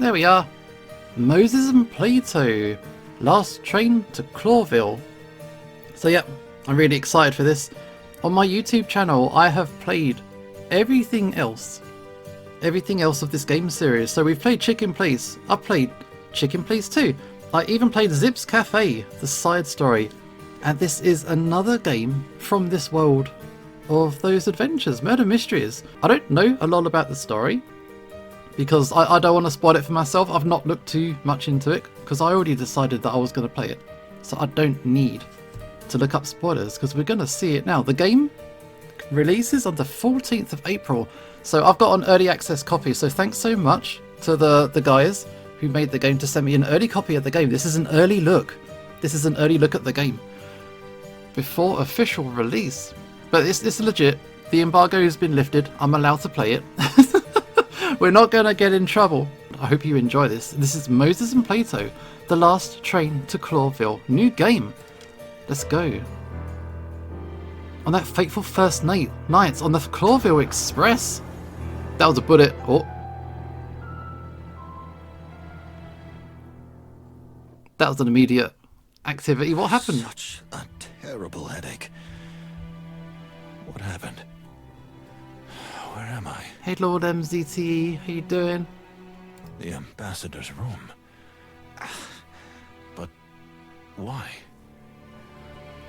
there we are. Moses and Plato. Last train to Clawville. So yeah, I'm really excited for this. On my YouTube channel, I have played everything else of this game series. So we've played Chicken Place. I've played Chicken Place 2. I even played Zip's Cafe, the side story. And this is another game from this world of those adventures, murder mysteries. I don't know a lot about the story because I don't want to spoil it for myself. I've not looked too much into it because I already decided that I was going to play it. So I don't need to look up spoilers because we're going to see it now. The game releases on the 14th of April. So I've got an early access copy. So thanks so much to the guys who made the game to send me an early copy of the game. This is an early look. This is an early look at the game before official release. But it's legit. The embargo has been lifted. I'm allowed to play it. We're not going to get in trouble. I hope you enjoy this. This is Moses and Plato, the last train to Clawville. New game. Let's go. On that fateful first night on the Clawville Express. That was a bullet. Oh. That was an immediate activity. What happened? Such a terrible headache. What happened? Where am I? Hey Lord MZTE, how you doing? The ambassador's room. But why?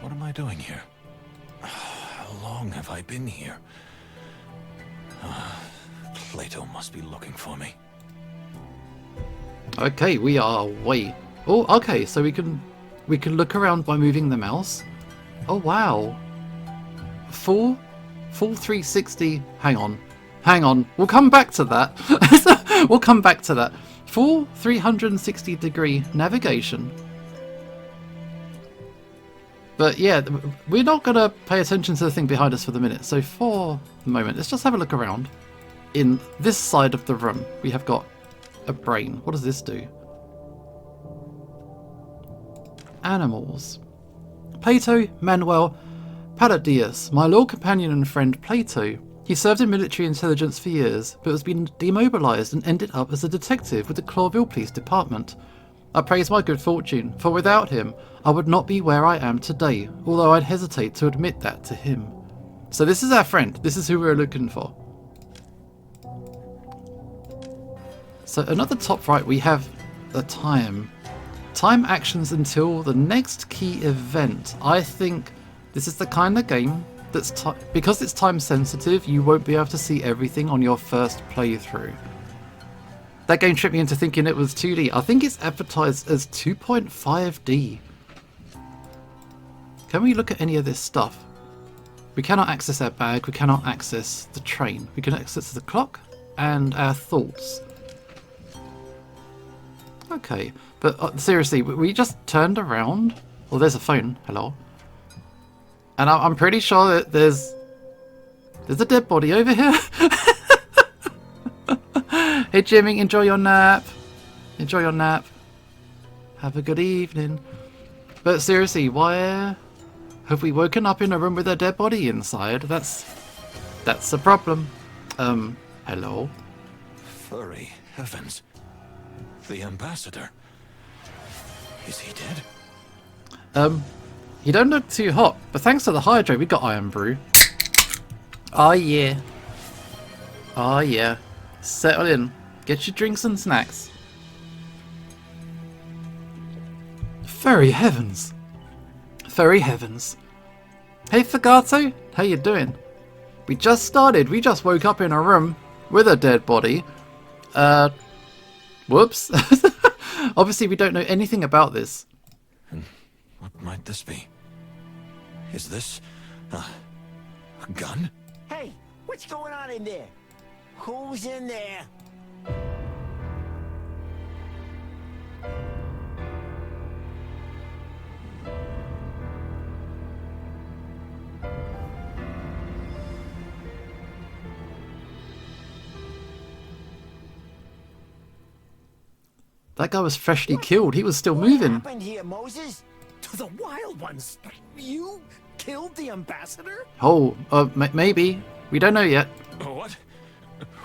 What am I doing here? How long have I been here? Plato must be looking for me. Okay, we are way. Oh, okay, so we can look around by moving the mouse. Oh wow. Full 360. Hang on. We'll come back to that. We'll come back to that. Full 360 degree navigation. But yeah, we're not going to pay attention to the thing behind us for the minute. So for the moment, let's just have a look around. In this side of the room, we have got a brain. What does this do? Animals. Plato, Manuel, Palladius, my loyal companion and friend Plato. He served in military intelligence for years, but has been demobilized and ended up as a detective with the Clawville Police Department. I praise my good fortune, for without him, I would not be where I am today, although I'd hesitate to admit that to him. So this is our friend. This is who we're looking for. So another top right, we have the time. Time actions until the next key event. I think this is the kind of game that's because it's time sensitive, you won't be able to see everything on your first playthrough. That game tricked me into thinking it was 2D. I think it's advertised as 2.5D. Can we look at any of this stuff? We cannot access our bag, we cannot access the train. We can access the clock and our thoughts. Okay, but seriously, we just turned around. Well, there's a phone. Hello. And I'm pretty sure that there's a dead body over here. Hey Jimmy, enjoy your nap. Enjoy your nap. Have a good evening. But seriously, why have we woken up in a room with a dead body inside? That's a problem. Hello. Furry heavens. The ambassador. Is he dead? He don't look too hot, but thanks to the hydrate, we got Iron Brew. Oh yeah. Oh yeah. Settle in. Get your drinks and snacks. Furry heavens. Furry heavens. Hey Fagato, how you doing? We just started. We just woke up in a room with a dead body. Whoops. Obviously we don't know anything about this. What might this be? Is this a gun? Hey, what's going on in there? Who's in there? That guy was freshly killed. He was still moving. What happened here, Moses? To the Wild Ones. You killed the ambassador? Oh, maybe. We don't know yet. What?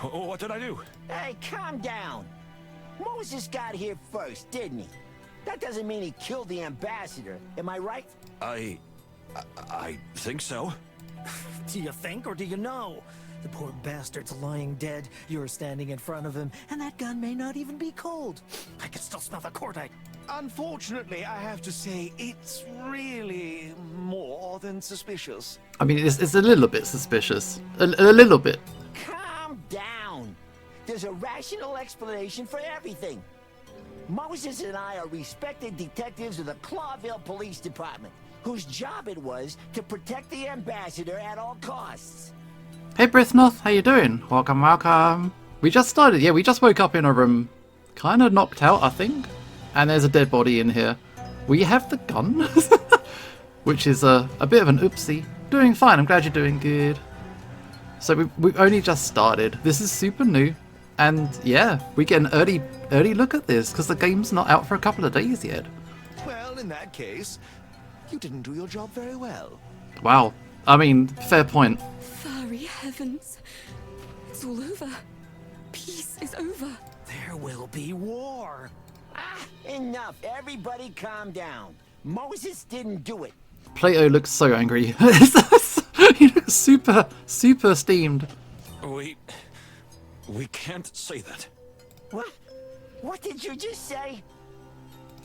What did I do? Hey, calm down. Moses got here first, didn't he? That doesn't mean he killed the ambassador, am I right? I think so. Do you think or do you know? The poor bastard's lying dead. You're standing in front of him, and that gun may not even be cold. I can still smell the cordite. Unfortunately, I have to say, it's really more than suspicious. I mean, it's a little bit suspicious. A little bit. Calm down. There's a rational explanation for everything. Moses and I are respected detectives of the Clawville Police Department, whose job it was to protect the ambassador at all costs. Hey Brithnoth, how you doing? Welcome, welcome. We just started, yeah, we just woke up in a room, kind of knocked out, I think. And there's a dead body in here. We have the gun, which is a bit of an oopsie. Doing fine, I'm glad you're doing good. So we've only just started. This is super new. And yeah, we get an early look at this, because the game's not out for a couple of days yet. Well, in that case, you didn't do your job very well. Wow. I mean, fair point. Fiery heavens. It's all over. Peace is over. There will be war. Ah, enough. Everybody calm down. Moses didn't do it. Plato looks so angry. He looks super steamed. We can't say that. What? What did you just say?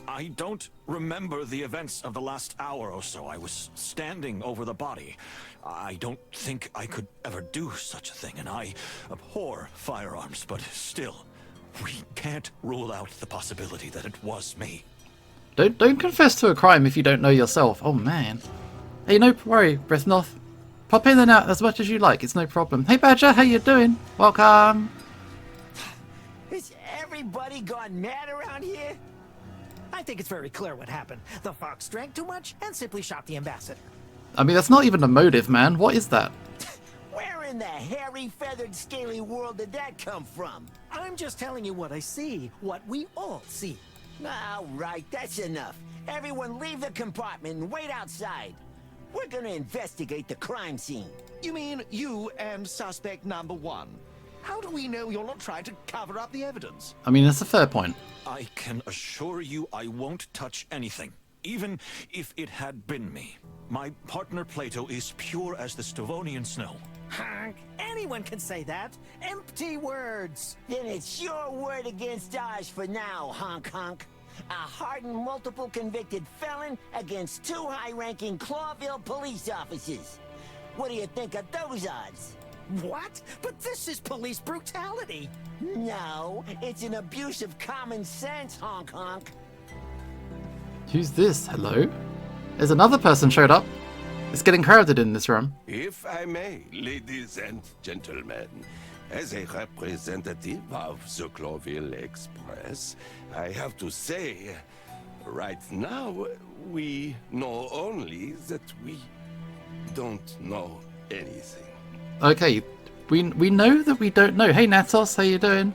I don't remember the events of the last hour or so. I was standing over the body. I don't think I could ever do such a thing, and I abhor firearms, but still, we can't rule out the possibility that it was me. Don't confess to a crime if you don't know yourself. Oh man. Hey, no worry, Brithnoth. Pop in and out as much as you like. It's no problem. Hey Badger, how you doing? Welcome. Is everybody gone mad around here? I think it's very clear what happened. The fox drank too much and simply shot the ambassador. I mean, that's not even a motive, man. What is that? Where in the hairy, feathered, scaly world did that come from? I'm just telling you what I see, what we all see. All right, that's enough. Everyone leave the compartment and wait outside. We're gonna investigate the crime scene. You mean you and suspect number one? How do we know you're not trying to cover up the evidence? I mean, that's a fair point. I can assure you I won't touch anything, even if it had been me. My partner Plato is pure as the Stavonian snow. Honk. Anyone can say that. Empty words. Then it's your word against ours for now, honk. A hardened, multiple convicted felon against two high-ranking Clawville police officers. What do you think of those odds? What? But this is police brutality. No, it's an abuse of common sense, honk. Who's this? Hello? There's another person showed up. It's getting crowded in this room. If I may, ladies and gentlemen, as a representative of the Clawville Express, I have to say, right now, we know only that we don't know anything. Okay, we know that we don't know. Hey Natos, how you doing?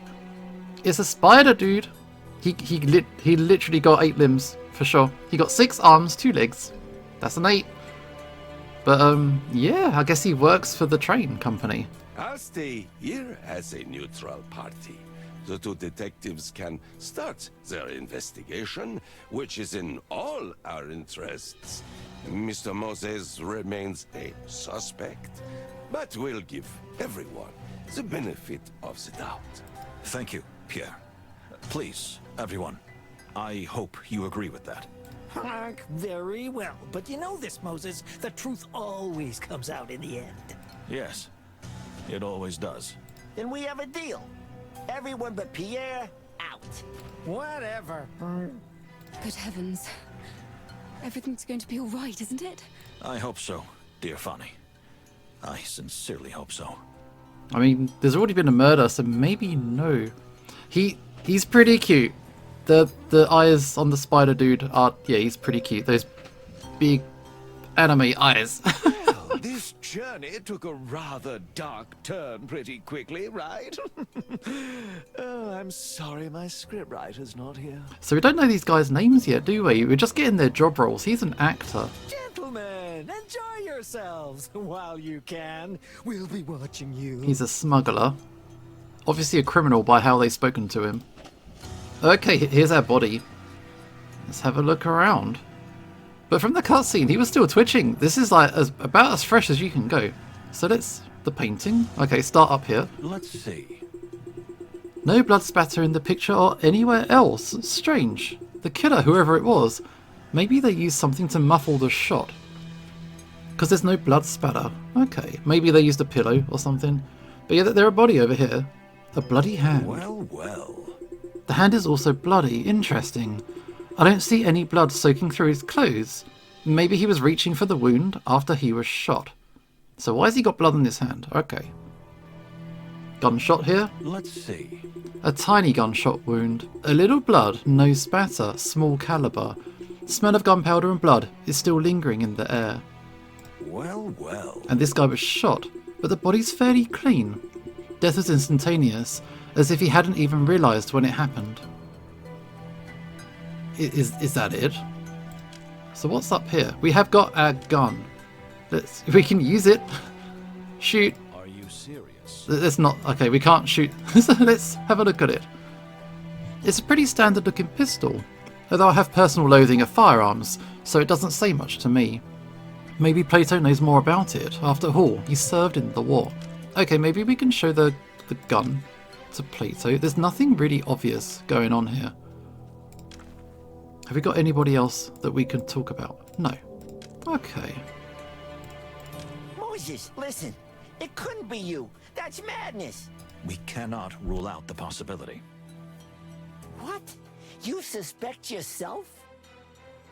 It's a spider dude. He literally got 8 limbs for sure. He got 6 arms, 2 legs. That's an 8. But yeah, I guess he works for the train company. I'll stay here as a neutral party. The two detectives can start their investigation, which is in all our interests. Mr. Moses remains a suspect, but we'll give everyone the benefit of the doubt. Thank you, Pierre. Please, everyone, I hope you agree with that. Honk. Very well. But you know this, Moses. The truth always comes out in the end. Yes, it always does. Then we have a deal. Everyone but Pierre, out. Whatever. Good heavens. Everything's going to be all right, isn't it? I hope so, dear Fanny. I sincerely hope so. I mean, there's already been a murder, so maybe no. He's pretty cute. The eyes on the spider dude are, yeah, he's pretty cute. Those big anime eyes. Well, this journey took a rather dark turn pretty quickly, right? Oh, I'm sorry my scriptwriter's not here. So we don't know these guys' names yet, do we? We're just getting their job roles. He's an actor. Gentlemen, enjoy yourselves while you can. We'll be watching you. He's a smuggler. Obviously a criminal by how they've spoken to him. Okay, here's our body. Let's have a look around. But from the cutscene, he was still twitching. This is like about as fresh as you can go. So let's... the painting. Okay, start up here. Let's see. No blood spatter in the picture or anywhere else. Strange. The killer, whoever it was, maybe they used something to muffle the shot. Because there's no blood spatter. Okay, maybe they used a pillow or something. But yeah, there's a body over here. A bloody hand. Well, well. The hand is also bloody. Interesting. I don't see any blood soaking through his clothes. Maybe he was reaching for the wound after he was shot. So why has he got blood on his hand? Okay. Gunshot here. Let's see. A tiny gunshot wound. A little blood, no spatter, small caliber. Smell of gunpowder and blood is still lingering in the air. Well, well. And this guy was shot, but the body's fairly clean. Death was instantaneous, as if he hadn't even realised when it happened. Is that it? So what's up here? We have got our gun. We can use it. Shoot. Are you serious? Let's not. Okay, we can't shoot. So let's have a look at it. It's a pretty standard looking pistol, although I have personal loathing of firearms, so it doesn't say much to me. Maybe Plato knows more about it. After all, he served in the war. Okay, maybe we can show the gun to Plato. There's nothing really obvious going on here. Have we got anybody else that we can talk about? No. Okay. Moses, listen. It couldn't be you. That's madness. We cannot rule out the possibility. What? You suspect yourself?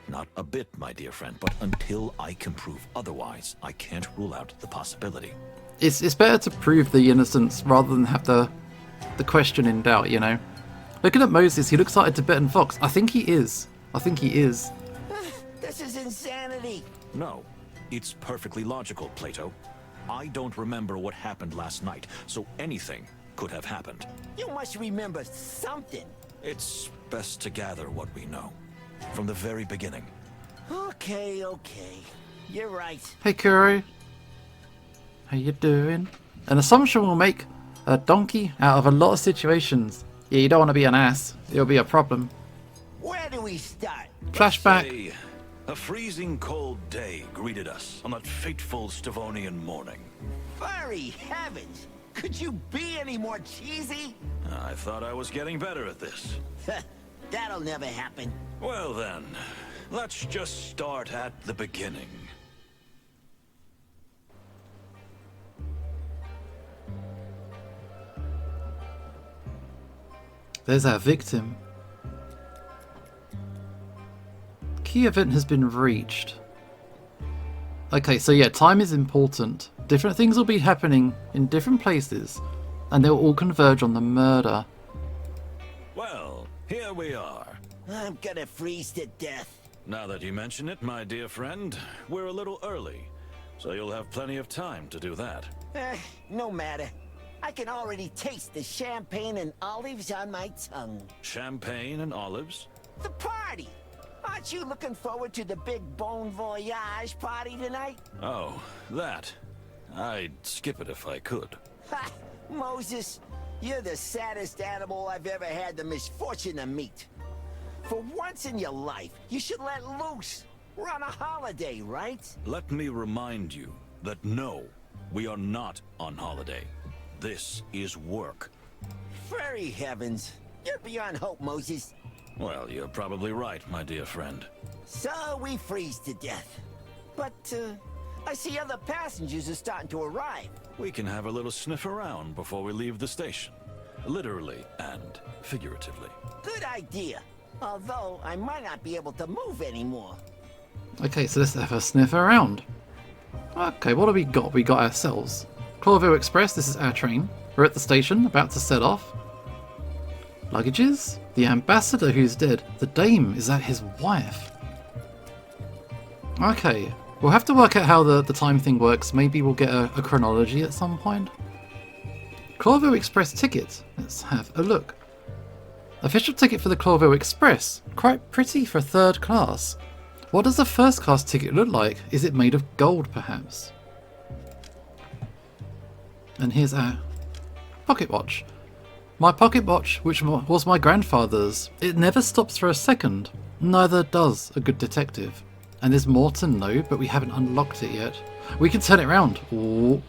Not a bit, my dear friend, but until I can prove otherwise, I can't rule out the possibility. It's better to prove the innocence rather than have the question in doubt, you know? Looking at Moses, he looks like a Tibetan fox. I think he is. I think he is. This is insanity. No, it's perfectly logical, Plato. I don't remember what happened last night, so anything could have happened. You must remember something. It's best to gather what we know. From the very beginning. Okay. You're right. Hey, Kuro. How you doing? An assumption will make a donkey out of a lot of situations. Yeah, you don't want to be an ass. It'll be a problem. Where do we start? Flashback. A freezing cold day greeted us on that fateful Stavonian morning. Furry heavens! Could you be any more cheesy? I thought I was getting better at this. That'll never happen. Well then, let's just start at the beginning. There's our victim. Key event has been reached. Okay, so yeah, time is important. Different things will be happening in different places, and they'll all converge on the murder. Well, here we are. I'm gonna freeze to death. Now that you mention it, my dear friend, we're a little early, so you'll have plenty of time to do that. No matter. I can already taste the champagne and olives on my tongue. Champagne and olives? The party! Aren't you looking forward to the big Bon Voyage party tonight? Oh, that. I'd skip it if I could. Ha! Moses, you're the saddest animal I've ever had the misfortune to meet. For once in your life, you should let loose. We're on a holiday, right? Let me remind you that no, we are not on holiday. This is work. Furry heavens. You're beyond hope, Moses. Well, you're probably right, my dear friend. So we freeze to death. But, I see other passengers are starting to arrive. We can have a little sniff around before we leave the station. Literally and figuratively. Good idea. Although, I might not be able to move anymore. Okay, so let's have a sniff around. Okay, what have we got? We got ourselves Clawville Express. This is our train. We're at the station, about to set off. Luggages? The ambassador who's dead. The dame, is that his wife? Okay, we'll have to work out how the time thing works. Maybe we'll get a chronology at some point. Clawville Express ticket. Let's have a look. Official ticket for the Clawville Express. Quite pretty for third class. What does the first class ticket look like? Is it made of gold, perhaps? And here's our pocket watch. My pocket watch, which was my grandfather's, it never stops for a second. Neither does a good detective. And there's more to know, but we haven't unlocked it yet. We can turn it around. Ooh.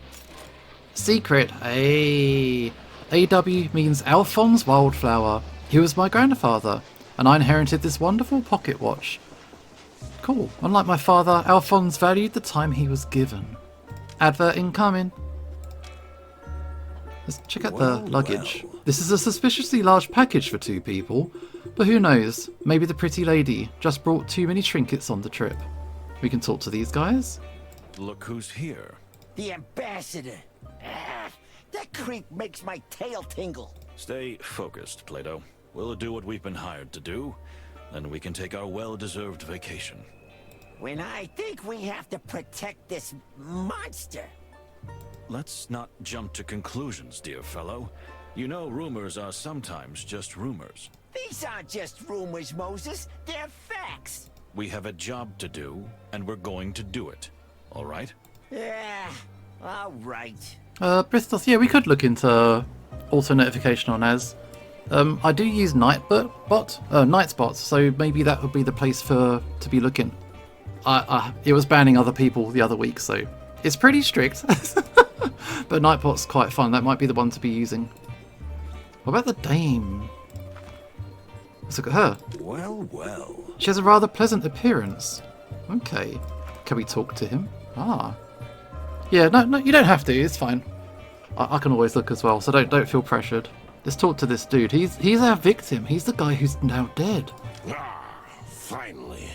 Secret. Hey. AW means Alphonse Wildflower. He was my grandfather, and I inherited this wonderful pocket watch. Cool. Unlike my father, Alphonse valued the time he was given. Advert incoming. Let's check out the luggage. This is a suspiciously large package for 2 people, but who knows, maybe the pretty lady just brought too many trinkets on the trip. We can talk to these guys. Look who's here. The ambassador. Ah, that creep makes my tail tingle. Stay focused, Plato. We'll do what we've been hired to do, then we can take our well-deserved vacation. When I think we have to protect this monster. Let's not jump to conclusions, dear fellow. You know rumors are sometimes just rumors. These aren't just rumors, Moses. They're facts. We have a job to do, and we're going to do it. All right? Yeah, all right. Bristol, yeah, we could look into auto notification on Az. I do use night spots, so maybe that would be the place to be looking. It was banning other people the other week, so it's pretty strict. But Nightbot's quite fun. That might be the one to be using. What about the dame? Let's look at her. Well, well. She has a rather pleasant appearance. Okay. Can we talk to him? Ah. Yeah, no, you don't have to. It's fine. I can always look as well, so don't feel pressured. Let's talk to this dude. He's our victim. He's the guy who's now dead. Ah, finally.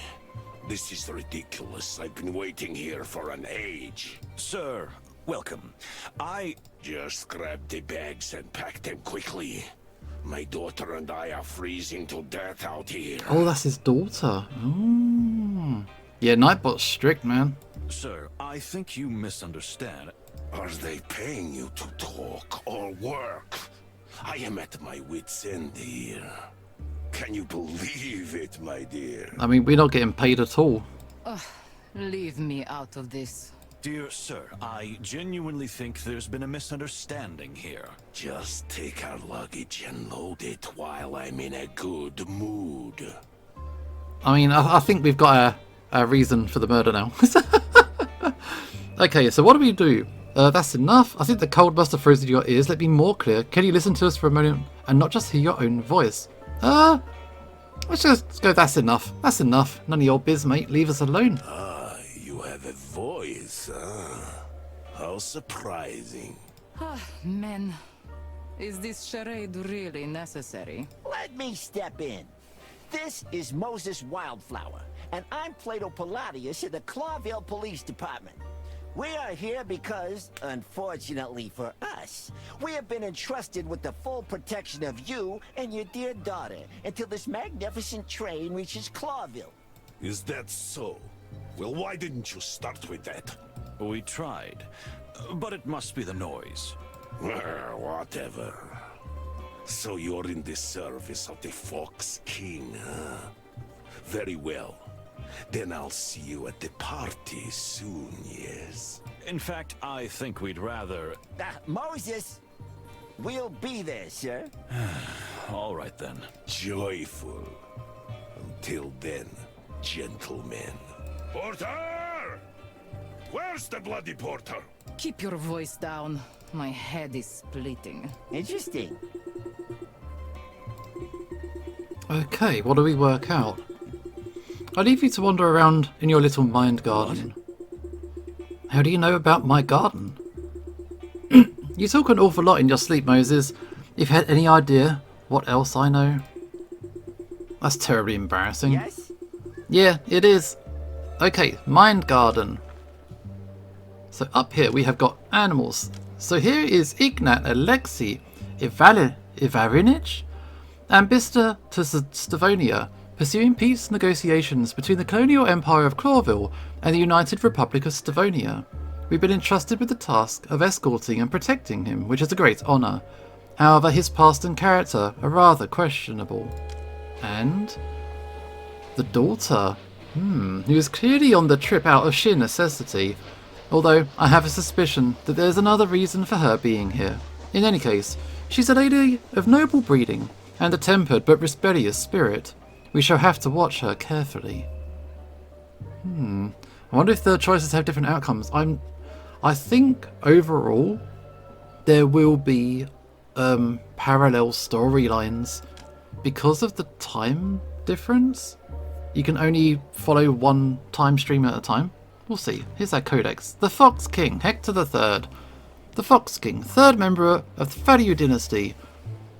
This is ridiculous. I've been waiting here for an age. Sir, welcome. Just grab the bags and pack them quickly. My daughter and I are freezing to death out here. Oh, that's his daughter. Oh. Yeah, Nightbot's strict, man. Sir, I think you misunderstand. Are they paying you to talk or work? I am at my wit's end here. Can you believe it, my dear? I mean, we're not getting paid at all. Leave me out of this. Dear sir, I genuinely think there's been a misunderstanding here. Just take our luggage and load it while I'm in a good mood. I mean, I think we've got a reason for the murder now. Okay, so what do we do? That's enough. I think the cold must have frozen your ears. Let me be more clear. Can you listen to us for a moment and not just hear your own voice? Let's just go, that's enough. That's enough. None of your biz, mate. Leave us alone. You have a voice, huh? How surprising. Men, is this charade really necessary? Let me step in. This is Moses Wildflower, and I'm Plato Palladius in the Clawville Police Department. We are here because, unfortunately for us, we have been entrusted with the full protection of you and your dear daughter until this magnificent train reaches Clawville. Is that so? Well, why didn't you start with that? We tried, but it must be the noise. Whatever. So you're in the service of the Fox King, huh? Very well. Then I'll see you at the party soon, yes? In fact, I think we'd rather... Moses! We'll be there, sir. All right, then. Joyful. Until then, gentlemen. Porter! Where's the bloody porter? Keep your voice down. My head is splitting. Interesting. Okay, what do we work out? I leave you to wander around in your little mind garden. What? How do you know about my garden? You talk an awful lot in your sleep, Moses. If you had any idea what else I know. That's terribly embarrassing. Yes? Yeah, it is. Okay, mind garden. So up here we have got animals. So here is Ignat, Alexei, Ivarinich, Ambassador to Stavonia, pursuing peace negotiations between the colonial empire of Clawville and the United Republic of Stavonia. We've been entrusted with the task of escorting and protecting him, which is a great honour. However, his past and character are rather questionable. And the daughter, who is clearly on the trip out of sheer necessity, although I have a suspicion that there's another reason for her being here. In any case, She's a lady of noble breeding and a tempered but rebellious spirit. We shall have to watch her carefully. I wonder if the choices have different outcomes. I think overall there will be parallel storylines because of the time difference. You can only follow one time stream at a time. We'll see. Here's our codex. The Fox King, Hector III. The Fox King, third member of the Value dynasty.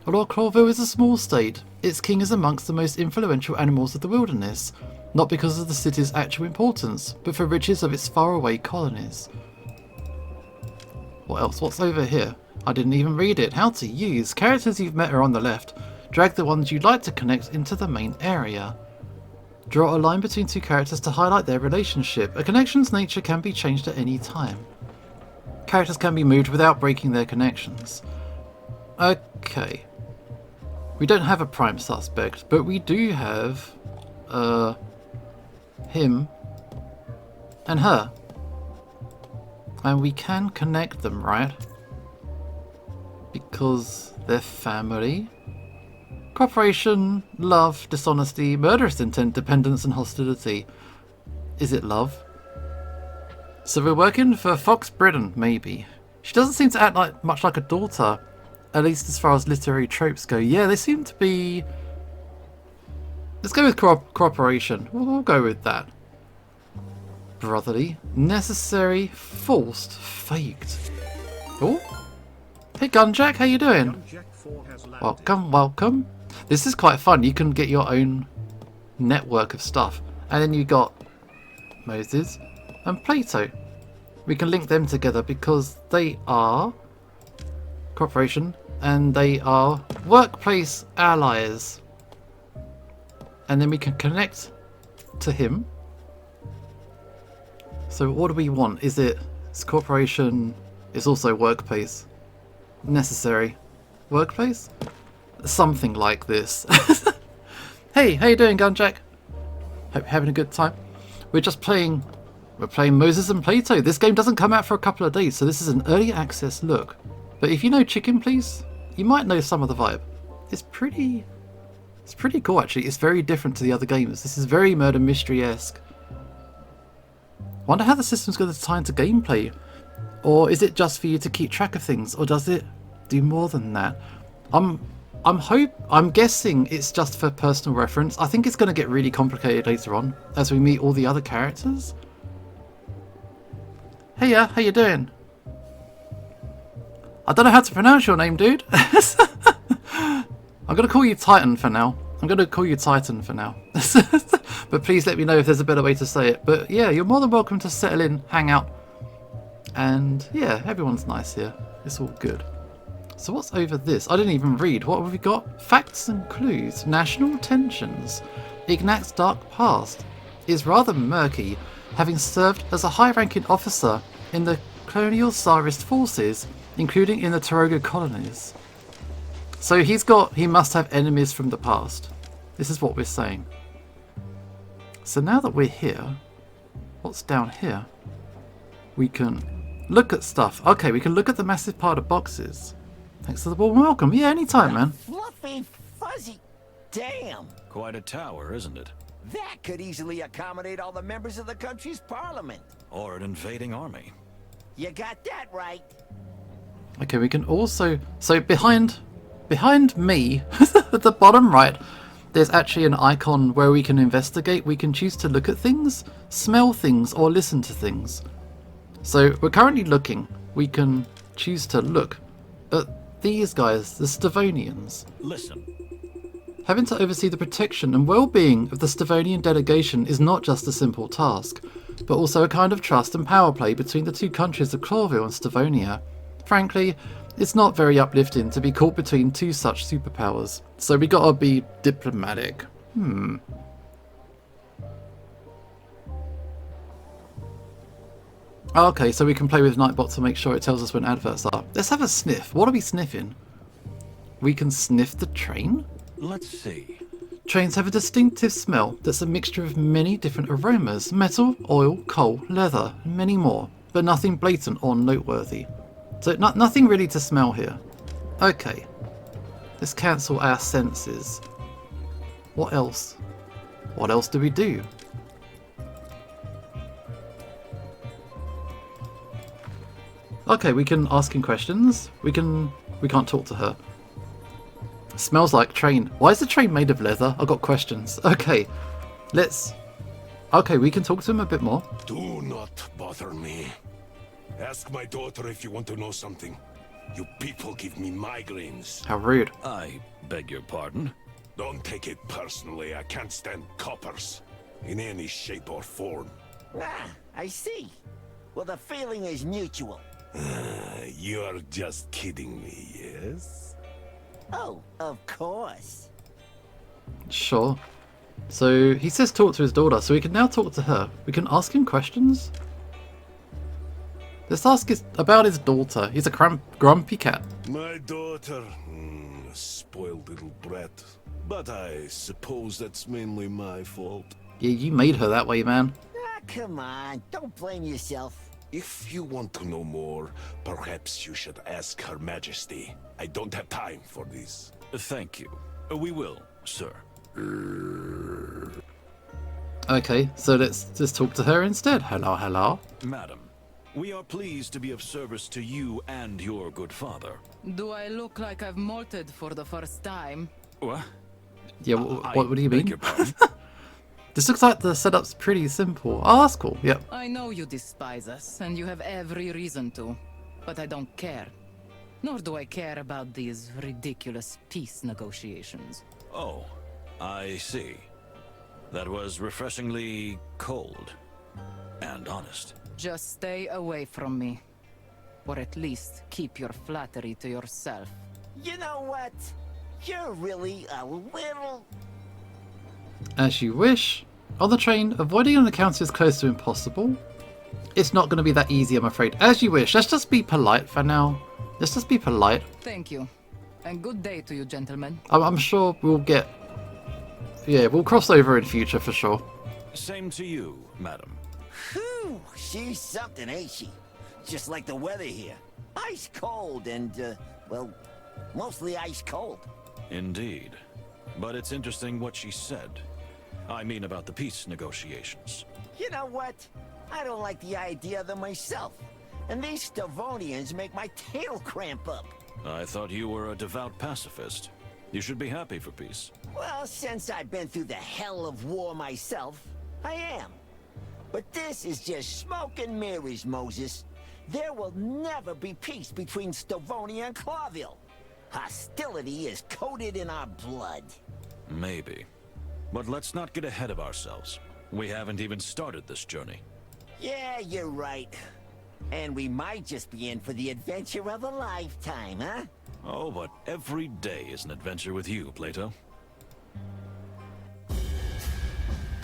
Although Clawville is a small state, its king is amongst the most influential animals of the wilderness, not because of the city's actual importance, but for riches of its faraway colonies. What else? What's over here? I didn't even read it. How to use. Characters you've met are on the left. Drag the ones you'd like to connect into the main area. Draw a line between two characters to highlight their relationship. A connection's nature can be changed at any time. Characters can be moved without breaking their connections. Okay. We don't have a prime suspect, but we do have him and her. And we can connect them, right? Because they're family. Cooperation, love, dishonesty, murderous intent, dependence and hostility. Is it love? So we're working for Fox Britain, maybe. She doesn't seem to act much like a daughter, at least as far as literary tropes go. Yeah, they seem to be... Let's go with cooperation. We'll go with that. Brotherly, necessary, forced, faked. Oh, hey Gunjack, how you doing? Welcome, welcome. This is quite fun. You can get your own network of stuff. And then you got Moses and Plato. We can link them together because they are cooperation and they are workplace allies. And then we can connect to him. So what do we want? It's cooperation, it's also workplace. Necessary. Workplace? Something like this. Hey, how you doing, Gunjack? Hope you're having a good time. We're playing Moses and Plato. This game doesn't come out for a couple of days, so this is an early access look. But if you know Chicken Please, you might know some of the vibe. It's pretty cool actually. It's very different to the other games. This is very murder mystery-esque. Wonder how the system's going to tie into gameplay. Or is it just for you to keep track of things? Or does it do more than that? I'm guessing it's just for personal reference. I think it's going to get really complicated later on as we meet all the other characters. Hey, how you doing? I don't know how to pronounce your name, dude. I'm going to call you Titan for now. But please let me know if there's a better way to say it. But yeah, you're more than welcome to settle in, hang out. And yeah, everyone's nice here. It's all good. So what's over this? I didn't even read. What have we got? Facts and clues. National tensions. Ignat's dark past is rather murky, having served as a high-ranking officer in the colonial Tsarist forces, including in the Taroga colonies. So he must have enemies from the past. This is what we're saying. So now that we're here, what's down here? We can look at stuff. Okay, we can look at the massive pile of boxes. Thanks for the warm welcome. Yeah, anytime, man. Fluffy, fuzzy. Damn. Quite a tower, isn't it? That could easily accommodate all the members of the country's parliament. Or an invading army. You got that right. Okay, we can also... So behind me, at the bottom right, there's actually an icon where we can investigate. We can choose to look at things, smell things, or listen to things. So we're currently looking. We can choose to look at these guys, the Stavonians. Listen. Having to oversee the protection and well-being of the Stavonian delegation is not just a simple task, but also a kind of trust and power play between the two countries of Clawville and Stavonia. Frankly, it's not very uplifting to be caught between two such superpowers, so we gotta be diplomatic. Okay, so we can play with Nightbot to make sure it tells us when adverts are. Let's have a sniff. What are we sniffing? We can sniff the train? Let's see. Trains have a distinctive smell that's a mixture of many different aromas. Metal, oil, coal, leather, and many more. But nothing blatant or noteworthy. So nothing really to smell here. Okay. Let's cancel our senses. What else? What else do we do? Okay, we can ask him questions. We can't talk to her. Smells like train. Why is the train made of leather? I've got questions. Okay, okay, we can talk to him a bit more. Do not bother me. Ask my daughter if you want to know something. You people give me migraines. How rude. I beg your pardon? Don't take it personally. I can't stand coppers. In any shape or form. Ah, I see. Well, the feeling is mutual. You're just kidding me, yes? Oh, of course. Sure. So he says talk to his daughter, so we can now talk to her. We can ask him questions. Let's ask about his daughter. He's a grumpy cat. My daughter, spoiled little brat. But I suppose that's mainly my fault. Yeah, you made her that way, man. Ah, come on. Don't blame yourself. If you want to know more, perhaps you should ask Her Majesty. I don't have time for this. Thank you. We will, sir. Okay, so let's just talk to her instead. Hello, hello. Madam, we are pleased to be of service to you and your good father. Do I look like I've molted for the first time? What? Yeah, what do you beg mean? your pardon? This looks like the setup's pretty simple. Oh, that's cool. Yep. I know you despise us, and you have every reason to. But I don't care. Nor do I care about these ridiculous peace negotiations. Oh, I see. That was refreshingly cold and honest. Just stay away from me. Or at least keep your flattery to yourself. You know what? You're really a little... As you wish. On the train, avoiding an encounter is close to impossible. It's not going to be that easy, I'm afraid. As you wish. Let's just be polite for now. Let's just be polite. Thank you. And good day to you, gentlemen. I'm sure we'll get... Yeah, we'll cross over in future for sure. Same to you, madam. Whew, she's something, ain't she? Just like the weather here. Ice cold and, well, mostly ice cold. Indeed. But it's interesting what she said. I mean about the peace negotiations. You know what? I don't like the idea of them myself. And these Stavonians make my tail cramp up. I thought you were a devout pacifist. You should be happy for peace. Well, since I've been through the hell of war myself, I am. But this is just smoke and mirrors, Moses. There will never be peace between Stavonia and Clawville. Hostility is coated in our blood. Maybe. But let's not get ahead of ourselves. We haven't even started this journey. Yeah, you're right. And we might just be in for the adventure of a lifetime, huh? Oh, but every day is an adventure with you, Plato.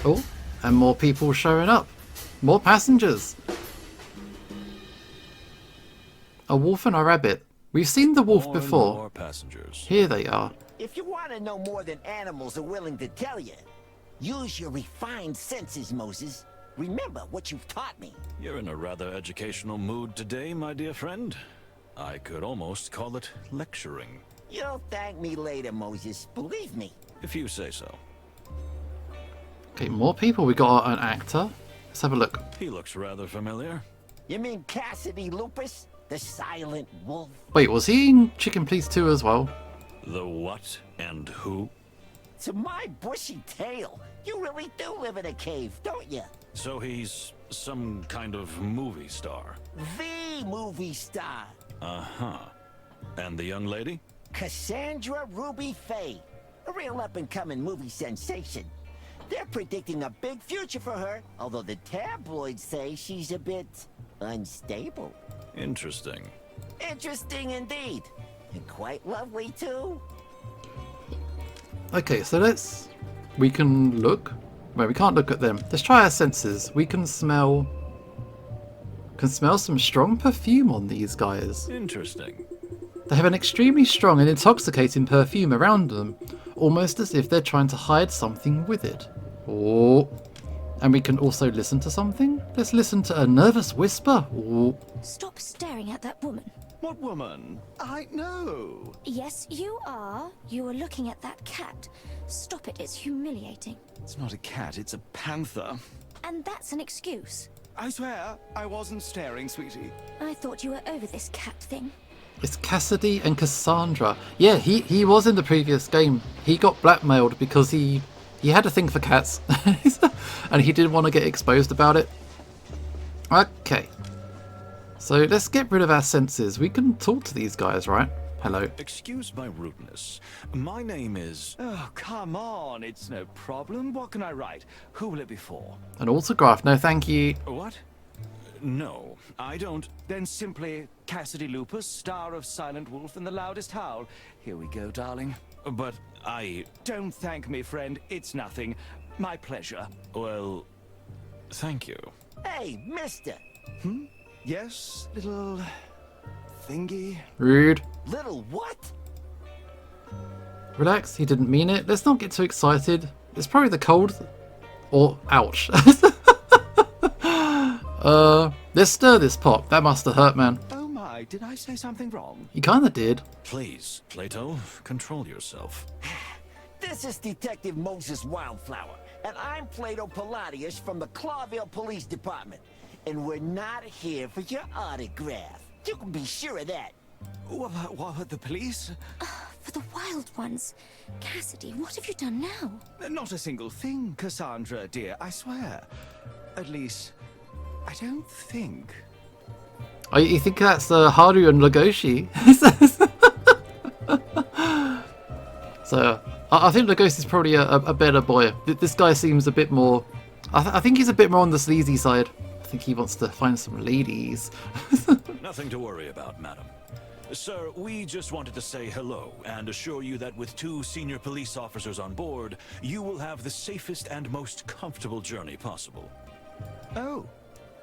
Oh, and more people showing up. More passengers. A wolf and a rabbit. We've seen the wolf More and before. more passengers. Here they are. If you want to know more than animals are willing to tell you, use your refined senses, Moses. Remember what you've taught me. You're in a rather educational mood today, my dear friend. I could almost call it lecturing. You'll thank me later, Moses. Believe me. If you say so. Okay, more people. We got an actor. Let's have a look. He looks rather familiar. You mean Cassidy Lupus? The silent wolf? Wait, was he in Chicken Please 2 as well? The what and who? To my bushy tail, you really do live in a cave, don't you? So he's some kind of movie star. The movie star. Uh-huh. And the young lady? Cassandra Ruby Faye. A real up-and-coming movie sensation. They're predicting a big future for her, although the tabloids say she's a bit unstable. Interesting. Interesting indeed. And quite lovely, too. Okay, so we can look. Well, we can't look at them. Let's try our senses. We can smell some strong perfume on these guys. Interesting. They have an extremely strong and intoxicating perfume around them, almost as if they're trying to hide something with it. Oh. And we can also listen to something. Let's listen to a nervous whisper. Oh. Stop staring at that woman. What woman? I know. Yes, you are. You were looking at that cat. Stop it, it's humiliating. It's not a cat, it's a panther. And that's an excuse. I swear, I wasn't staring, sweetie. I thought you were over this cat thing. It's Cassidy and Cassandra. Yeah, he was in the previous game. He got blackmailed because he had a thing for cats. And he didn't want to get exposed about it. Okay. So let's get rid of our senses. We can talk to these guys, right? Hello. Excuse my rudeness. My name is... Oh, come on, it's no problem. What can I write? Who will it be for? An autograph. No, thank you. What? No, I don't... Then simply Cassidy Lupus, star of Silent Wolf and the Loudest Howl. Here we go, darling. But I... Don't thank me, friend. It's nothing. My pleasure. Well, thank you. Hey, mister. Yes, little... thingy? Rude. Little what? Relax, he didn't mean it. Let's not get too excited. It's probably the cold. Or, ouch. Let's stir this pot. That must have hurt, man. Oh my, did I say something wrong? You kinda did. Please, Plato, control yourself. This is Detective Moses Wildflower, and I'm Plato Palladius from the Clawville Police Department. And we're not here for your autograph. You can be sure of that. What, the police? For the wild ones. Cassidy, what have you done now? Not a single thing, Cassandra, dear, I swear. At least, I don't think. Oh, you think that's Haru and Legoshi? So, I think Legoshi is probably a better boy. This guy seems a bit more... I think he's a bit more on the sleazy side. I think he wants to find some ladies. Nothing to worry about, madam. Sir, we just wanted to say hello and assure you that with 2 senior police officers on board, you will have the safest and most comfortable journey possible. Oh,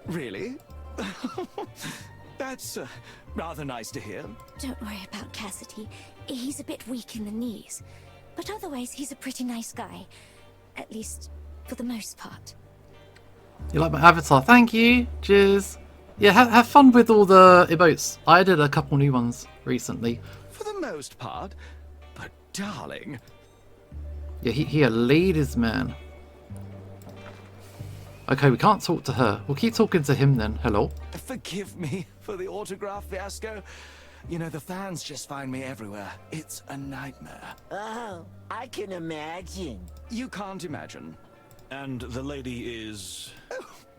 really? That's rather nice to hear. Don't worry about Cassidy. He's a bit weak in the knees. But otherwise, he's a pretty nice guy. At least, for the most part. You like my avatar? Thank you. Cheers. Yeah, have fun with all the emotes. I added a couple new ones recently. For the most part. But darling... Yeah, he a ladies man. Okay, we can't talk to her. We'll keep talking to him then. Hello. Forgive me for the autograph fiasco. You know, the fans just find me everywhere. It's a nightmare. Oh, I can imagine. You can't imagine. And the lady is...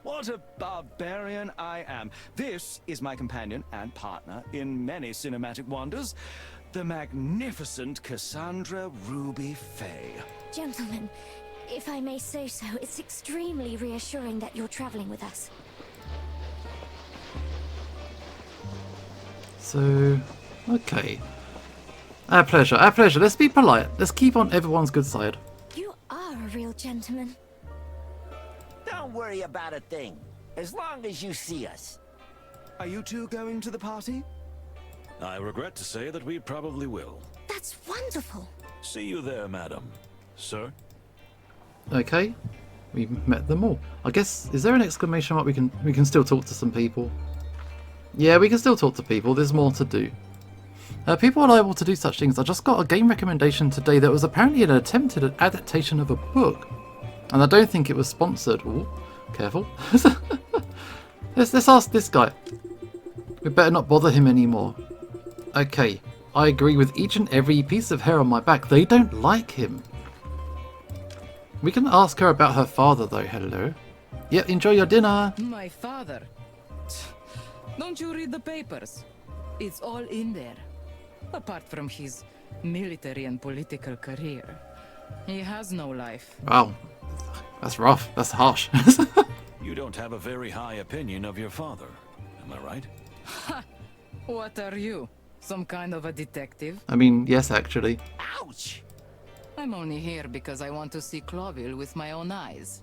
What a barbarian I am. This is my companion and partner in many cinematic wonders, the magnificent Cassandra Ruby Faye. Gentlemen, if I may say so, it's extremely reassuring that you're traveling with us. So, okay. Our pleasure, our pleasure. Let's be polite. Let's keep on everyone's good side. You are a real gentleman. Don't worry about a thing, as long as you see us. Are you two going to the party? I regret to say that we probably will. That's wonderful. See you there, madam. Sir? Okay. We've met them all. I guess, is there an exclamation mark? We can still talk to some people. Yeah, we can still talk to people. There's more to do. People are liable to do such things. I just got a game recommendation today that was apparently an attempted adaptation of a book. And I don't think it was sponsored. Ooh, careful. let's ask this guy. We better not bother him anymore. Okay, I agree with each and every piece of hair on my back. They don't like him. We can ask her about her father though. Hello. Yeah, enjoy your dinner. My father? Don't you read the papers? It's all in there. Apart from his military and political career. He has no life. Wow. That's rough. That's harsh. You don't have a very high opinion of your father, am I right? Ha! What are you? Some kind of a detective? I mean, yes, actually. Ouch! I'm only here because I want to see Clawville with my own eyes.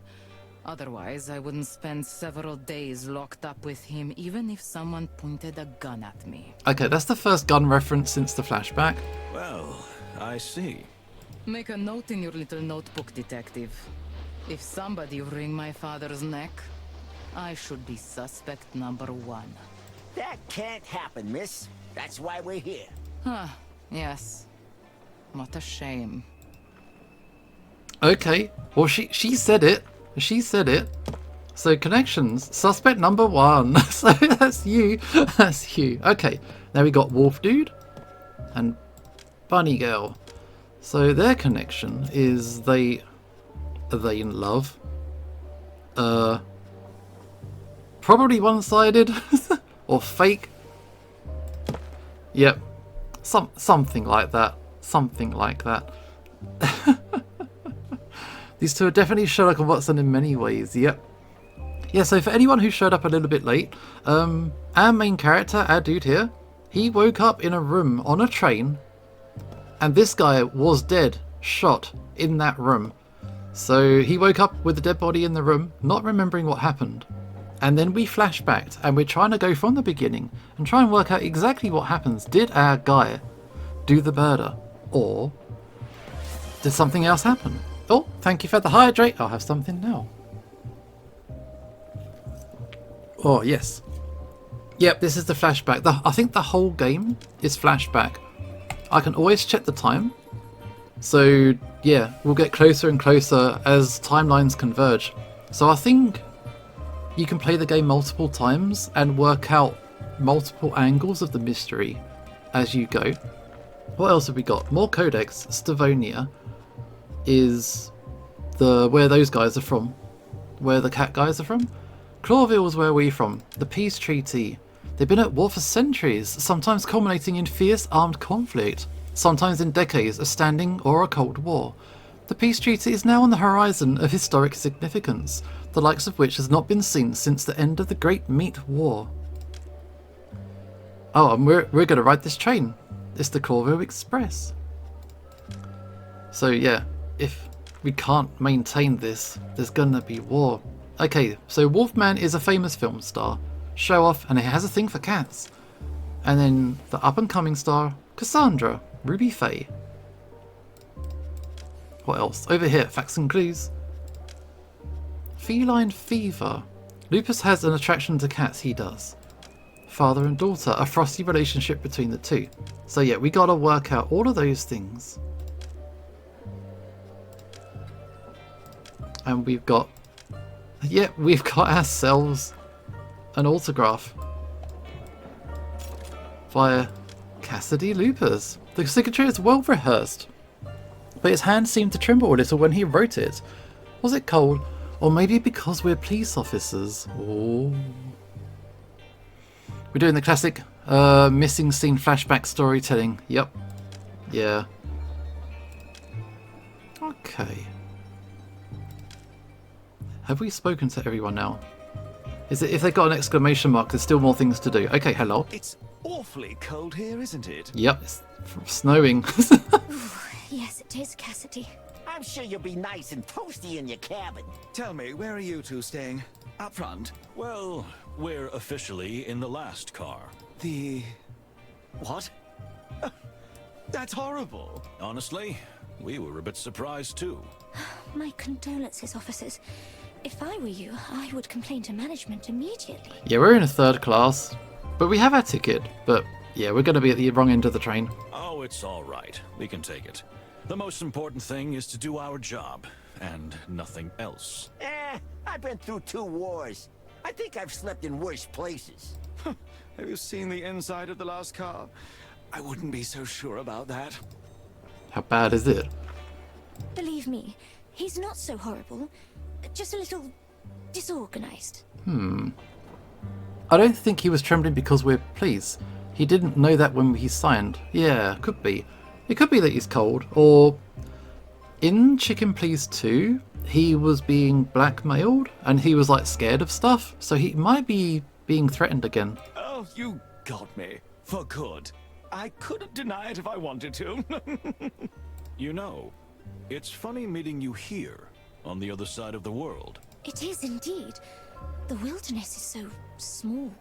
Otherwise, I wouldn't spend several days locked up with him even if someone pointed a gun at me. Okay, that's the first gun reference since the flashback. Well, I see. Make a note in your little notebook, detective. If somebody wring my father's neck, I should be suspect number 1. That can't happen, miss. That's why we're here. Huh, yes. What a shame. Okay, well she said it. She said it. So connections, suspect number 1. So that's you. That's you. Okay, now we got Wolf Dude and Bunny Girl. So their connection is are they in love? Probably one-sided or fake. Yep, something like that. Something like that. These two are definitely Sherlock and Watson in many ways. Yep. Yeah, so for anyone who showed up a little bit late, our main character, our dude here, he woke up in a room on a train, and this guy was dead, shot in that room. So he woke up with the dead body in the room, not remembering what happened. And then we flash back, and we're trying to go from the beginning and try and work out exactly what happens. Did our guy do the murder, or did something else happen? Oh, thank you for the hydrate. I'll have something now. Oh, yes. Yep, this is the flashback. I think the whole game is flashback. I can always check the time. So, yeah, we'll get closer and closer as timelines converge. So I think you can play the game multiple times and work out multiple angles of the mystery as you go. What else have we got? More Codex. Stavonia is where those guys are from. Where the cat guys are from. Clawville is where we're from. The peace treaty. They've been at war for centuries, sometimes culminating in fierce armed conflict, sometimes in decades of standing or a cold war. The peace treaty is now on the horizon of historic significance, the likes of which has not been seen since the end of the Great Meat War. Oh, and we're going to ride this train. It's the Clawville Express. So yeah, if we can't maintain this, there's gonna be war. Okay, so Wolfman is a famous film star, show off, and he has a thing for cats. And then the up-and-coming star, Cassandra, Ruby Faye. What else? Over here, facts and clues. Feline fever. Lupus has an attraction to cats, he does. Father and daughter, a frosty relationship between the two. So yeah, we gotta work out all of those things. And we've got ourselves an autograph via Cassidy Lupus. The signature is well rehearsed, but his hand seemed to tremble a little when he wrote it. Was it cold? Or maybe because we're police officers? Oh. We're doing the classic missing scene flashback storytelling. Yep. Yeah. Okay. Have we spoken to everyone now? Is it if they got an exclamation mark, there's still more things to do. Okay, hello. It's awfully cold here, isn't it? Yep, it's snowing. Yes, it is, Cassidy. I'm sure you'll be nice and toasty in your cabin. Tell me, where are you two staying? Up front? Well, we're officially in the last car. The... what? That's horrible. Honestly, we were a bit surprised too. My condolences, officers. If I were you, I would complain to management immediately. Yeah, we're in a third class, but we have our ticket. But yeah, we're going to be at the wrong end of the train. Oh, it's all right. We can take it. The most important thing is to do our job, and nothing else. I've been through 2 wars. I think I've slept in worse places. Have you seen the inside of the last car? I wouldn't be so sure about that. How bad is it? Believe me, he's not so horrible. Just a little disorganized. I don't think he was trembling because we're police. He didn't know that when he signed. Yeah, could be. It could be that he's cold, or in Chicken Please 2, he was being blackmailed and he was like scared of stuff, so he might be being threatened again. Oh, you got me. For good. I couldn't deny it if I wanted to. You know, it's funny meeting you here, on the other side of the world. It is indeed. The wilderness is so small.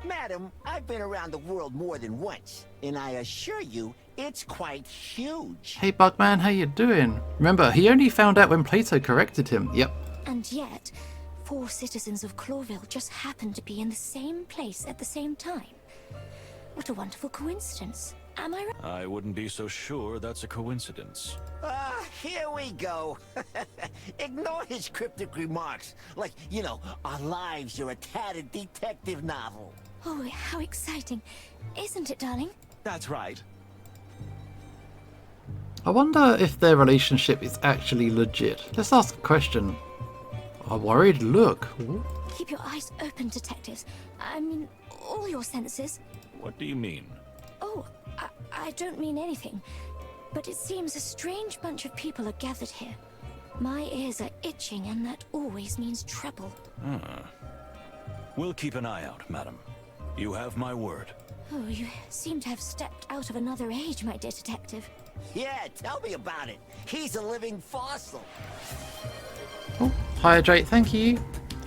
Madam, I've been around the world more than once, and I assure you, it's quite huge. Hey Bugman, how you doing? Remember, he only found out when Plato corrected him. Yep. And yet, 4 citizens of Clawville just happened to be in the same place at the same time. What a wonderful coincidence. Am I right? I wouldn't be so sure that's a coincidence. Ah, here we go. Ignore his cryptic remarks. Like, you know, our lives are a tattered detective novel. Oh, how exciting. Isn't it, darling? That's right. I wonder if their relationship is actually legit. Let's ask a question. A worried look. Ooh. Keep your eyes open, detectives. I mean, all your senses. What do you mean? Oh, I don't mean anything. But it seems a strange bunch of people are gathered here. My ears are itching, and that always means trouble. We'll keep an eye out, madam. You have my word. Oh, you seem to have stepped out of another age, my dear detective. Yeah, tell me about it. He's a living fossil. Oh, hydrate, thank you.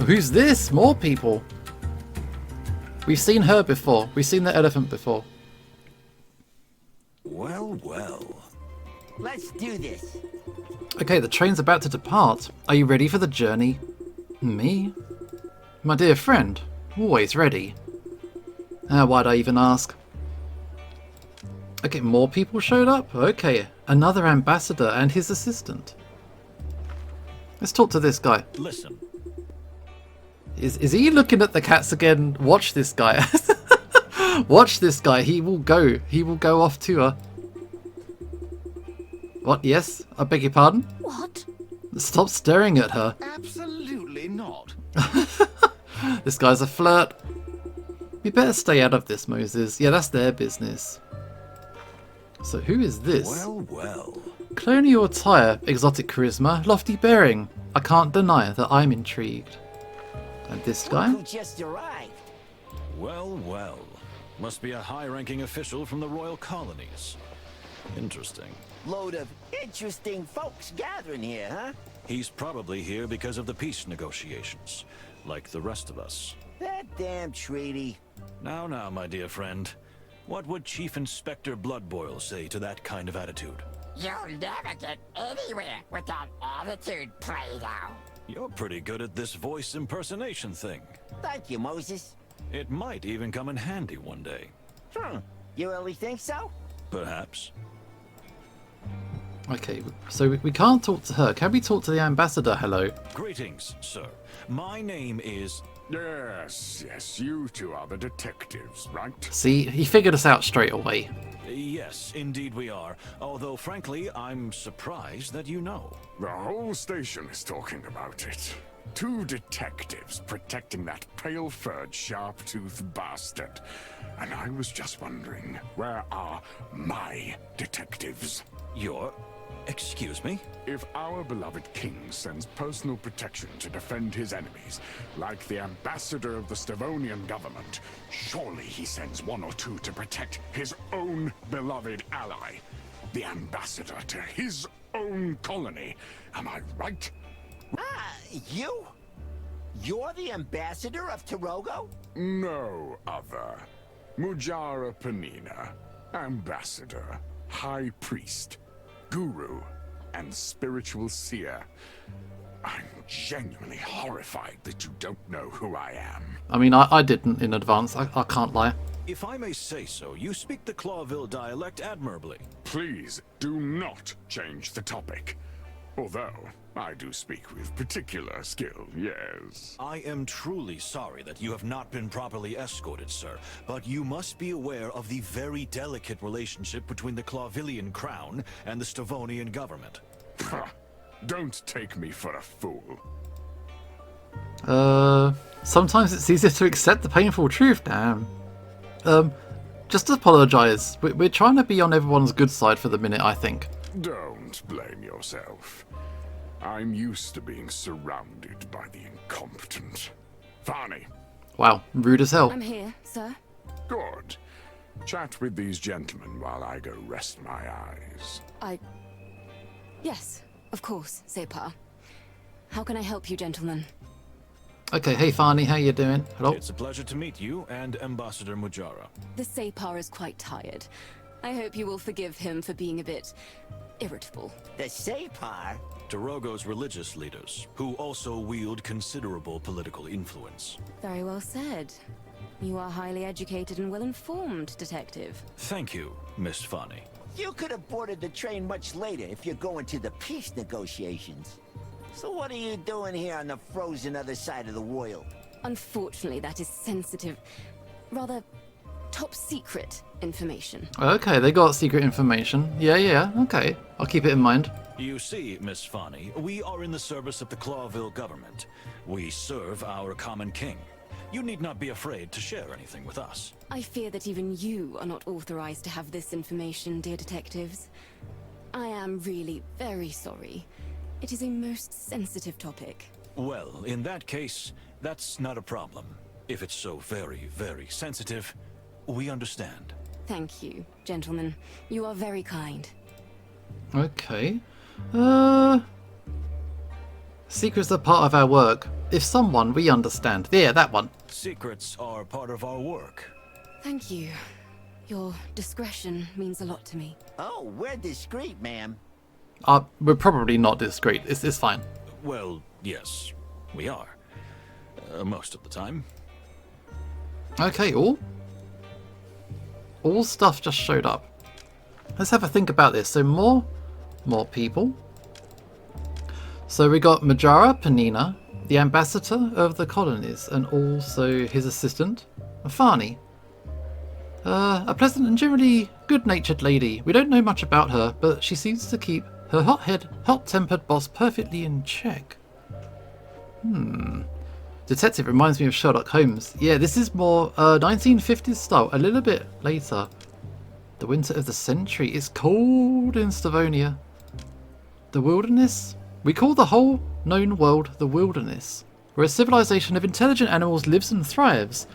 Who's this? More people. We've seen her before. We've seen the elephant before. Well, well. Let's do this. Okay, the train's about to depart. Are you ready for the journey? Me? My dear friend, always ready. Why'd I even ask? Okay, more people showed up? Okay, another ambassador and his assistant. Let's talk to this guy. Listen. Is he looking at the cats again? Watch this guy. Watch this guy. He will go. He will go off to her. What? Yes? I beg your pardon? What? Stop staring at her. Absolutely not. This guy's a flirt. We better stay out of this, Moses. Yeah, that's their business. So who is this? Well, well. Colonial attire, exotic charisma, lofty bearing. I can't deny that I'm intrigued. And this guy? Who just arrived? Well, well. Must be a high-ranking official from the royal colonies. Interesting. Load of interesting folks gathering here, huh? He's probably here because of the peace negotiations, like the rest of us. That damn treaty. Now, my dear friend. What would Chief Inspector Bloodboil say to that kind of attitude? You'll never get anywhere with that attitude, Plato. You're pretty good at this voice impersonation thing. Thank you, Moses. It might even come in handy one day. You really think so? Perhaps. Okay, so we can't talk to her. Can we talk to the ambassador? Hello. Greetings, sir. My name is... Yes, you two are the detectives, right? See, he figured us out straight away. Yes, indeed we are. Although, frankly, I'm surprised that you know. The whole station is talking about it. 2 detectives protecting that pale-furred, sharp-toothed bastard. And I was just wondering, where are my detectives? Your... Excuse me? If our beloved king sends personal protection to defend his enemies, like the ambassador of the Stavonian government, surely he sends 1 or 2 to protect his own beloved ally, the ambassador to his own colony. Am I right? You? You're the ambassador of Tarogo? No other. Mujara Panina, ambassador, high priest, guru, and spiritual seer. I'm genuinely horrified that you don't know who I am. I mean, I didn't in advance. I can't lie. If I may say so, you speak the Clawville dialect admirably. Please do not change the topic. Although, I do speak with particular skill, yes. I am truly sorry that you have not been properly escorted, sir, but you must be aware of the very delicate relationship between the Clawvillian crown and the Stavonian government. Don't take me for a fool. Sometimes it's easier to accept the painful truth, damn. Just apologise. We're trying to be on everyone's good side for the minute, I think. Don't blame yourself. I'm used to being surrounded by the incompetent. Farney. Wow, rude as hell. I'm here, sir. Good. Chat with these gentlemen while I go rest my eyes. Yes, of course, Separ. How can I help you, gentlemen? Okay, hey Farney, how you doing? Hello? It's a pleasure to meet you and Ambassador Mujara. The Separ is quite tired. I hope you will forgive him for being a bit irritable. The Separ? Tarogo's religious leaders, who also wield considerable political influence. Very well said. You are highly educated and well-informed, Detective. Thank you, Miss Fanny. You could have boarded the train much later if you're going to the peace negotiations. So what are you doing here on the frozen other side of the world? Unfortunately, that is sensitive, rather top secret information. Okay, they got secret information. Yeah, okay. I'll keep it in mind. You see, Miss Fanny, we are in the service of the Clawville government. We serve our common king. You need not be afraid to share anything with us. I fear that even you are not authorized to have this information, dear detectives. I am really very sorry. It is a most sensitive topic. Well, in that case, that's not a problem. If it's so very, very sensitive, we understand. Thank you, gentlemen. You are very kind. Okay. Secrets are part of our work. If someone, we understand. Yeah, that one. Secrets are part of our work. Thank you. Your discretion means a lot to me. Oh, we're discreet, ma'am. We're probably not discreet. It's fine. Well, yes, we are. Most of the time. Okay, all stuff just showed up. Let's have a think about this. So more people. So we got Majara Panina, the ambassador of the colonies, and also his assistant, Fani. A pleasant and generally good-natured lady. We don't know much about her, but she seems to keep her hot-tempered boss perfectly in check. Detective reminds me of Sherlock Holmes. Yeah, this is more 1950s style, a little bit later. The winter of the century is cold in Stavonia. The wilderness? We call the whole known world the wilderness, where a civilization of intelligent animals lives and thrives.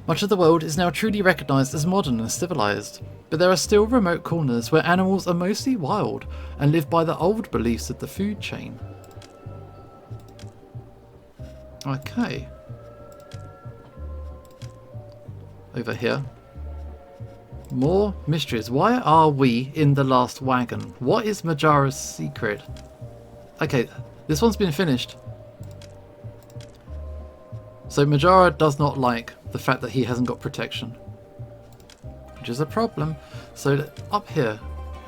Much of the world is now truly recognised as modern and civilised, but there are still remote corners where animals are mostly wild and live by the old beliefs of the food chain. Okay. Over here. More mysteries. Why are we in the last wagon? What is Majara's secret? Okay, this one's been finished. So Majara does not like the fact that he hasn't got protection, which is a problem. So up here.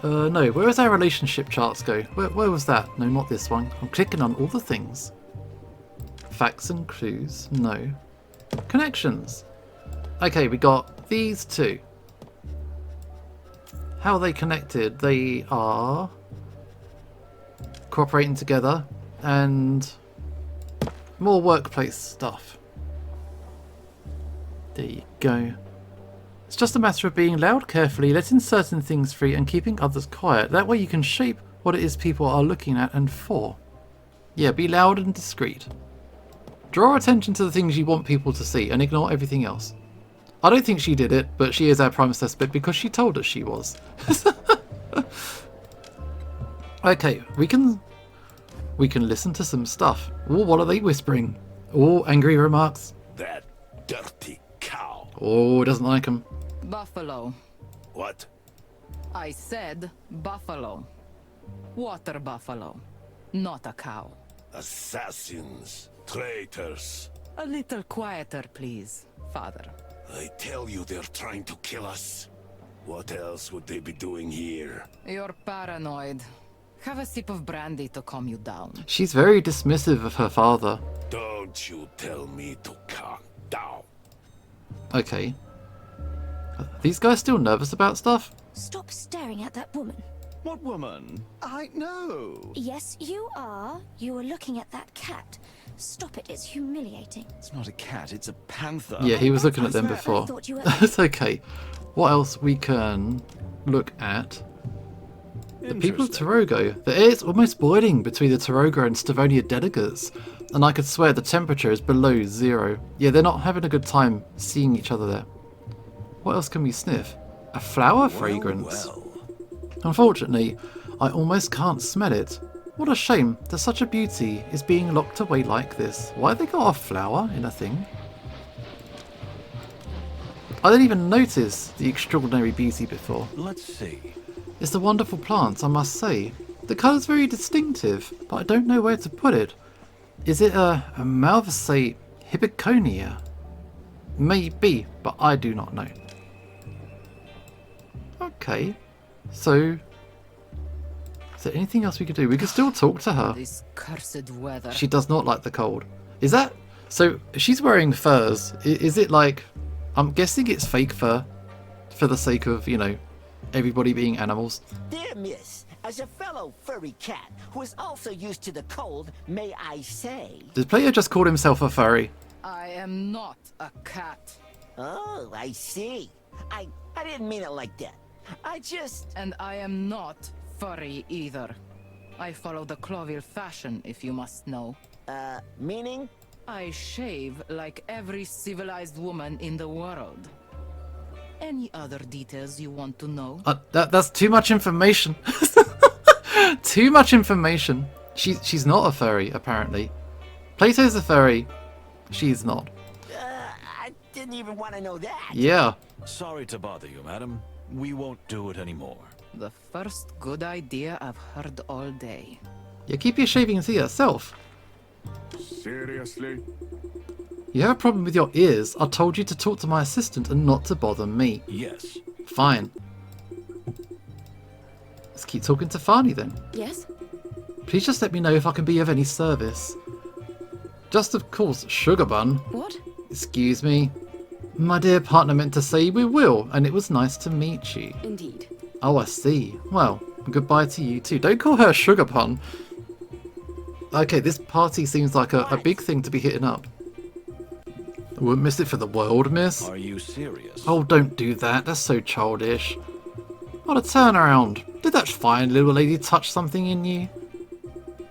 No, where does our relationship charts go? Where was that? No, not this one. I'm clicking on all the things. Facts and clues. No. Connections. Okay, we got these two. How are they connected? They are cooperating together and more workplace stuff. There you go. It's just a matter of being loud carefully, letting certain things free and keeping others quiet. That way you can shape what it is people are looking at and for. Yeah, be loud and discreet. Draw attention to the things you want people to see and ignore everything else. I don't think she did it, but she is our prime suspect because she told us she was. Okay, we can listen to some stuff. Oh, what are they whispering? Oh, angry remarks. That dirty cow. Oh, doesn't like them. Buffalo. What? I said buffalo. Water buffalo. Not a cow. Assassins. Traitors. A little quieter, please, father. I tell you they're trying to kill us. What else would they be doing here? You're paranoid. Have a sip of brandy to calm you down. She's very dismissive of her father. Don't you tell me to calm down. Okay. Are these guys still nervous about stuff? Stop staring at that woman. What woman? I know. Yes, you are. You were looking at that cat. Stop it, it's humiliating. It's not a cat, it's a panther. Yeah, he was looking at them before. I thought you were... It's okay. What else we can look at? The people of Tarogo. The air is almost boiling between the Tarogo and Stavonia delegates, and I could swear the temperature is below 0. Yeah, they're not having a good time seeing each other there. What else can we sniff? A flower fragrance. Unfortunately, I almost can't smell it. What a shame that such a beauty is being locked away like this. Why have they got a flower in a thing? I didn't even notice the extraordinary beauty before. Let's see. It's a wonderful plant, I must say. The colour's very distinctive, but I don't know where to put it. Is it a Malvaceae hibberconia? Maybe, but I do not know. Okay, so is there anything else we could do? We could still talk to her. This cursed weather. She does not like the cold. Is that so? She's wearing furs. Is it like? I'm guessing it's fake fur, for the sake of, you know, everybody being animals. Dear miss, as a fellow furry cat who is also used to the cold, may I say... Did Plato just call himself a furry? I am not a cat. Oh, I see. I didn't mean it like that. I just... And I am not furry either. I follow the Clawville fashion, if you must know. Meaning? I shave like every civilized woman in the world. Any other details you want to know? That's too much information. Too much information. She's not a furry, apparently. Plato's a furry. She's not. I didn't even want to know that. Yeah. Sorry to bother you, madam. We won't do it anymore. The first good idea I've heard all day. Yeah, keep your shaving to yourself. Seriously? You have a problem with your ears. I told you to talk to my assistant and not to bother me. Yes. Fine. Let's keep talking to Farney then. Yes? Please just let me know if I can be of any service. Just of course, Sugar Bun. What? Excuse me. My dear partner meant to say we will, and it was nice to meet you. Indeed. Oh, I see. Well, goodbye to you too. Don't call her Sugar Bun. Okay, this party seems like a big thing to be hitting up. I wouldn't miss it for the world, miss. Are you serious? Oh, don't do that. That's so childish. What a turnaround. Did that fine little lady touch something in you?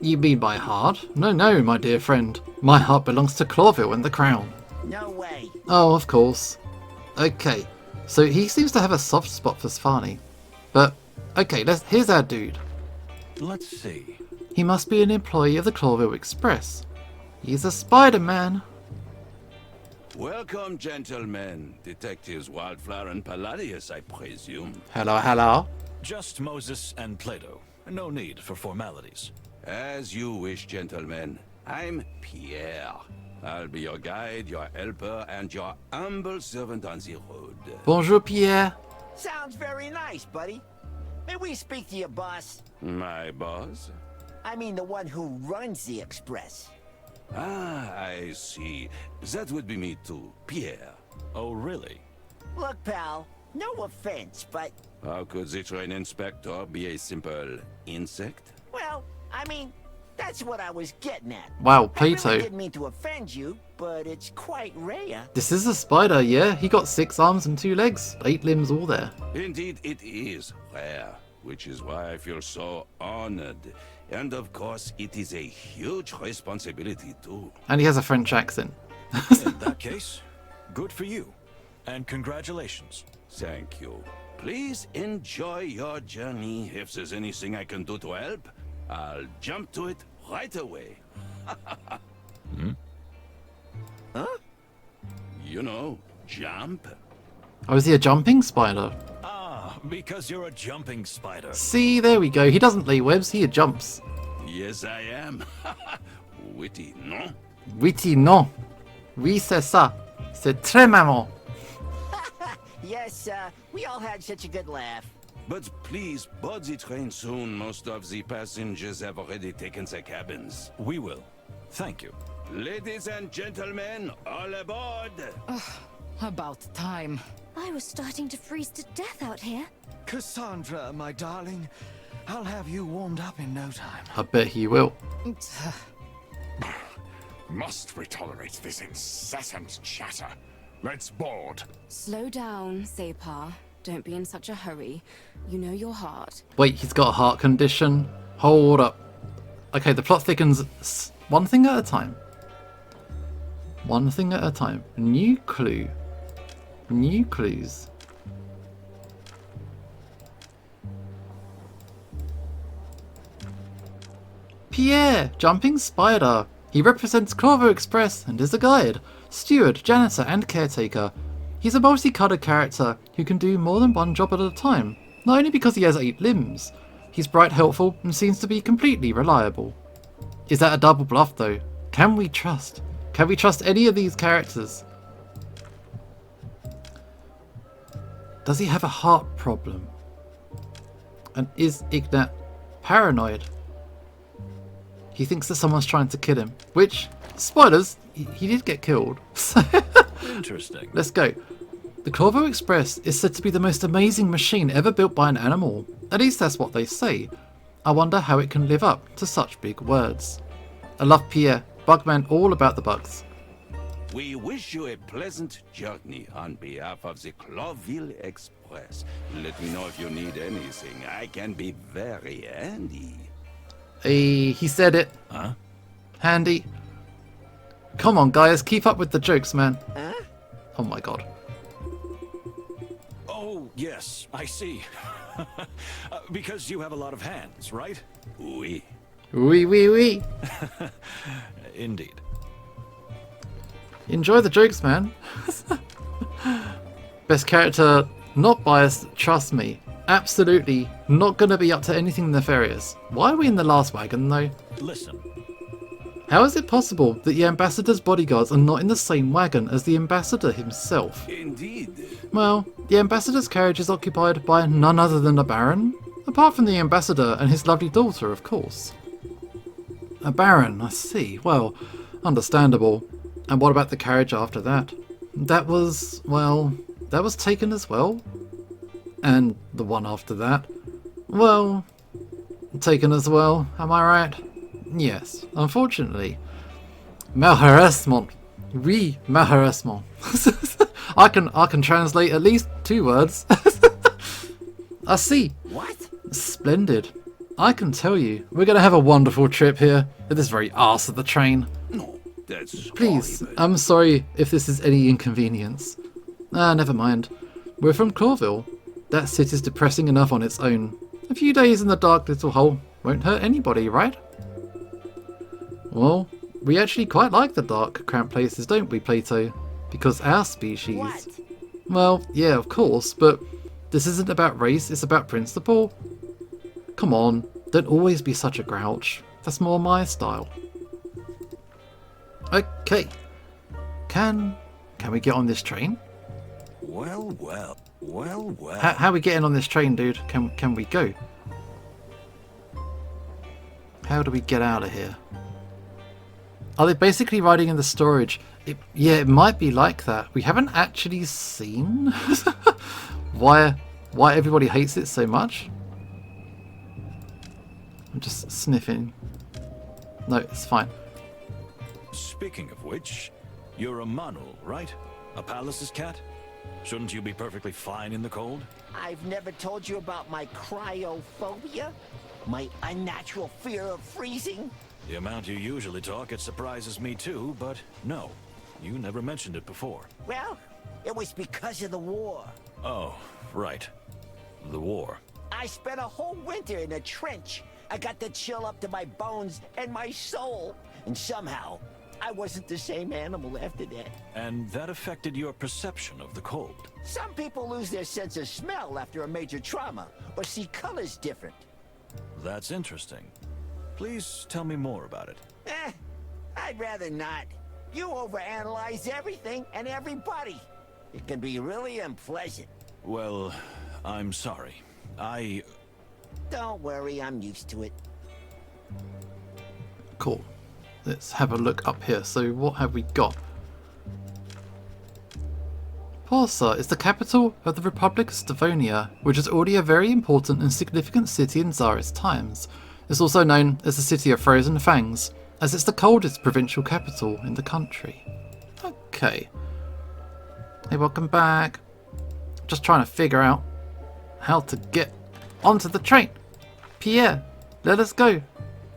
You mean my heart? No, no, my dear friend. My heart belongs to Clawville and the crown. No way. Oh, of course. Okay, so he seems to have a soft spot for Sfani. But, okay, here's our dude. Let's see. He must be an employee of the Clawville Express. He's a Spider-Man. Welcome, gentlemen. Detectives Wildflower and Palladius, I presume. Hello, hello. Just Moses and Plato. No need for formalities. As you wish, gentlemen. I'm Pierre. I'll be your guide, your helper, and your humble servant on the road. Bonjour, Pierre. Sounds very nice, buddy. May we speak to your boss? My boss? I mean the one who runs the Express. Ah, I see. That would be me too, Pierre. Oh, really? Look, pal, no offense, but... How could the train inspector be a simple insect? Well, I mean, that's what I was getting at. Wow, I Plato. really didn't mean to offend you, but it's quite rare. This is a spider, yeah? He got 6 arms and 2 legs. 8 limbs all there. Indeed, it is rare, which is why I feel so honored. And of course, it is a huge responsibility too. And he has a French accent. In that case, good for you. And congratulations. Thank you. Please enjoy your journey. If there's anything I can do to help, I'll jump to it right away. Huh? You know, jump. Oh, is he a jumping spider? Ah, because you're a jumping spider. See, there we go. He doesn't lay webs, he jumps. Yes, I am. Witty, no? Witty, non. Oui, c'est ça. C'est très marrant. Yes, we all had such a good laugh. But please, board the train soon. Most of the passengers have already taken their cabins. We will. Thank you. Ladies and gentlemen, all aboard! About time. I was starting to freeze to death out here. Cassandra, my darling, I'll have you warmed up in no time. I bet he will. Must we tolerate this incessant chatter? Let's board. Slow down, Separ. Don't be in such a hurry. You know your heart. Wait, he's got a heart condition? Hold up. Okay, the plot thickens one thing at a time. One thing at a time. New clue. New clues. Pierre, jumping spider. He represents Clawville Express and is a guide, steward, janitor and caretaker. He's a multi-coloured character who can do more than one job at a time, not only because he has 8 limbs. He's bright, helpful and seems to be completely reliable. Is that a double bluff though? Can we trust? Can we trust any of these characters? Does he have a heart problem? And is Ignat paranoid? He thinks that someone's trying to kill him. Which, spoilers, he did get killed. So Interesting. let's go. The Clawville Express is said to be the most amazing machine ever built by an animal. At least that's what they say. I wonder how it can live up to such big words. I love Pierre, Bugman, all about the bugs. We wish you a pleasant journey on behalf of the Clawville Express. Let me know if you need anything. I can be very handy. Hey, he said it. Huh? Handy. Come on, guys, keep up with the jokes, man. Huh? Oh my god. Oh, yes, I see. Because you have a lot of hands, right? Oui. Wee wee wee. Indeed. Enjoy the jokes, man. Best character, not biased, trust me. Absolutely not gonna be up to anything nefarious. Why are we in the last wagon, though? Listen. How is it possible that the ambassador's bodyguards are not in the same wagon as the ambassador himself? Indeed. Well, the ambassador's carriage is occupied by none other than a baron, apart from the ambassador and his lovely daughter, of course. A baron, I see. Well, understandable. And what about the carriage after that? That was, well, that was taken as well. And the one after that? Well, taken as well, am I right? Yes, unfortunately. Malheureusement. Oui, malheureusement. I can translate at least 2 words. I see. What? Splendid. I can tell you, we're going to have a wonderful trip here at this very arse of the train. No, that's Please, horrible. I'm sorry if this is any inconvenience. Never mind. We're from Clawville. That city's depressing enough on its own. A few days in the dark little hole won't hurt anybody, right? Well, we actually quite like the dark, cramped places, don't we, Plato? Because our species... What? Well, yeah, of course, but this isn't about race, it's about principle. Come on, don't always be such a grouch. That's more my style. Okay. Can we get on this train? Well, well, well, well. How are we getting on this train, dude? Can we go? How do we get out of here? Are they basically riding in the storage? Yeah, it might be like that. We haven't actually seen why everybody hates it so much. I'm just sniffing. No, it's fine. Speaking of which, you're a Manul, right? A palace's cat? Shouldn't you be perfectly fine in the cold? I've never told you about my cryophobia? My unnatural fear of freezing? The amount you usually talk, it surprises me too, but no. You never mentioned it before. Well, it was because of the war. Oh, right. The war. I spent a whole winter in a trench. I got the chill up to my bones and my soul. And somehow, I wasn't the same animal after that. And that affected your perception of the cold. Some people lose their sense of smell after a major trauma, or see colors different. That's interesting. Please tell me more about it. I'd rather not. You overanalyze everything and everybody. It can be really unpleasant. Well, I'm sorry. Don't worry, I'm used to it. Cool. Let's have a look up here. So what have we got? Porsa is the capital of the Republic of Stavonia, which is already a very important and significant city in Tsarist times. It's also known as the City of Frozen Fangs, as it's the coldest provincial capital in the country. Okay. Hey, welcome back. Just trying to figure out how to get onto the train. Pierre, let us go.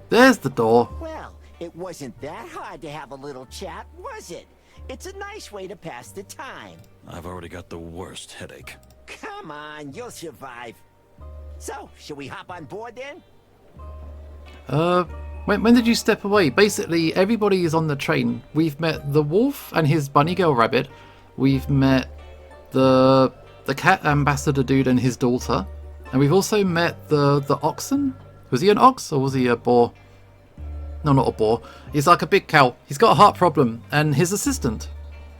There's the door. Well, it wasn't that hard to have a little chat, was it? It's a nice way to pass the time. I've already got the worst headache. Come on, you'll survive. So, should we hop on board then? When did you step away? Basically, everybody is on the train. We've met the wolf and his bunny girl rabbit. We've met the cat ambassador dude and his daughter. And we've also met the oxen. Was he an ox or was he a boar? No, not a boar. He's like a big cow. He's got a heart problem and his assistant.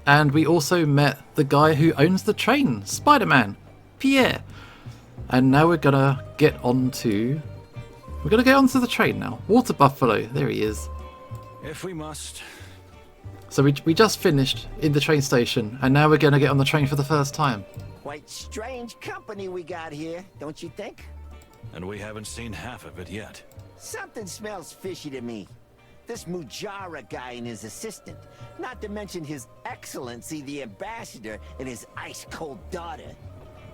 And we also met the guy who owns the train, Spider-Man. Pierre. And now we're gonna get onto the train now. Water Buffalo, there he is. If we must. So we just finished in the train station, and now we're gonna get on the train for the first time. Quite strange company we got here, don't you think? And we haven't seen half of it yet. Something smells fishy to me. This Mujara guy and his assistant, not to mention his excellency, the ambassador, and his ice-cold daughter.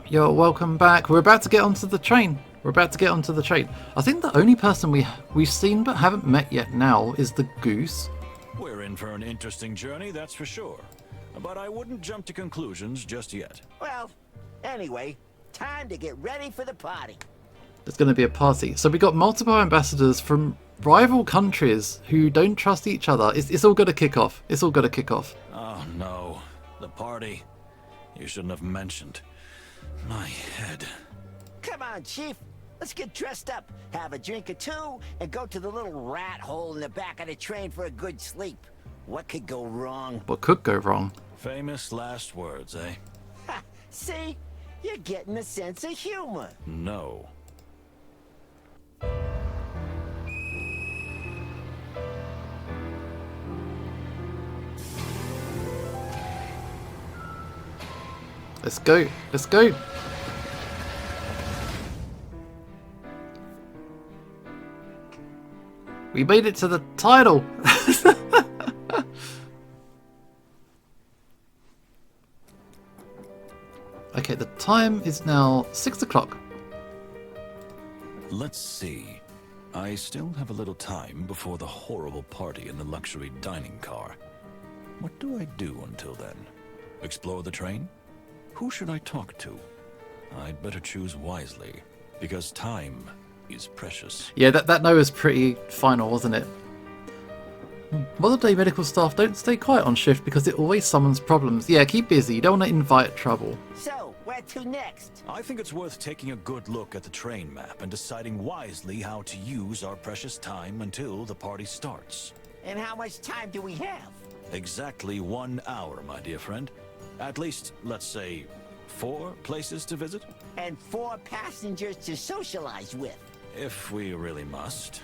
Yo, welcome back. We're about to get onto the train. I think the only person we've seen but haven't met yet now is the goose. We're in for an interesting journey, that's for sure. But I wouldn't jump to conclusions just yet. Well, anyway, time to get ready for the party. There's going to be a party. So we got multiple ambassadors from rival countries who don't trust each other. It's all going to kick off. Oh no, the party. You shouldn't have mentioned. My head. Come on, Chief. Let's get dressed up, have a drink or two, and go to the little rat hole in the back of the train for a good sleep. What could go wrong? What could go wrong? Famous last words, eh? Ha! See? You're getting a sense of humor. No. Let's go. Let's go. We made it to the title. Okay, the time is now 6 o'clock. Let's see. I still have a little time before the horrible party in the luxury dining car. What do I do until then? Explore the train? Who should I talk to? I'd better choose wisely, because time is precious. Yeah, that no was pretty final, wasn't it? Modern day medical staff don't stay quiet on shift because it always summons problems. Yeah, keep busy. You don't want to invite trouble. So, where to next? I think it's worth taking a good look at the train map and deciding wisely how to use our precious time until the party starts. And how much time do we have? Exactly 1 hour, my dear friend. At least, let's say, 4 places to visit? And 4 passengers to socialize with. If we really must.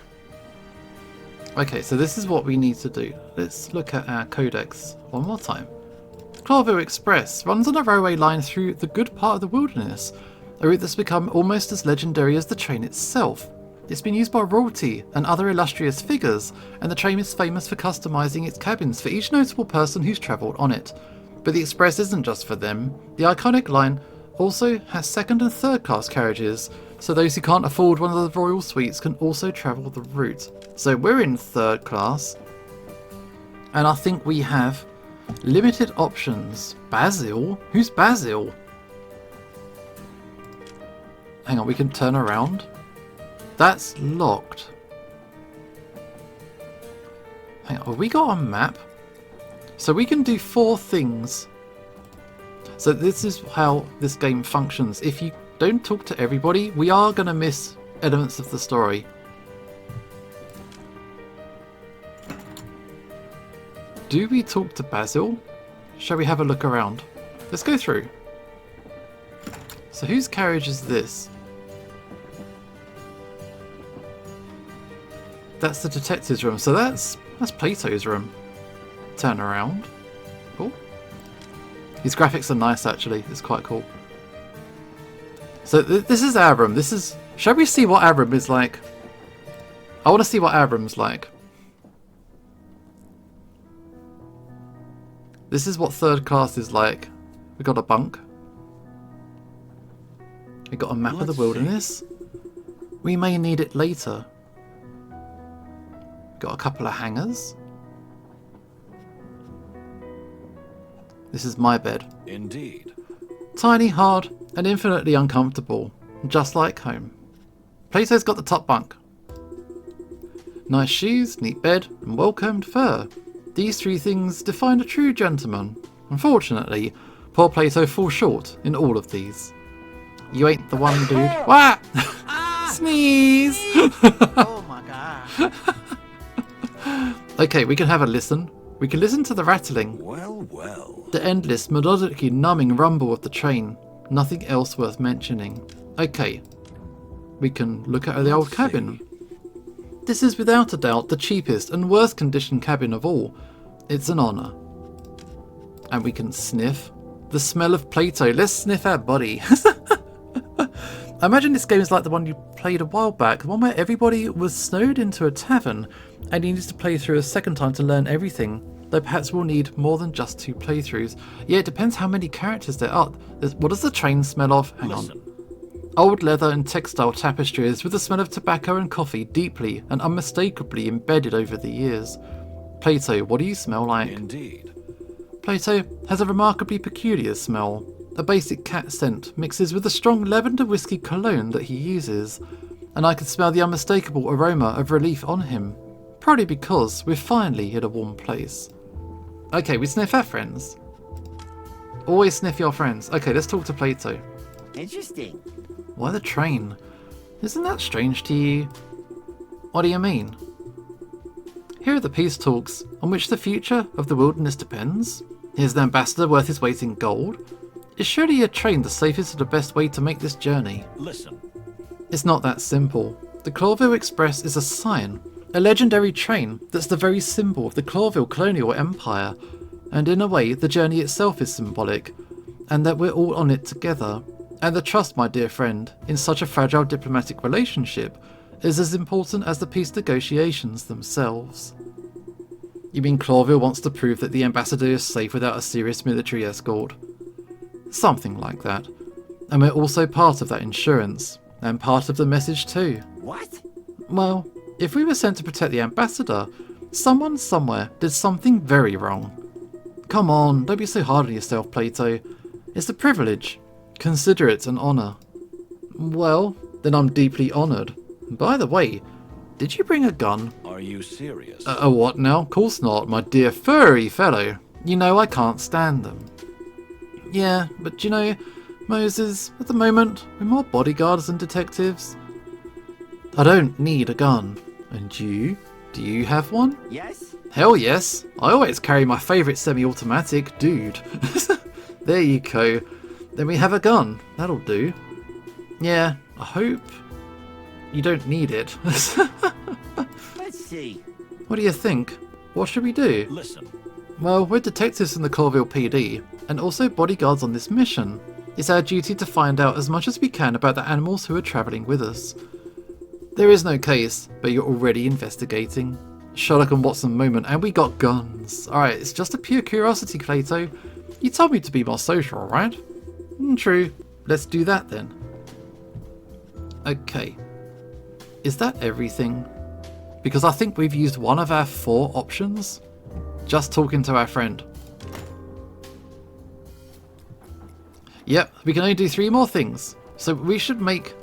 Okay, so this is what we need to do. Let's look at our codex one more time. Clawville Express runs on a railway line through the good part of the wilderness, a route that's become almost as legendary as the train itself. It's been used by royalty and other illustrious figures, and the train is famous for customizing its cabins for each notable person who's travelled on it. But the Express isn't just for them. The iconic line also has second and third class carriages, so those who can't afford one of the royal suites can also travel the route. So we're in third class, and I think we have limited options. Basil? Who's Basil? Hang on, we can turn around. That's locked. Hang on, have we got a map? So we can do 4 things. So this is how this game functions. If you don't talk to everybody, we are going to miss elements of the story. Do we talk to Basil? Shall we have a look around? Let's go through. So whose carriage is this? That's the detective's room. So that's Plato's room. Turn around. Cool. These graphics are nice, actually. It's quite cool. So this is our room. This is... Shall we see what our room is like? I want to see what our room's like. This is what third class is like. We got a bunk. We got a map of the wilderness. We may need it later. Got a couple of hangers. This is my bed. Indeed. Tiny, hard, and infinitely uncomfortable. Just like home. Plato's got the top bunk. Nice shoes, neat bed, and well-combed fur. These 3 things define a true gentleman. Unfortunately, poor Plato falls short in all of these. You ain't the one, dude. Wah! Sneeze! Oh my god. Okay, we can have a listen. We can listen to the rattling. Well, well. The endless, melodically numbing rumble of the train. Nothing else worth mentioning. Okay. We can look at the old cabin. This is without a doubt the cheapest and worst conditioned cabin of all. It's an honour. And we can sniff the smell of Plato. Let's sniff our body. I imagine this game is like the one you played a while back, the one where everybody was snowed into a tavern and you needed to play through a second time to learn everything. Though perhaps we'll need more than just 2 playthroughs. Yeah, it depends how many characters there are. What does the train smell of? Hang on. Old leather and textile tapestries with the smell of tobacco and coffee deeply and unmistakably embedded over the years. Plato, what do you smell like? Indeed. Plato has a remarkably peculiar smell. A basic cat scent mixes with the strong lavender whiskey cologne that he uses. And I can smell the unmistakable aroma of relief on him. Probably because we're finally in a warm place. Okay, we sniff our friends. Always sniff your friends. Okay, let's talk to Plato. Interesting. Why the train? Isn't that strange to you? What do you mean? Here are the peace talks, on which the future of the wilderness depends. Here's the ambassador worth his weight in gold. Is surely a train the safest or the best way to make this journey? Listen. It's not that simple. The Clawville Express is a sign, a legendary train that's the very symbol of the Clawville colonial empire, and in a way the journey itself is symbolic, and that we're all on it together. And the trust, my dear friend, in such a fragile diplomatic relationship is as important as the peace negotiations themselves. You mean Clawville wants to prove that the ambassador is safe without a serious military escort? Something like that. And we're also part of that insurance, and part of the message too. What? Well, if we were sent to protect the ambassador, someone somewhere did something very wrong. Come on, don't be so hard on yourself, Plato. It's a privilege. Consider it an honour. Well, then I'm deeply honoured. By the way, did you bring a gun? Are you serious? A what now? Of course not, my dear furry fellow. You know I can't stand them. Yeah, but you know, Moses, at the moment, we're more bodyguards than detectives. I don't need a gun. And you? Do you have one? Yes? Hell yes. I always carry my favourite semi-automatic, dude. There you go. Then we have a gun. That'll do. Yeah, I hope you don't need it. Let's see. What do you think? What should we do? Listen. Well, we're detectives in the Clawville PD, and also bodyguards on this mission. It's our duty to find out as much as we can about the animals who are travelling with us. There is no case, but you're already investigating. Sherlock and Watson moment, and we got guns. Alright, it's just a pure curiosity, Plato. You told me to be more social, right? True. Let's do that then. Okay. Is that everything? Because I think we've used one of our 4 options. Just talking to our friend. Yep, we can only do 3 more things. So we should make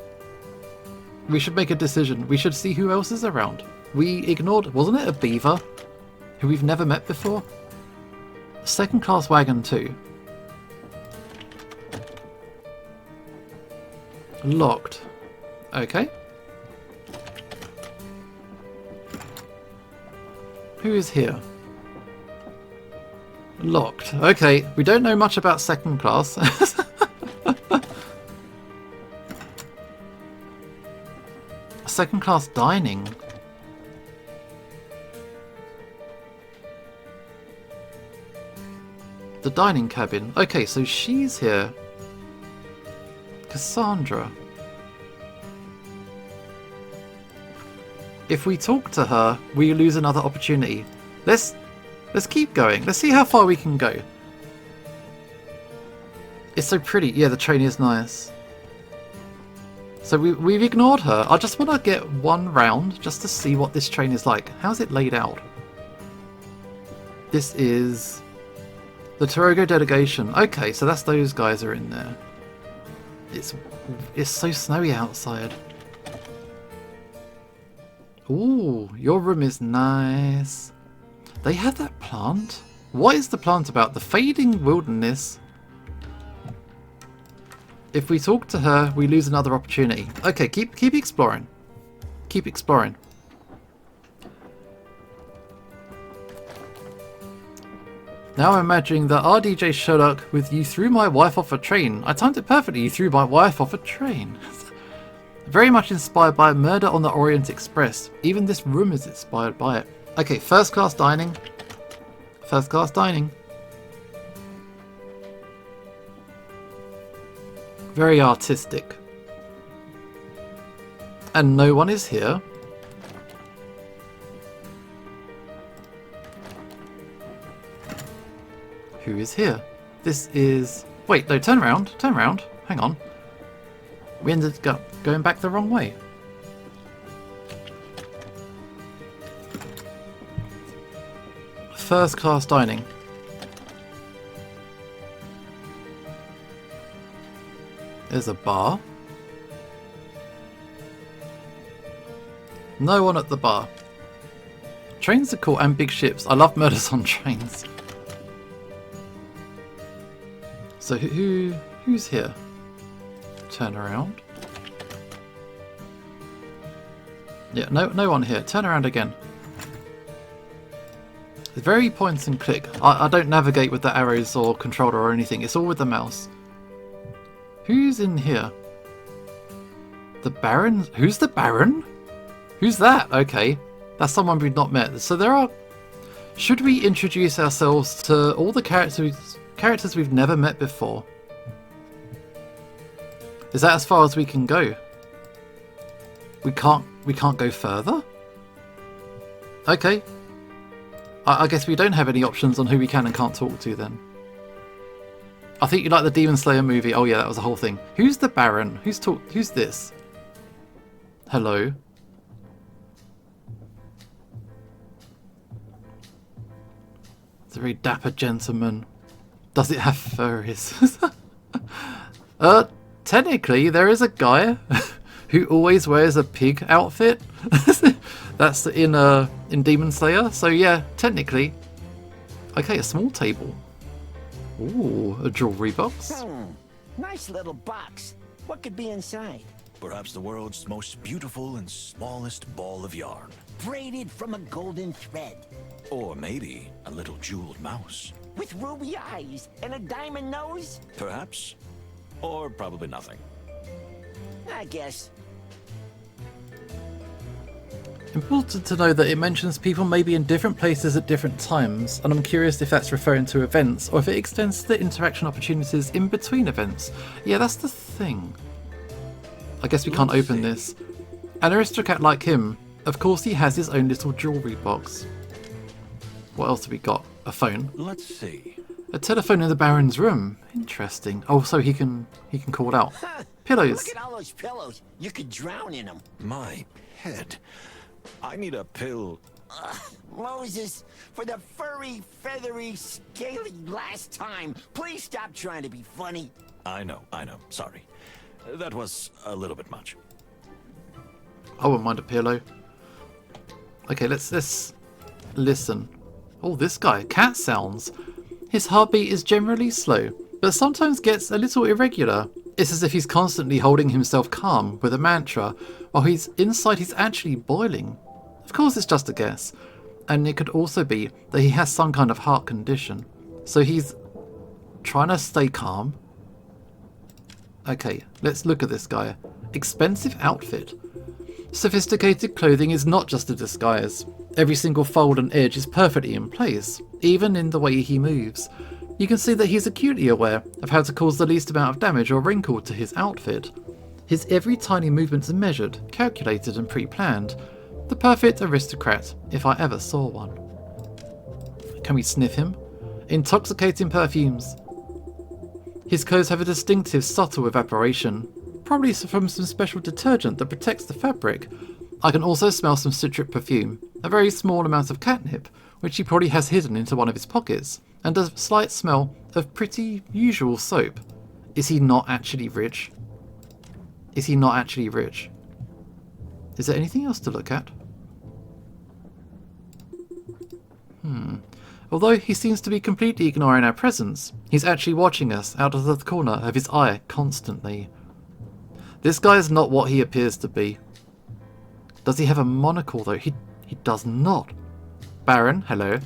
a decision. We should see who else is around. We ignored, wasn't it a beaver? Who we've never met before? Second class wagon too. Locked. Okay. Who is here? Locked. Okay, we don't know much about second class. Second class dining. The dining cabin. Okay, so she's here. Cassandra. If we talk to her, we lose another opportunity. Let's keep going. Let's see how far we can go. It's so pretty. Yeah, the train is nice. So we've ignored her. I just want to get one round just to see what this train is like. How's it laid out? This is the Torogo delegation. Okay, so that's those guys are in there. It's so snowy outside. Ooh, your room is nice. They have that plant? What is the plant about? The fading wilderness. If we talk to her, we lose another opportunity. Okay, keep exploring. Keep exploring. Now I'm imagining that RDJ Sherlock with "You threw my wife off a train." I timed it perfectly. You threw my wife off a train. Very much inspired by Murder on the Orient Express. Even this room is inspired by it. Okay, first class dining. First class dining. Very artistic. And no one is here. Who is here? This is... Wait, no, turn around. Turn around. Hang on. We ended up going back the wrong way. First class dining. There's a bar. No one at the bar. Trains are cool and big ships. I love murders on trains. So who's here? Turn around. Yeah, no one here. Turn around again. It's very point and click. I don't navigate with the arrows or controller or anything. It's all with the mouse. Who's in here? The Baron? Who's the Baron? Who's that? Okay. That's someone we've not met. So there are... Should we introduce ourselves to all the characters we've never met before? Is that as far as we can go? We can't go further? Okay. I guess we don't have any options on who we can and can't talk to then. I think you like the Demon Slayer movie. Oh yeah, that was the whole thing. Who's the Baron? Who's this? Hello? It's a very dapper gentleman. Does it have furries? Technically there is a guy who always wears a pig outfit. That's in Demon Slayer. So yeah, technically. Okay, a small table. Ooh, a jewelry box. Nice little box. What could be inside? Perhaps the world's most beautiful and smallest ball of yarn. Braided from a golden thread. Or maybe a little jeweled mouse. With ruby eyes and a diamond nose? Perhaps. Or probably nothing. I guess. Important to know that it mentions people may be in different places at different times, and I'm curious if that's referring to events, or if it extends to the interaction opportunities in between events. Yeah, that's the thing. I guess we can't open this. An aristocrat like him, of course he has his own little jewellery box. What else have we got? A phone. Let's see. A telephone in the Baron's room. Interesting. Oh, so he can call out. Pillows. Look at all those pillows. You could drown in them. My head. I need a pill. Moses, for the furry, feathery, scaly last time, please stop trying to be funny. I know. Sorry. That was a little bit much. I wouldn't mind a pillow. Okay, let's listen. Oh, this guy. Cat sounds. His heartbeat is generally slow, but sometimes gets a little irregular. It's as if he's constantly holding himself calm with a mantra, while he's actually boiling. Of course it's just a guess, and it could also be that he has some kind of heart condition. So he's trying to stay calm. Okay, let's look at this guy. Expensive outfit. Sophisticated clothing is not just a disguise. Every single fold and edge is perfectly in place, even in the way he moves. You can see that he's acutely aware of how to cause the least amount of damage or wrinkle to his outfit. His every tiny movement is measured, calculated and pre-planned. The perfect aristocrat, if I ever saw one. Can we sniff him? Intoxicating perfumes. His clothes have a distinctive, subtle evaporation, probably from some special detergent that protects the fabric. I can also smell some citric perfume, a very small amount of catnip, which he probably has hidden into one of his pockets, and a slight smell of pretty usual soap. Is he not actually rich? Is he not actually rich? Is there anything else to look at? Although he seems to be completely ignoring our presence, he's actually watching us out of the corner of his eye constantly. This guy is not what he appears to be. Does he have a monocle though? He does not. Baron, hello.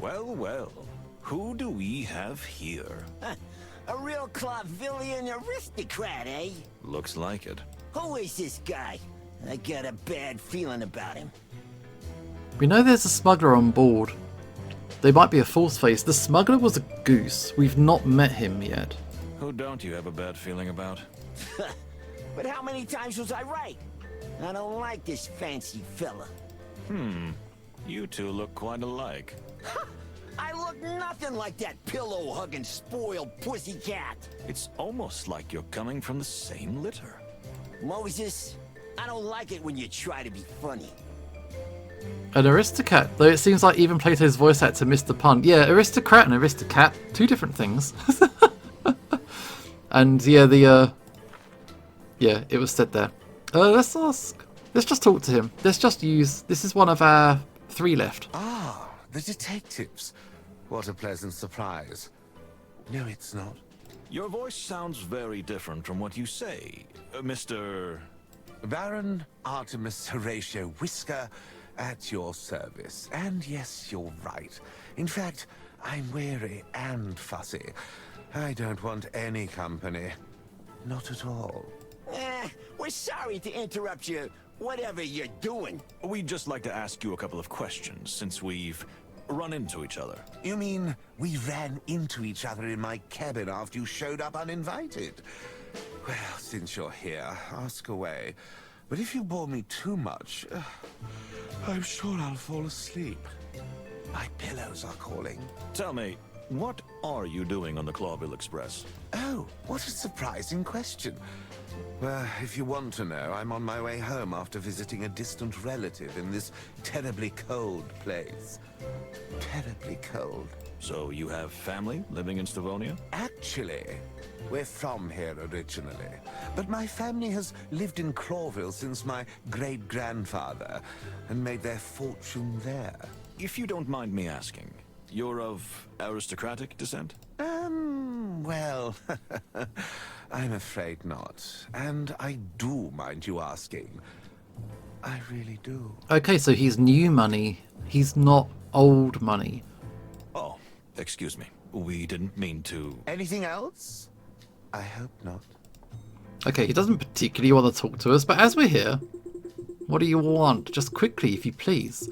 Well, Who do we have here? A real Clawvillian aristocrat, eh? Looks like it. Who is this guy? I got a bad feeling about him. We know there's a smuggler on board. They might be a false face. The smuggler was a goose. We've not met him yet. Who don't you have a bad feeling about? But how many times was I right? I don't like this fancy fella. You two look quite alike. I look nothing like that pillow-hugging, spoiled pussycat. It's almost like you're coming from the same litter. Moses, I don't like it when you try to be funny. An aristocrat, though it seems like even Plato's voice actor missed the pun. Yeah, aristocrat and aristocat, two different things. And yeah, yeah, it was said there. Let's just talk to him. Let's just use, this is one of our 3 left. Ah, the detectives. What a pleasant surprise. No, it's not. Your voice sounds very different from what you say, Mr. Baron Artemis Horatio Whisker, at your service. And yes, you're right. In fact, I'm weary and fussy. I don't want any company. Not at all. We're sorry to interrupt you, whatever you're doing. We'd just like to ask you a couple of questions, since we've run into each other. You mean we ran into each other in my cabin after you showed up uninvited? Well, since you're here, ask away. But if you bore me too much, I'm sure I'll fall asleep. My pillows are calling. Tell me, what are you doing on the Clawville Express? Oh, what a surprising question. Well, if you want to know, I'm on my way home after visiting a distant relative in this terribly cold place. Terribly cold. So you have family living in Stavonia? Actually, we're from here originally, but my family has lived in Clawville since my great-grandfather and made their fortune there. If you don't mind me asking, you're of aristocratic descent? Well, I'm afraid not. And I do mind you asking. I really do. Okay, so he's new money. He's not old money. Oh, excuse me. We didn't mean to... Anything else? I hope not. Okay, he doesn't particularly want to talk to us, but as we're here, what do you want? Just quickly, if you please.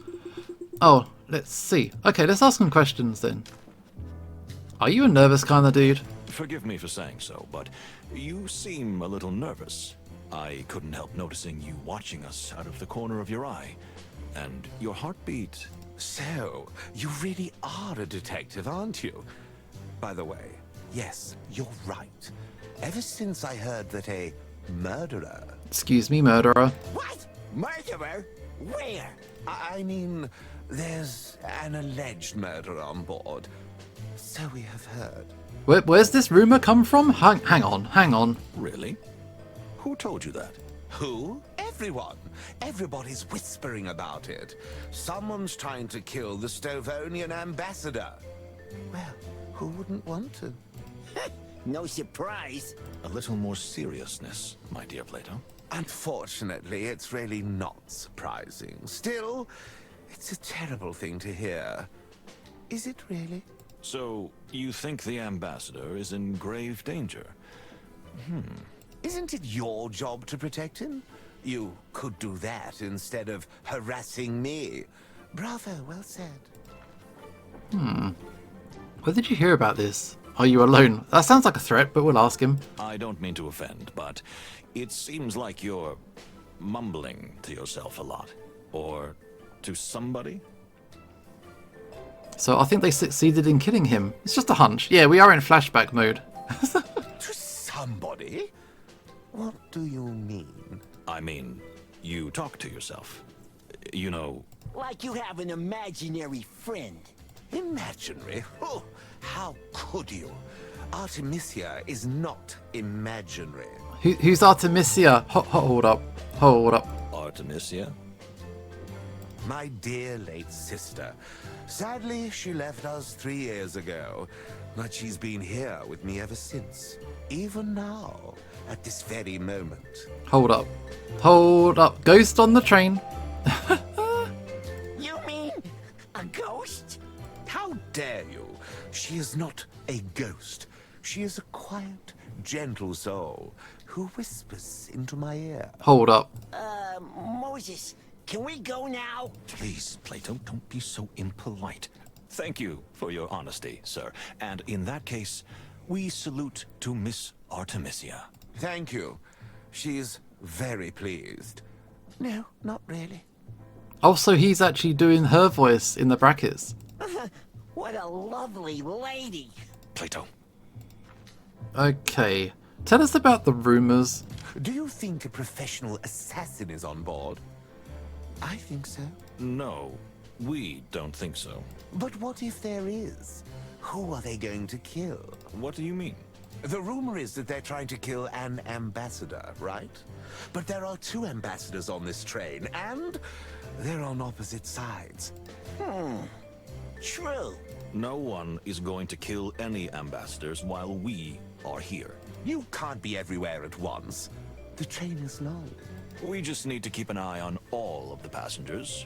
Oh, let's see. Okay, let's ask some questions then. Are you a nervous kind of dude? Forgive me for saying so, but you seem a little nervous. I couldn't help noticing you watching us out of the corner of your eye. And your heartbeat... So, you really are a detective, aren't you? By the way, yes, you're right. Ever since I heard that a murderer... Excuse me, murderer. What? Murderer? Where? I mean, there's an alleged murderer on board. So we have heard. Where's this rumor come from? Hang on. Really? Who told you that? Who? Everyone. Everybody's whispering about it. Someone's trying to kill the Stovonian ambassador. Well, who wouldn't want to? No surprise. A little more seriousness, my dear Plato. Unfortunately, it's really not surprising. Still, it's a terrible thing to hear. Is it really? So, you think the ambassador is in grave danger? Isn't it your job to protect him? You could do that instead of harassing me. Bravo, well said. Where did you hear about this? Are you alone? That sounds like a threat, but we'll ask him. I don't mean to offend, but it seems like you're mumbling to yourself a lot. Or to somebody? So I think they succeeded in killing him. It's just a hunch. Yeah, we are in flashback mode. To somebody? What do you mean? I mean, you talk to yourself. You know... Like you have an imaginary friend. Imaginary? Oh, how could you? Artemisia is not imaginary. Who's Artemisia? Hold up. Artemisia? My dear late sister. Sadly, she left us 3 years ago, but she's been here with me ever since. Even now, at this very moment. Hold up. Ghost on the train. You mean a ghost? How dare you? She is not a ghost. She is a quiet, gentle soul who whispers into my ear. Hold up. Moses, can we go now? Please, Plato, don't be so impolite. Thank you for your honesty, sir. And in that case, we salute to Miss Artemisia. Thank you. She's very pleased. No, not really. Also, he's actually doing her voice in the brackets. What a lovely lady. Plato. Okay. Tell us about the rumors. Do you think a professional assassin is on board? I think so. No, we don't think so. But what if there is? Who are they going to kill? What do you mean? The rumor is that they're trying to kill an ambassador, right? But there are 2 ambassadors on this train, and they're on opposite sides. True. No one is going to kill any ambassadors while we are here. You can't be everywhere at once. The train is long. We just need to keep an eye on all of the passengers,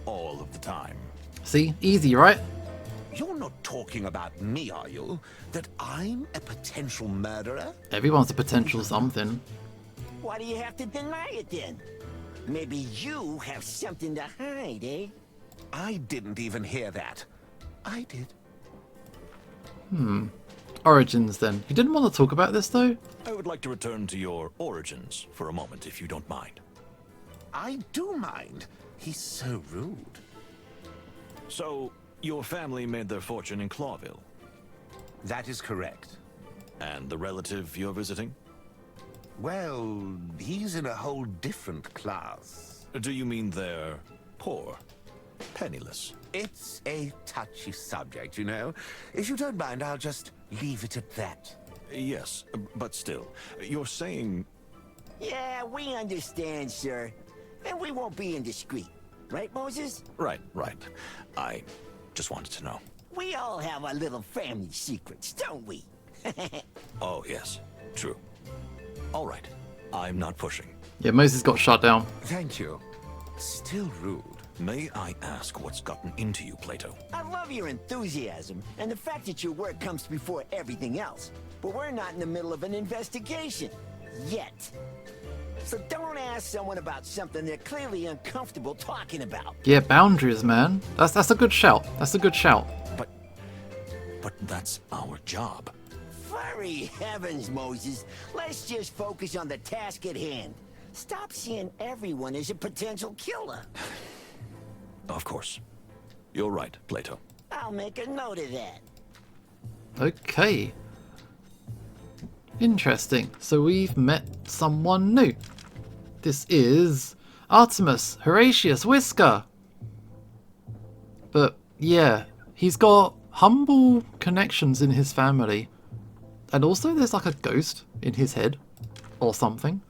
all of the time. See? Easy, right? You're not talking about me, are you? That I'm a potential murderer? Everyone's a potential something. Why do you have to deny it then? Maybe you have something to hide, eh? I didn't even hear that. I did. Origins, then. You didn't want to talk about this, though? I would like to return to your origins for a moment, if you don't mind. I do mind. He's so rude. So, your family made their fortune in Clawville, That is correct. and the relative you're visiting? Well, he's in a whole different class. Do you mean they're poor, penniless? It's a touchy subject, you know. If you don't mind, I'll just leave it at that. Yes, but still, you're saying... Yeah, we understand, sir. And we won't be indiscreet. Right, Moses? Right. I just wanted to know. We all have our little family secrets, don't we? Oh, yes, true. All right, I'm not pushing. Yeah, Moses got shut down. Thank you. Still rude. May I ask what's gotten into you, Plato? I love your enthusiasm and the fact that your work comes before everything else. But we're not in the middle of an investigation. Yet. So don't ask someone about something they're clearly uncomfortable talking about. Yeah, boundaries, man. That's a good shout. That's a good shout. But that's our job. Furry heavens, Moses. Let's just focus on the task at hand. Stop seeing everyone as a potential killer. Of course. You're right, Plato. I'll make a note of that. Okay. Interesting. So we've met someone new. This is Artemis Horatius Whisker. But yeah, he's got humble connections in his family. And also there's like a ghost in his head or something.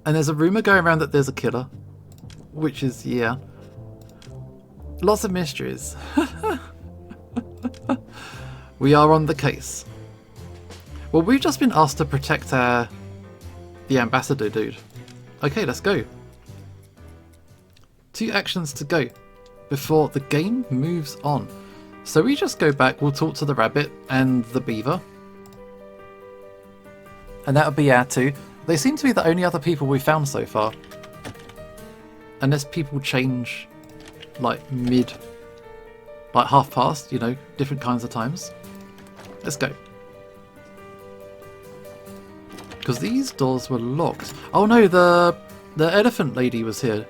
And there's a rumor going around that there's a killer. Which is, yeah. Lots of mysteries. We are on the case. Well, we've just been asked to protect the ambassador dude. Okay, let's go. 2 actions to go before the game moves on. So we just go back, we'll talk to the rabbit and the beaver. And that'll be our 2. They seem to be the only other people we've found so far. Unless people change, like, like half past, you know, different kinds of times. Let's go. Because these doors were locked. Oh no, the elephant lady was here.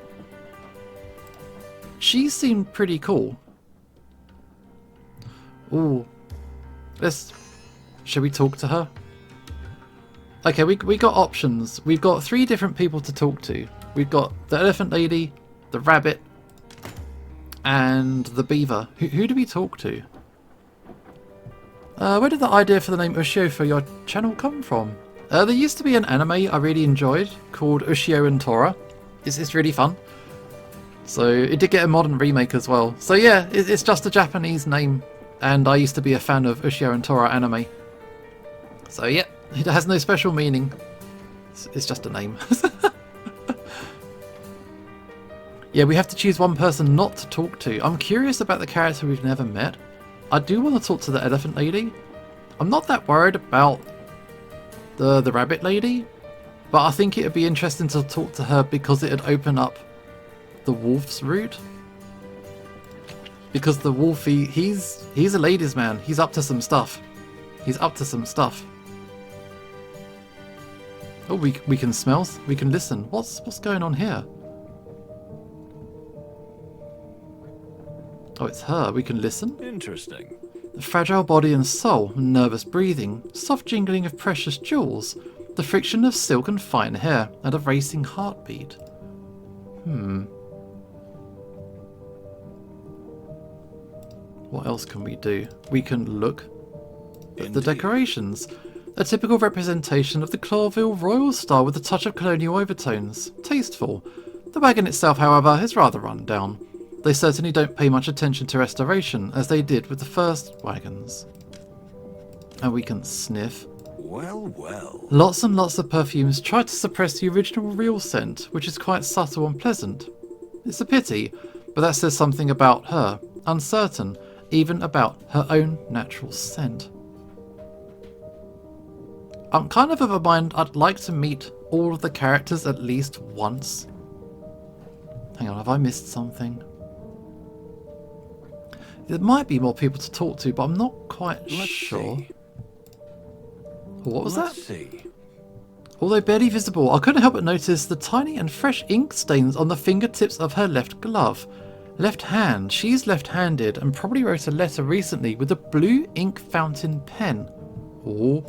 She seemed pretty cool. Ooh. Shall we talk to her? Okay, we got options. We've got 3 different people to talk to. We've got the elephant lady, the rabbit, and the beaver. Who do we talk to? Where did the idea for the name Ushio for your channel come from? There used to be an anime I really enjoyed called Ushio and Tora. It's really fun. So it did get a modern remake as well. So yeah, it's just a Japanese name. And I used to be a fan of Ushio and Tora anime. So yeah, it has no special meaning. It's just a name. Yeah, we have to choose one person not to talk to. I'm curious about the character we've never met. I do want to talk to the elephant lady. I'm not that worried about the rabbit lady, but I think it would be interesting to talk to her because it would open up the wolf's route. Because the wolf, he's a ladies' man. He's up to some stuff. He's up to some stuff. Oh, we can smell. We can listen. What's going on here? Oh, it's her. We can listen. Interesting. The fragile body and soul, nervous breathing, soft jingling of precious jewels, the friction of silk and fine hair, and a racing heartbeat. What else can we do? We can look at the decorations. A typical representation of the Clawville royal style with a touch of colonial overtones. Tasteful. The wagon itself, however, is rather run down. They certainly don't pay much attention to restoration, as they did with the first wagons. And we can sniff. Well, well. Lots and lots of perfumes try to suppress the original real scent, which is quite subtle and pleasant. It's a pity, but that says something about her, uncertain, even about her own natural scent. I'm kind of a mind I'd like to meet all of the characters at least once. Hang on, have I missed something? There might be more people to talk to, but I'm not quite sure. See. What was Let's that? See. Although barely visible, I couldn't help but notice the tiny and fresh ink stains on the fingertips of her left glove. Left hand. She's left-handed and probably wrote a letter recently with a blue ink fountain pen. Oh.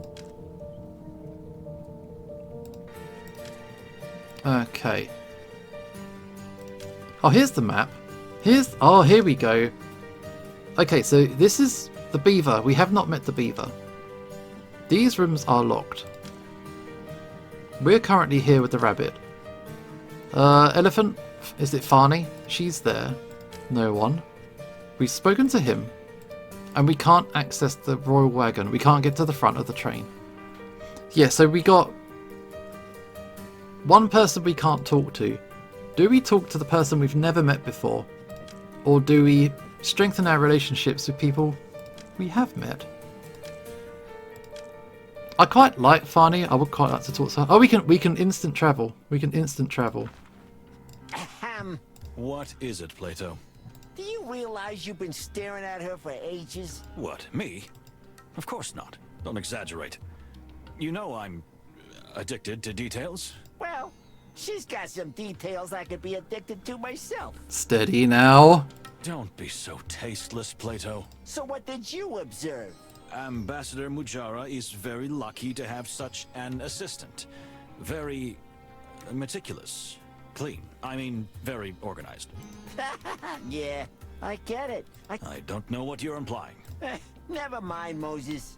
Okay. Oh, here's the map. Oh, here we go. Okay, so this is the beaver. We have not met the beaver. These rooms are locked. We're currently here with the rabbit. Elephant, is it Farney? She's there. No one. We've spoken to him. And we can't access the royal wagon. We can't get to the front of the train. Yeah, so we got one person we can't talk to. Do we talk to the person we've never met before? Or do we strengthen our relationships with people we have met? I quite like Farney. I would quite like to talk to her. Oh, we can instant travel. We can instant travel. Ahem. What is it, Plato? Do you realize you've been staring at her for ages? What, me? Of course not. Don't exaggerate. You know I'm addicted to details. Well, she's got some details I could be addicted to myself. Steady now. Don't be so tasteless, Plato. So what did you observe? Ambassador Mujara is very lucky to have such an assistant. Very meticulous. Clean. I mean, very organized. Yeah, I get it. I don't know what you're implying. Never mind, Moses.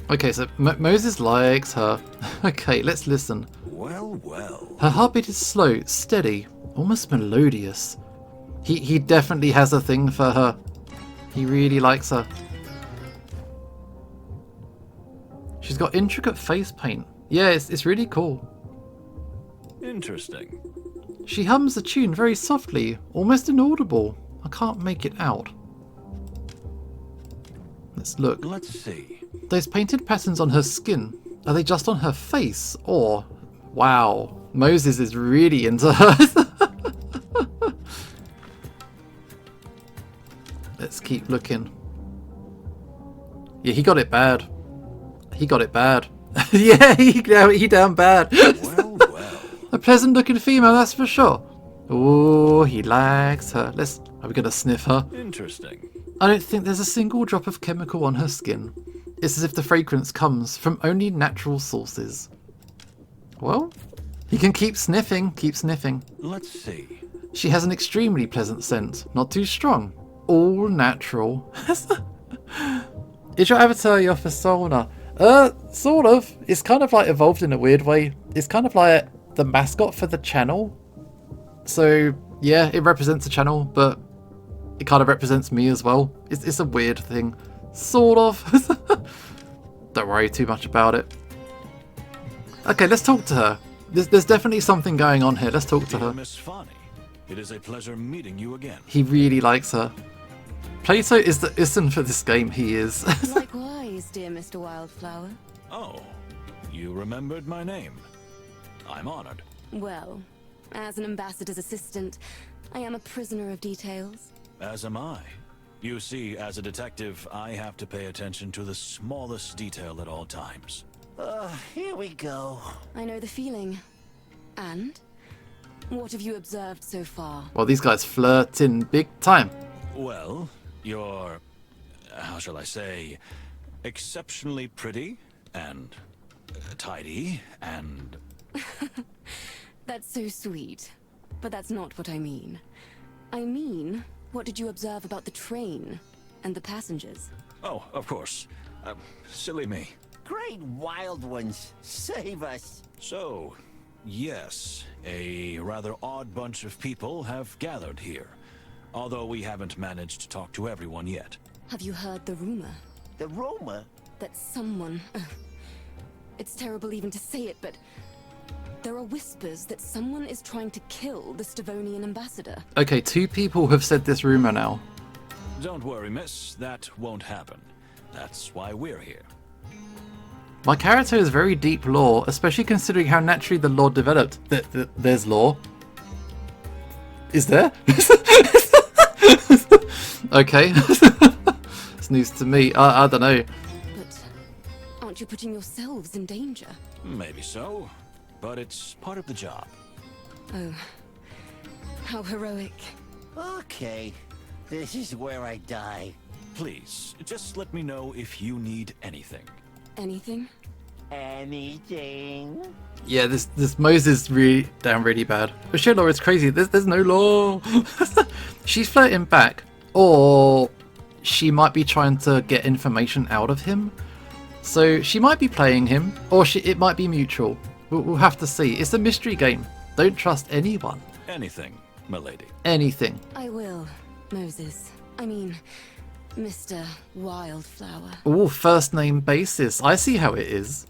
Okay, so Moses likes her. Okay, let's listen. Well, well. Her heartbeat is slow, steady, almost melodious. He definitely has a thing for her. He really likes her. She's got intricate face paint. Yeah, it's really cool. Interesting. She hums the tune very softly, almost inaudible. I can't make it out. Let's look. Let's see. Those painted patterns on her skin, are they just on her face? Or, wow, Moses is really into her. Let's keep looking. Yeah, he got it bad. He got it bad. Yeah, he down bad. Well, well. A pleasant looking female, that's for sure. Oh, he likes her. Are we going to sniff her? Interesting. I don't think there's a single drop of chemical on her skin. It's as if the fragrance comes from only natural sources. Well, he can keep sniffing, keep sniffing. Let's see. She has an extremely pleasant scent, not too strong. All natural. Is your avatar your persona? Sort of. It's kind of like evolved in a weird way. It's kind of like the mascot for the channel. So, yeah, it represents the channel, but it kind of represents me as well. It's a weird thing. Sort of. Don't worry too much about it. Okay, let's talk to her. There's definitely something going on here. Let's talk to her. Miss Fanny, it is a pleasure meeting you again. He really likes her. Plato is the Issen for this game, he is. Likewise, dear Mr. Wildflower. Oh, you remembered my name. I'm honored. Well, as an ambassador's assistant, I am a prisoner of details. As am I. You see, as a detective, I have to pay attention to the smallest detail at all times. Here we go. I know the feeling. And? What have you observed so far? Well, these guys flirting big time. Well, you're, how shall I say, exceptionally pretty and tidy and... That's so sweet. But that's not what I mean. I mean, what did you observe about the train and the passengers? Oh, of course. Silly me. Great wild ones. Save us. So, yes, a rather odd bunch of people have gathered here. Although we haven't managed to talk to everyone yet. Have you heard the rumor? The rumor? That someone... it's terrible even to say it, but... there are whispers that someone is trying to kill the Stavonian ambassador. Okay, 2 people have said this rumor now. Don't worry, miss. That won't happen. That's why we're here. My character is very deep lore, especially considering how naturally the lore developed. There's lore. Is there? Okay. It's news to me. I don't know. But aren't you putting yourselves in danger? Maybe so, but it's part of the job. Oh, how heroic. Okay, this is where I die. Please, just let me know if you need anything. Anything? Anything? Yeah, this Moses really bad. But shit, Laura, it's crazy. There's no law. She's flirting back, or she might be trying to get information out of him. So she might be playing him, or it might be mutual. We'll have to see. It's a mystery game. Don't trust anyone. Anything, milady. Anything. I will, Moses. I mean, Mr. Wildflower. Oh, first name basis. I see how it is.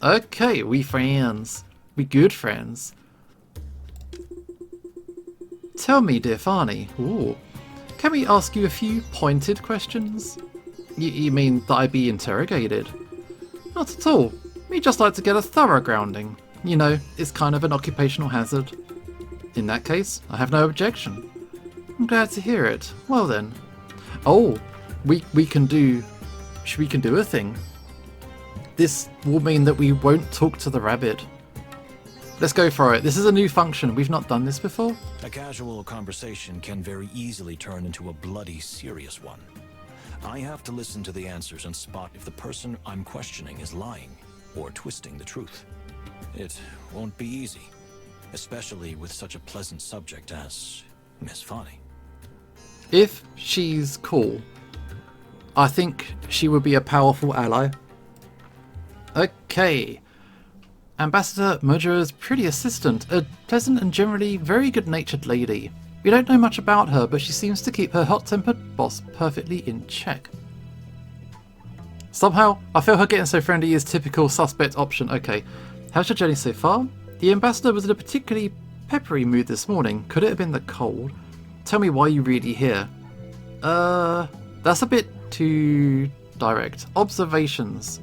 Okay, we friends. We good friends. Tell me, dear Farney. Ooh. Can we ask you a few pointed questions? You mean that I be interrogated? Not at all. We just like to get a thorough grounding. You know, it's kind of an occupational hazard. In that case, I have no objection. I'm glad to hear it. Well then. Oh, we can do a thing. This will mean that we won't talk to the rabbit. Let's go for it. This is a new function. We've not done this before. A casual conversation can very easily turn into a bloody serious one. I have to listen to the answers and spot if the person I'm questioning is lying or twisting the truth. It won't be easy, especially with such a pleasant subject as Miss Farney. If she's cool, I think she would be a powerful ally. Okay. Ambassador Mudger's pretty assistant, a pleasant and generally very good-natured lady. We don't know much about her, but she seems to keep her hot-tempered boss perfectly in check. Somehow, I feel her getting so friendly is typical suspect option. Okay, how's your journey so far? The ambassador was in a particularly peppery mood this morning. Could it have been the cold? Tell me why you're really here. That's a bit too direct. Observations.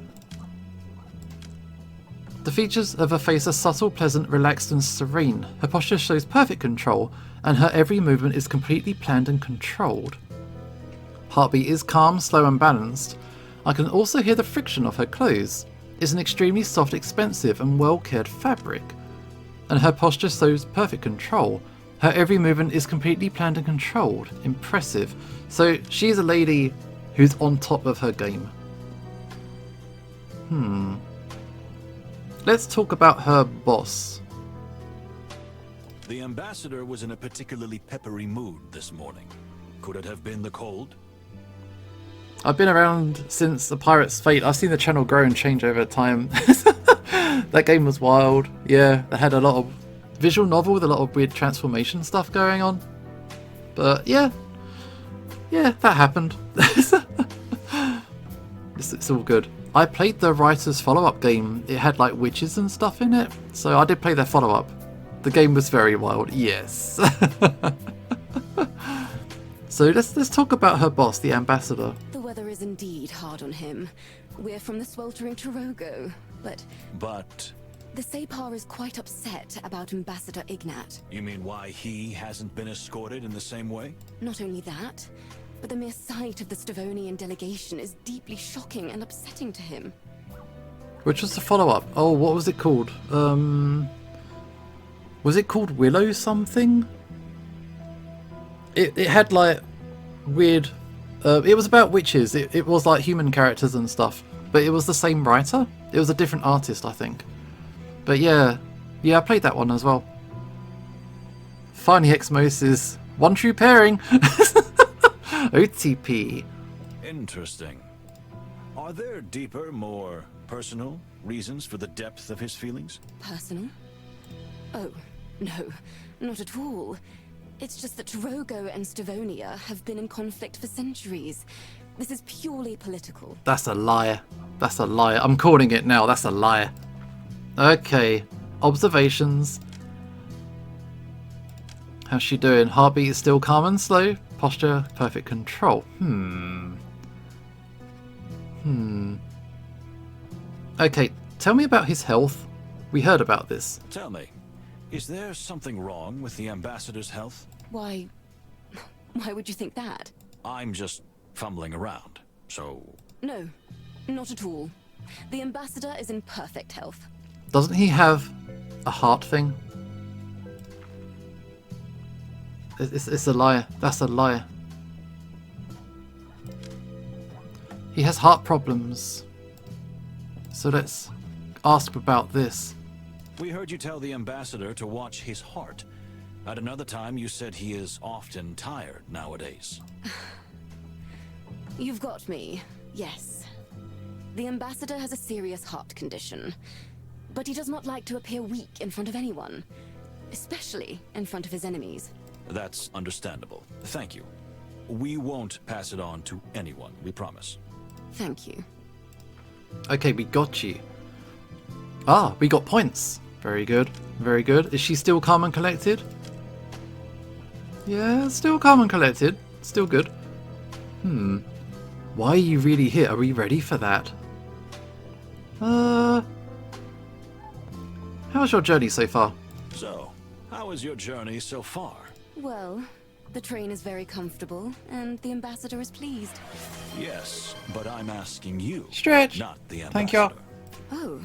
The features of her face are subtle, pleasant, relaxed and serene. Her posture shows perfect control, and her every movement is completely planned and controlled. Heartbeat is calm, slow and balanced. I can also hear the friction of her clothes. It's an extremely soft, expensive and well-cared fabric. And her posture shows perfect control. Her every movement is completely planned and controlled. Impressive. So she's a lady who's on top of her game. Let's talk about her boss. The ambassador was in a particularly peppery mood this morning. Could it have been the cold? I've been around since The Pirate's Fate. I've seen the channel grow and change over time. That game was wild. Yeah, they had a lot of visual novel with a lot of weird transformation stuff going on. But yeah, that happened. It's all good. I played the writer's follow-up game. It had like witches and stuff in it, so I did play their follow-up. The game was very wild, yes. So let's talk about her boss, the ambassador. The weather is indeed hard on him. We're from the sweltering Torogo, but the Separ is quite upset about Ambassador Ignat. You mean why he hasn't been escorted in the same way? Not only that, but the mere sight of the Stavonian delegation is deeply shocking and upsetting to him. Which was the follow-up? Oh, what was it called? Was it called Willow something? It had like weird... it was about witches. It was like human characters and stuff. But it was the same writer? It was a different artist, I think. But yeah, I played that one as well. Finally, Exmos is one true pairing. OTP. Interesting. Are there deeper, more personal reasons for the depth of his feelings? Personal? Oh, no, not at all. It's just that Torogo and Stavonia have been in conflict for centuries. This is purely political. That's a liar. That's a liar. I'm calling it now. That's a liar. Okay. Observations. How's she doing? Heartbeat is still calm and slow. Posture, perfect control. Okay, tell me about his health. We heard about this. Tell me, is there something wrong with the ambassador's health? Why would you think that? I'm just fumbling around, so... No, not at all. The ambassador is in perfect health. Doesn't he have a heart thing? It's a liar. That's a liar. He has heart problems. So let's ask about this. We heard you tell the ambassador to watch his heart. At another time, you said he is often tired nowadays. You've got me, yes. The ambassador has a serious heart condition. But he does not like to appear weak in front of anyone. Especially in front of his enemies. That's understandable. Thank you. We won't pass it on to anyone, we promise. Thank you. Okay, we got you. Ah, we got points. Very good. Very good. Is she still calm and collected? Yeah, still calm and collected. Still good. Why are you really here? Are we ready for that? How's your journey so far? So, how is your journey so far? Well, the train is very comfortable, and the ambassador is pleased. Yes, but I'm asking you, Stretch. not the ambassador. Thank you. Oh,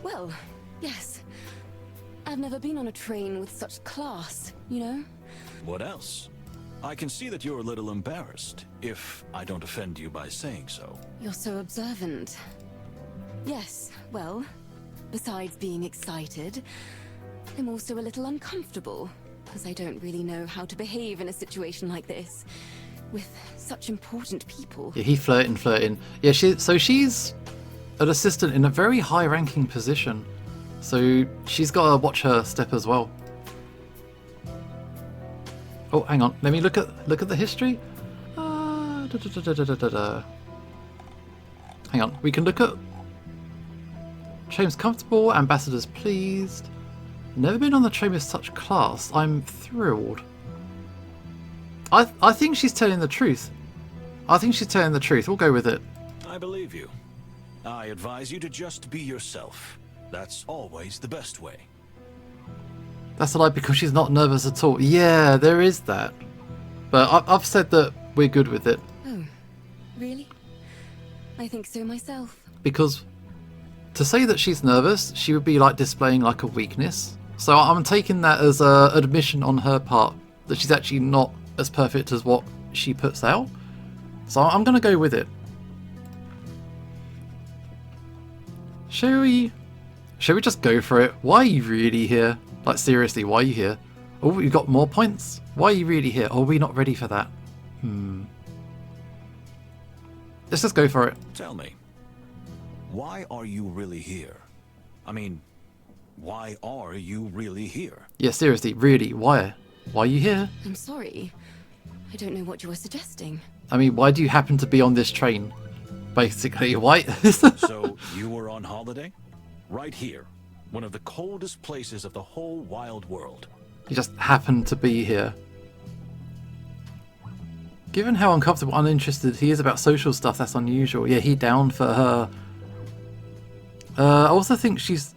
well, yes. I've never been on a train with such class, you know? What else? I can see that you're a little embarrassed, if I don't offend you by saying so. You're so observant. Yes, well, besides being excited, I'm also a little uncomfortable, as I don't really know how to behave in a situation like this, with such important people. Yeah, he flirting. Yeah, she's an assistant in a very high-ranking position, so she's got to watch her step as well. Oh, hang on. Let me look at the history. Hang on. We can look at train's comfortable. Ambassador's pleased. Never been on the train with such class. I'm thrilled. I think she's telling the truth. I think she's telling the truth. We'll go with it. I believe you. I advise you to just be yourself. That's always the best way. That's a lie because she's not nervous at all. Yeah, there is that. But I've said that we're good with it. Oh, really? I think so myself. Because to say that she's nervous, she would be like displaying like a weakness. So I'm taking that as an admission on her part that she's actually not as perfect as what she puts out. So I'm going to go with it. Shall we just go for it? Why are you really here? Like, seriously, why are you here? Oh, we've got more points. Why are you really here? Oh, are we not ready for that? Let's just go for it. Tell me, why are you really here? I mean, why are you really here? Yeah, seriously, really, why? Why are you here? I'm sorry. I don't know what you were suggesting. I mean, why do you happen to be on this train? Basically, why? So, you were on holiday? Right here. One of the coldest places of the whole wild world. You just happen to be here. Given how uncomfortable, uninterested he is about social stuff, that's unusual. Yeah, he down for her. I also think she's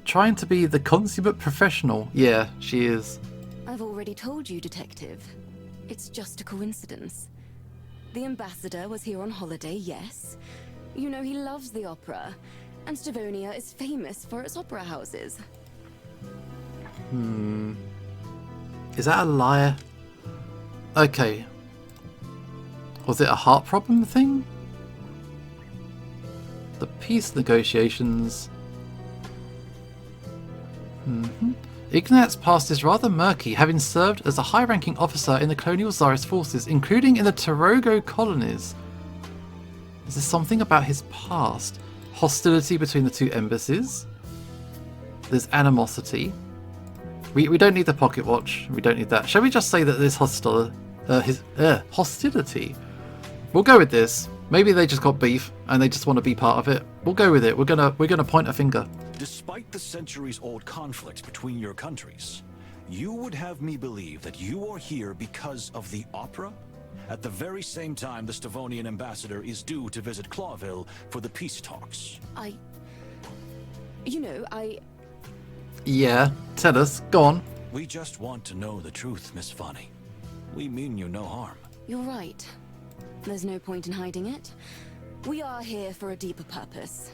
trying to be the consummate professional. Yeah, she is. I've already told you, Detective. It's just a coincidence. The ambassador was here on holiday, yes. You know he loves the opera, and Stavonia is famous for its opera houses. Is that a lie? Okay. Was it a heart problem thing? The peace negotiations. Ignat's past is rather murky, having served as a high-ranking officer in the colonial Tsarist forces, including in the Tarogo colonies. Is there something about his past? Hostility between the two embassies? There's animosity. We don't need the pocket watch. We don't need that. Shall we just say that there's hostility? We'll go with this. Maybe they just got beef and they just want to be part of it. We'll go with it. We're gonna point a finger. Despite the centuries-old conflicts between your countries, you would have me believe that you are here because of the opera? At the very same time the Stavonian ambassador is due to visit Clawville for the peace talks. Yeah, tell us. Go on. We just want to know the truth, Miss Funny. We mean you no harm. You're right. There's no point in hiding it. We are here for a deeper purpose.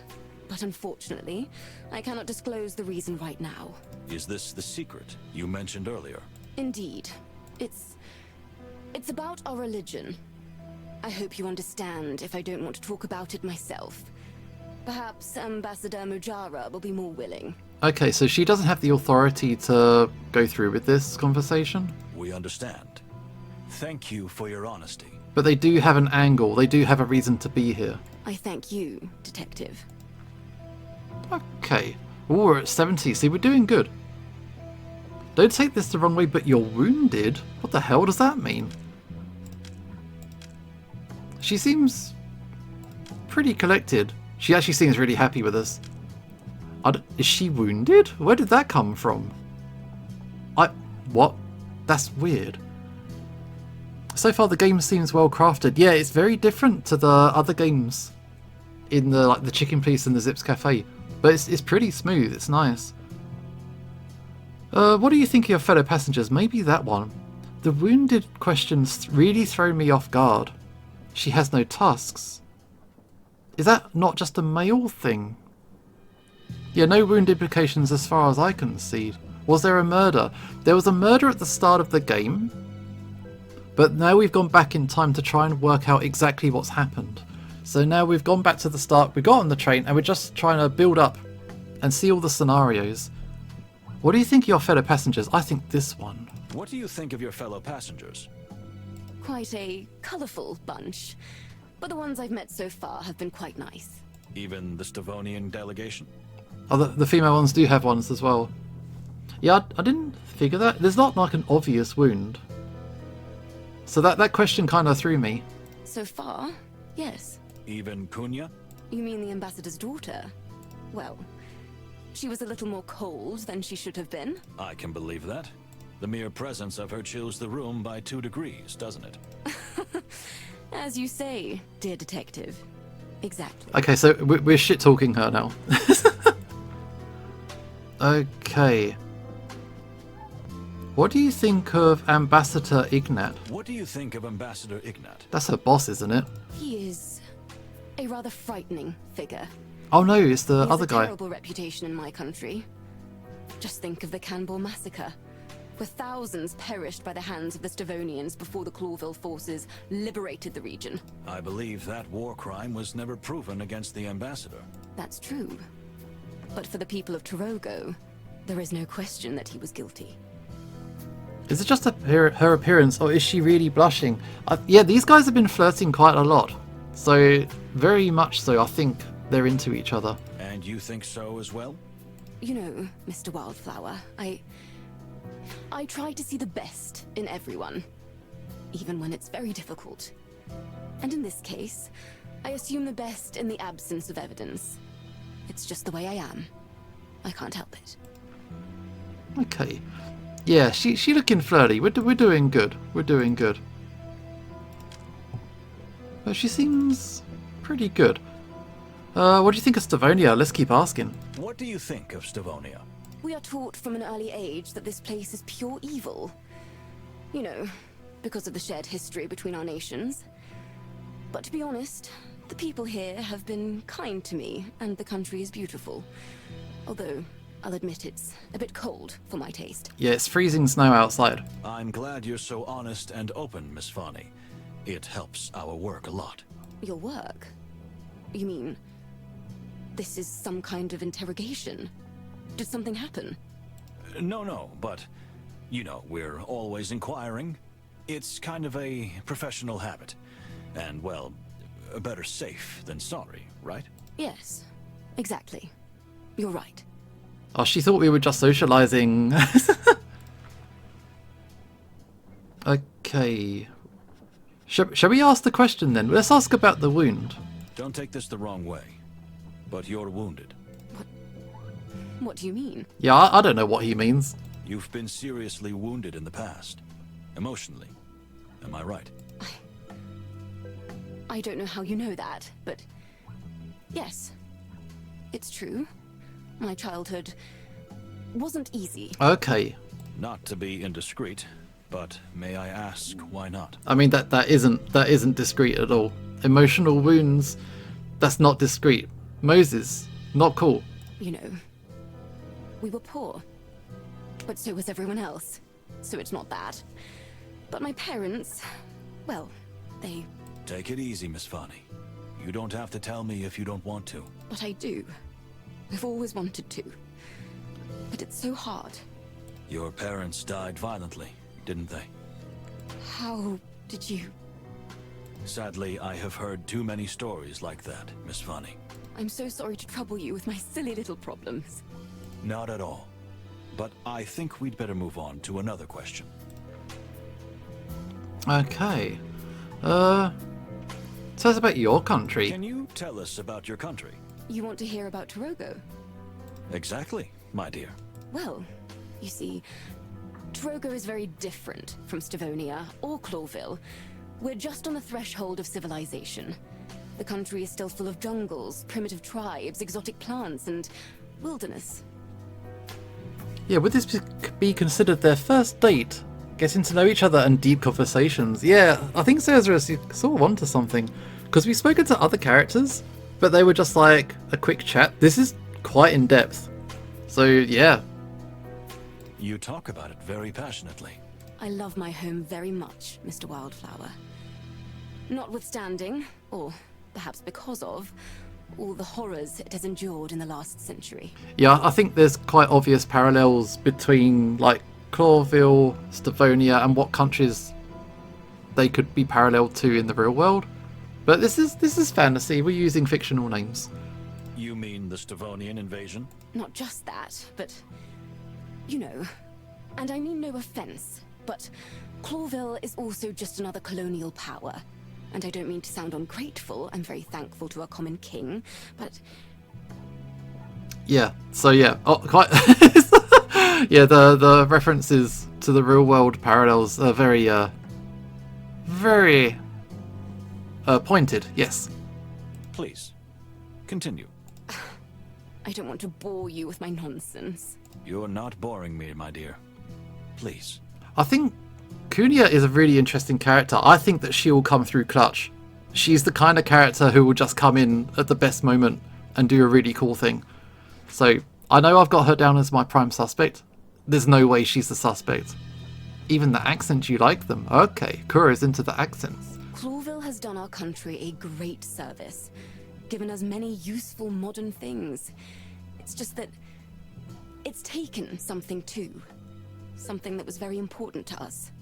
But unfortunately, I cannot disclose the reason right now. Is this the secret you mentioned earlier? Indeed. It's about our religion. I hope you understand if I don't want to talk about it myself. Perhaps Ambassador Mujara will be more willing. Okay, so she doesn't have the authority to go through with this conversation? We understand. Thank you for your honesty. But they do have an angle. They do have a reason to be here. I thank you, Detective. Okay. Ooh, we're at 70. See, we're doing good. Don't take this the wrong way, but you're wounded? What the hell does that mean? She seems pretty collected. She actually seems really happy with us. Is she wounded? Where did that come from? What? That's weird. So far the game seems well crafted. Yeah, it's very different to the other games in the Chicken Police and the Zips Cafe. But it's pretty smooth, it's nice. What do you think of your fellow passengers? Maybe that one. The wounded questions really throw me off guard. She has no tusks. Is that not just a male thing? Yeah, no wound implications as far as I can see. Was there a murder? There was a murder at the start of the game. But now we've gone back in time to try and work out exactly what's happened. So now we've gone back to the start, we got on the train, and we're just trying to build up and see all the scenarios. What do you think of your fellow passengers? I think this one. What do you think of your fellow passengers? Quite a colourful bunch. But the ones I've met so far have been quite nice. Even the Stavonian delegation? Oh, the female ones do have ones as well. Yeah, I didn't figure that. There's not like an obvious wound. So that question kind of threw me. So far, yes. Even Kunya? You mean the ambassador's daughter? Well, she was a little more cold than she should have been. I can believe that. The mere presence of her chills the room by 2 degrees, doesn't it? As you say, dear detective. Exactly. Okay, so we're shit-talking her now. Okay. What do you think of Ambassador Ignat? What do you think of Ambassador Ignat? That's her boss, isn't it? He is a rather frightening figure. Oh no, it's the He has other a guy. terrible reputation in my country. Just think of the Cannibal Massacre, where thousands perished by the hands of the Stavonians before the Clawville forces liberated the region. I believe that war crime was never proven against the ambassador. That's true. But for the people of Tarogo, there is no question that he was guilty. Is it just her appearance, or is she really blushing? Yeah, these guys have been flirting quite a lot. So, very much so, I think they're into each other. And you think so as well? You know, Mr. Wildflower, I try to see the best in everyone, even when it's very difficult. And in this case, I assume the best in the absence of evidence. It's just the way I am. I can't help it. Okay. Yeah, she looking flirty. We're doing good. We're doing good. She seems pretty good. What do you think of Stavonia? Let's keep asking. What do you think of Stavonia? We are taught from an early age that this place is pure evil. You know, because of the shared history between our nations. But to be honest, the people here have been kind to me, and the country is beautiful. Although, I'll admit it's a bit cold for my taste. Yeah, it's freezing snow outside. I'm glad you're so honest and open, Miss Fani. It helps our work a lot. Your work? You mean, this is some kind of interrogation? Did something happen? No, but, you know, we're always inquiring. It's kind of a professional habit. And, well, better safe than sorry, right? Yes, exactly. You're right. Oh, she thought we were just socializing. Okay. Shall we ask the question then? Let's ask about the wound. Don't take this the wrong way, but you're wounded. What do you mean? Yeah, I don't know what he means. You've been seriously wounded in the past. Emotionally. Am I right? I don't know how you know that, but yes, it's true. My childhood wasn't easy. Okay. Not to be indiscreet, but may I ask why not? I mean that isn't discreet at all. Emotional wounds, that's not discreet. Moses, not cool. You know, we were poor, but so was everyone else, so it's not bad. But my parents, well, they... Take it easy, Miss Fani. You don't have to tell me if you don't want to. But I do. I've always wanted to. But it's so hard. Your parents died violently, didn't they? How did you... Sadly, I have heard too many stories like that, Miss Fani. I'm so sorry to trouble you with my silly little problems. Not at all. But I think we'd better move on to another question. Okay. Tell us about your country. Can you tell us about your country? You want to hear about Torogo? Exactly, my dear. Well, you see, Torogo is very different from Stavonia or Clawville. We're just on the threshold of civilization. The country is still full of jungles, primitive tribes, exotic plants, and wilderness. Yeah, would this be considered their first date? Getting to know each other and deep conversations. Yeah, I think Cesarus, you sort of onto something. Because we've spoken to other characters, but they were just like a quick chat. This is quite in depth. So, yeah. You talk about it very passionately. I love my home very much, Mr. Wildflower. Notwithstanding, or perhaps because of, all the horrors it has endured in the last century. Yeah, I think there's quite obvious parallels between, like, Clawville, Stavonia, and what countries they could be paralleled to in the real world. But this is fantasy. We're using fictional names. You mean the Stavonian invasion? Not just that, but you know, and I mean no offense, but Clawville is also just another colonial power. And I don't mean to sound ungrateful. I'm very thankful to our common king, but yeah. So yeah, oh, quite. Yeah, the references to the real world parallels are very pointed. Yes. Please, continue. I don't want to bore you with my nonsense. You're not boring me, my dear. Please. I think Kunia is a really interesting character. I think that she will come through clutch. She's the kind of character who will just come in at the best moment and do a really cool thing. So I know I've got her down as my prime suspect. There's no way she's the suspect. Even the accents, you like them. Okay, Kura's into the accents. Clawville has done our country a great service, given us many useful modern things. It's just that it's taken something too. Something that was very important to us.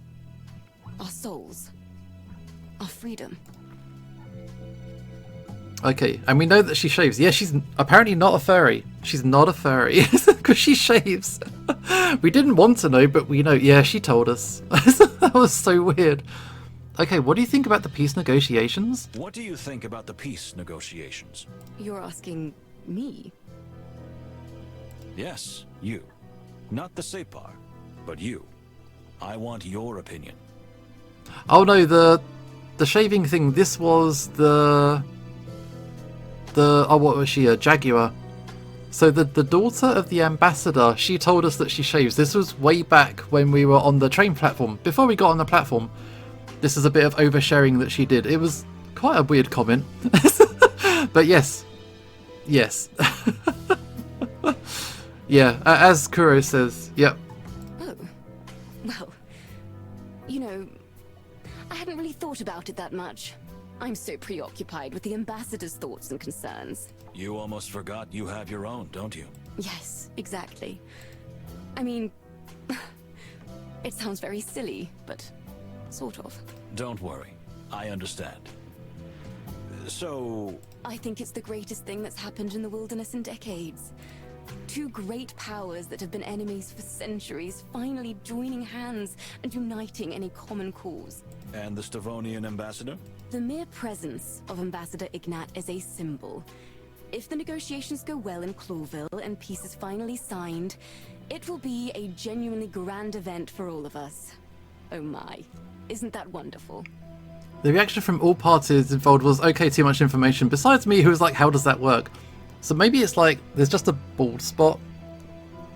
Our souls. Our freedom. Okay, and we know that she shaves. Yeah, she's apparently not a furry. She's not a furry because she shaves. We didn't want to know, but we know. Yeah, she told us. That was so weird. Okay, what do you think about the peace negotiations? What do you think about the peace negotiations? You're asking me? Yes, you. Not the Separ, but you. I want your opinion. Oh no, the the shaving thing, this was the oh, what was she, a jaguar? So the daughter of the ambassador, she told us that she shaves. This was way back when we were on the train platform. Before we got on the platform, this is a bit of oversharing that she did. It was quite a weird comment. But yes. Yes. Yeah, as Kuro says, yep. Oh, well, you know, I hadn't really thought about it that much. I'm so preoccupied with the ambassador's thoughts and concerns. You almost forgot you have your own, don't you? Yes, exactly. I mean, it sounds very silly, but sort of. Don't worry, I understand. So... I think it's the greatest thing that's happened in the wilderness in decades. Two great powers that have been enemies for centuries finally joining hands and uniting in a common cause. And the Stavonian ambassador? The mere presence of Ambassador Ignat is a symbol. If the negotiations go well in Clawville and peace is finally signed, it will be a genuinely grand event for all of us. Oh my, isn't that wonderful? The reaction from all parties involved was, okay, too much information, besides me, who was like, how does that work? So maybe it's like, there's just a bald spot.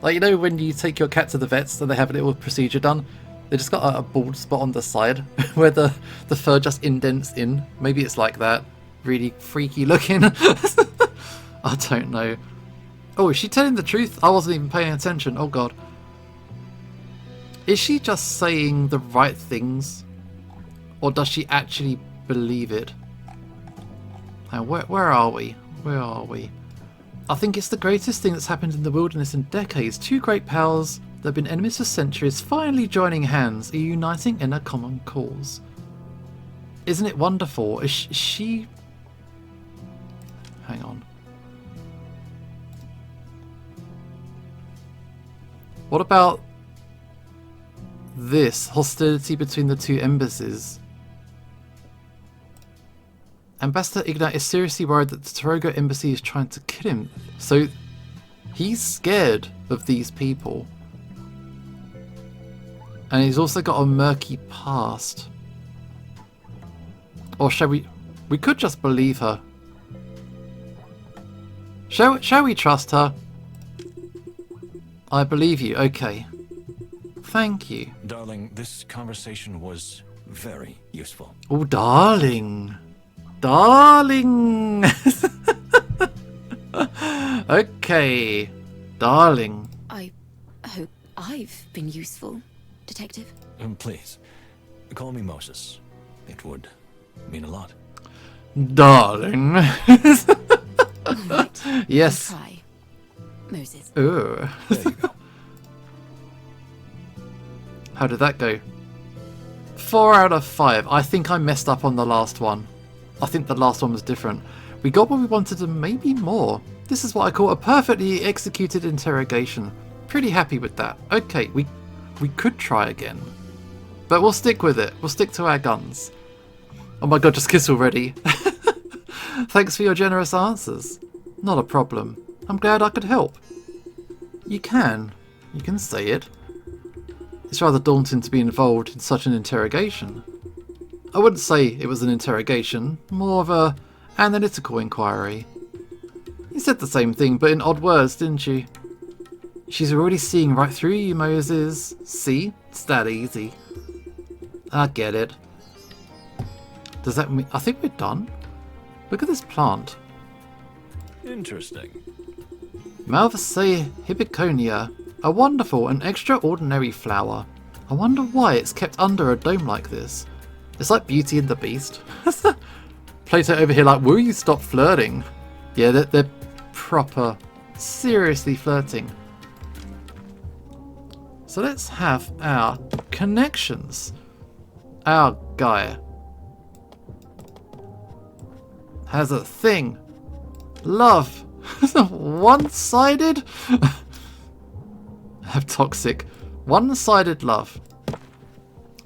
Like, you know when you take your cat to the vets and they have a little procedure done? They just got a bald spot on the side where the fur just indents in. Maybe it's like that. Really freaky looking. I don't know. Oh, is she telling the truth? I wasn't even paying attention. Oh god. Is she just saying the right things? Or does she actually believe it? Now, where are we? Where are we? I think it's the greatest thing that's happened in the wilderness in decades. Two great powers that have been enemies for centuries finally joining hands and uniting in a common cause. Isn't it wonderful? Is she... Hang on. What about this? Hostility between the two embassies. Ambassador Ignat is seriously worried that the Torogo embassy is trying to kill him. So he's scared of these people. And he's also got a murky past. Or shall we... We could just believe her. Shall we trust her? I believe you. Okay. Thank you. Darling, this conversation was very useful. Oh, darling. Darling. Okay. Darling. I hope I've been useful, Detective. Please, call me Moses. It would mean a lot. Darling. Right. Yes. I'll try. Moses. Ooh. There you go. How did that go? 4 out of 5. I think I messed up on the last one. I think the last one was different. We got what we wanted and maybe more. This is what I call a perfectly executed interrogation. Pretty happy with that. Okay, we could try again. But we'll stick with it. We'll stick to our guns. Oh my god, just kiss already. Thanks for your generous answers. Not a problem. I'm glad I could help. You can. You can say it. It's rather daunting to be involved in such an interrogation. I wouldn't say it was an interrogation, more of an analytical inquiry. You said the same thing, but in odd words, didn't you? She's already seeing right through you, Moses. See? It's that easy. I get it. Does that mean... I think we're done. Look at this plant. Interesting. Malvaceae hibiconia. A wonderful and extraordinary flower. I wonder why it's kept under a dome like this. It's like Beauty and the Beast. Plato over here like, will you stop flirting? Yeah, they're proper, seriously flirting. So let's have our connections. Our guy has a thing. Love. One-sided? Have toxic. One-sided love.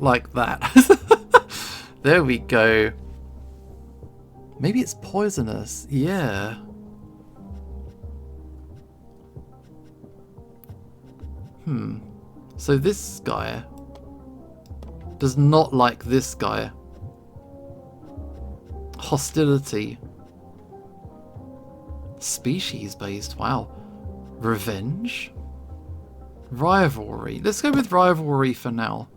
Like that. There we go. Maybe it's poisonous. Yeah. So this guy does not like this guy. Hostility. Species-based, wow. Revenge? Rivalry. Let's go with rivalry for now.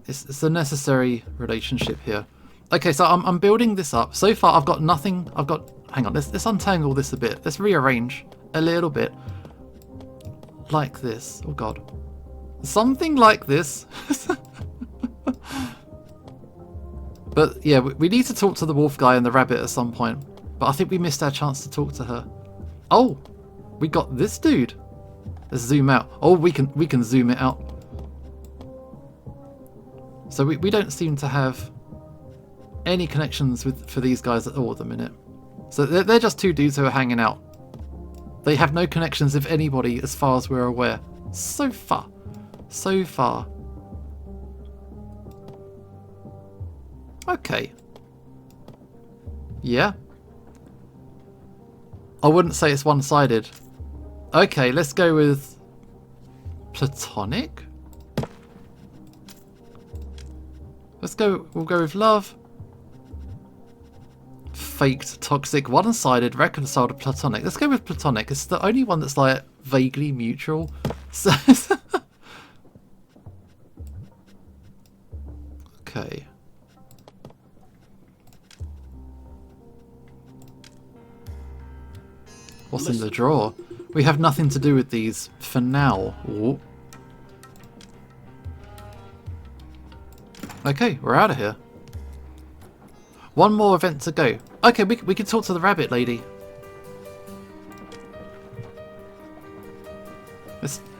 It's a necessary relationship here. Okay, so I'm building this up. So far I've got nothing. Hang on, let's untangle this a bit. Let's rearrange a little bit. Like this. Oh god. Something like this. But yeah, we need to talk to the wolf guy and the rabbit at some point. But I think we missed our chance to talk to her. Oh, we got this dude. Let's zoom out. Oh, we can zoom it out. So we don't seem to have any connections for these guys at all at the minute. So they're just two dudes who are hanging out. They have no connections with anybody as far as we're aware. So far. So far. Okay. Yeah. I wouldn't say it's one-sided. Okay, let's go with platonic. We'll go with love. Faked, toxic, one-sided, reconciled, platonic. Let's go with platonic. It's the only one that's like vaguely mutual. So okay. What's in the drawer? We have nothing to do with these for now. Ooh. Okay, we're out of here. One more event to go. Okay, we can talk to the rabbit lady.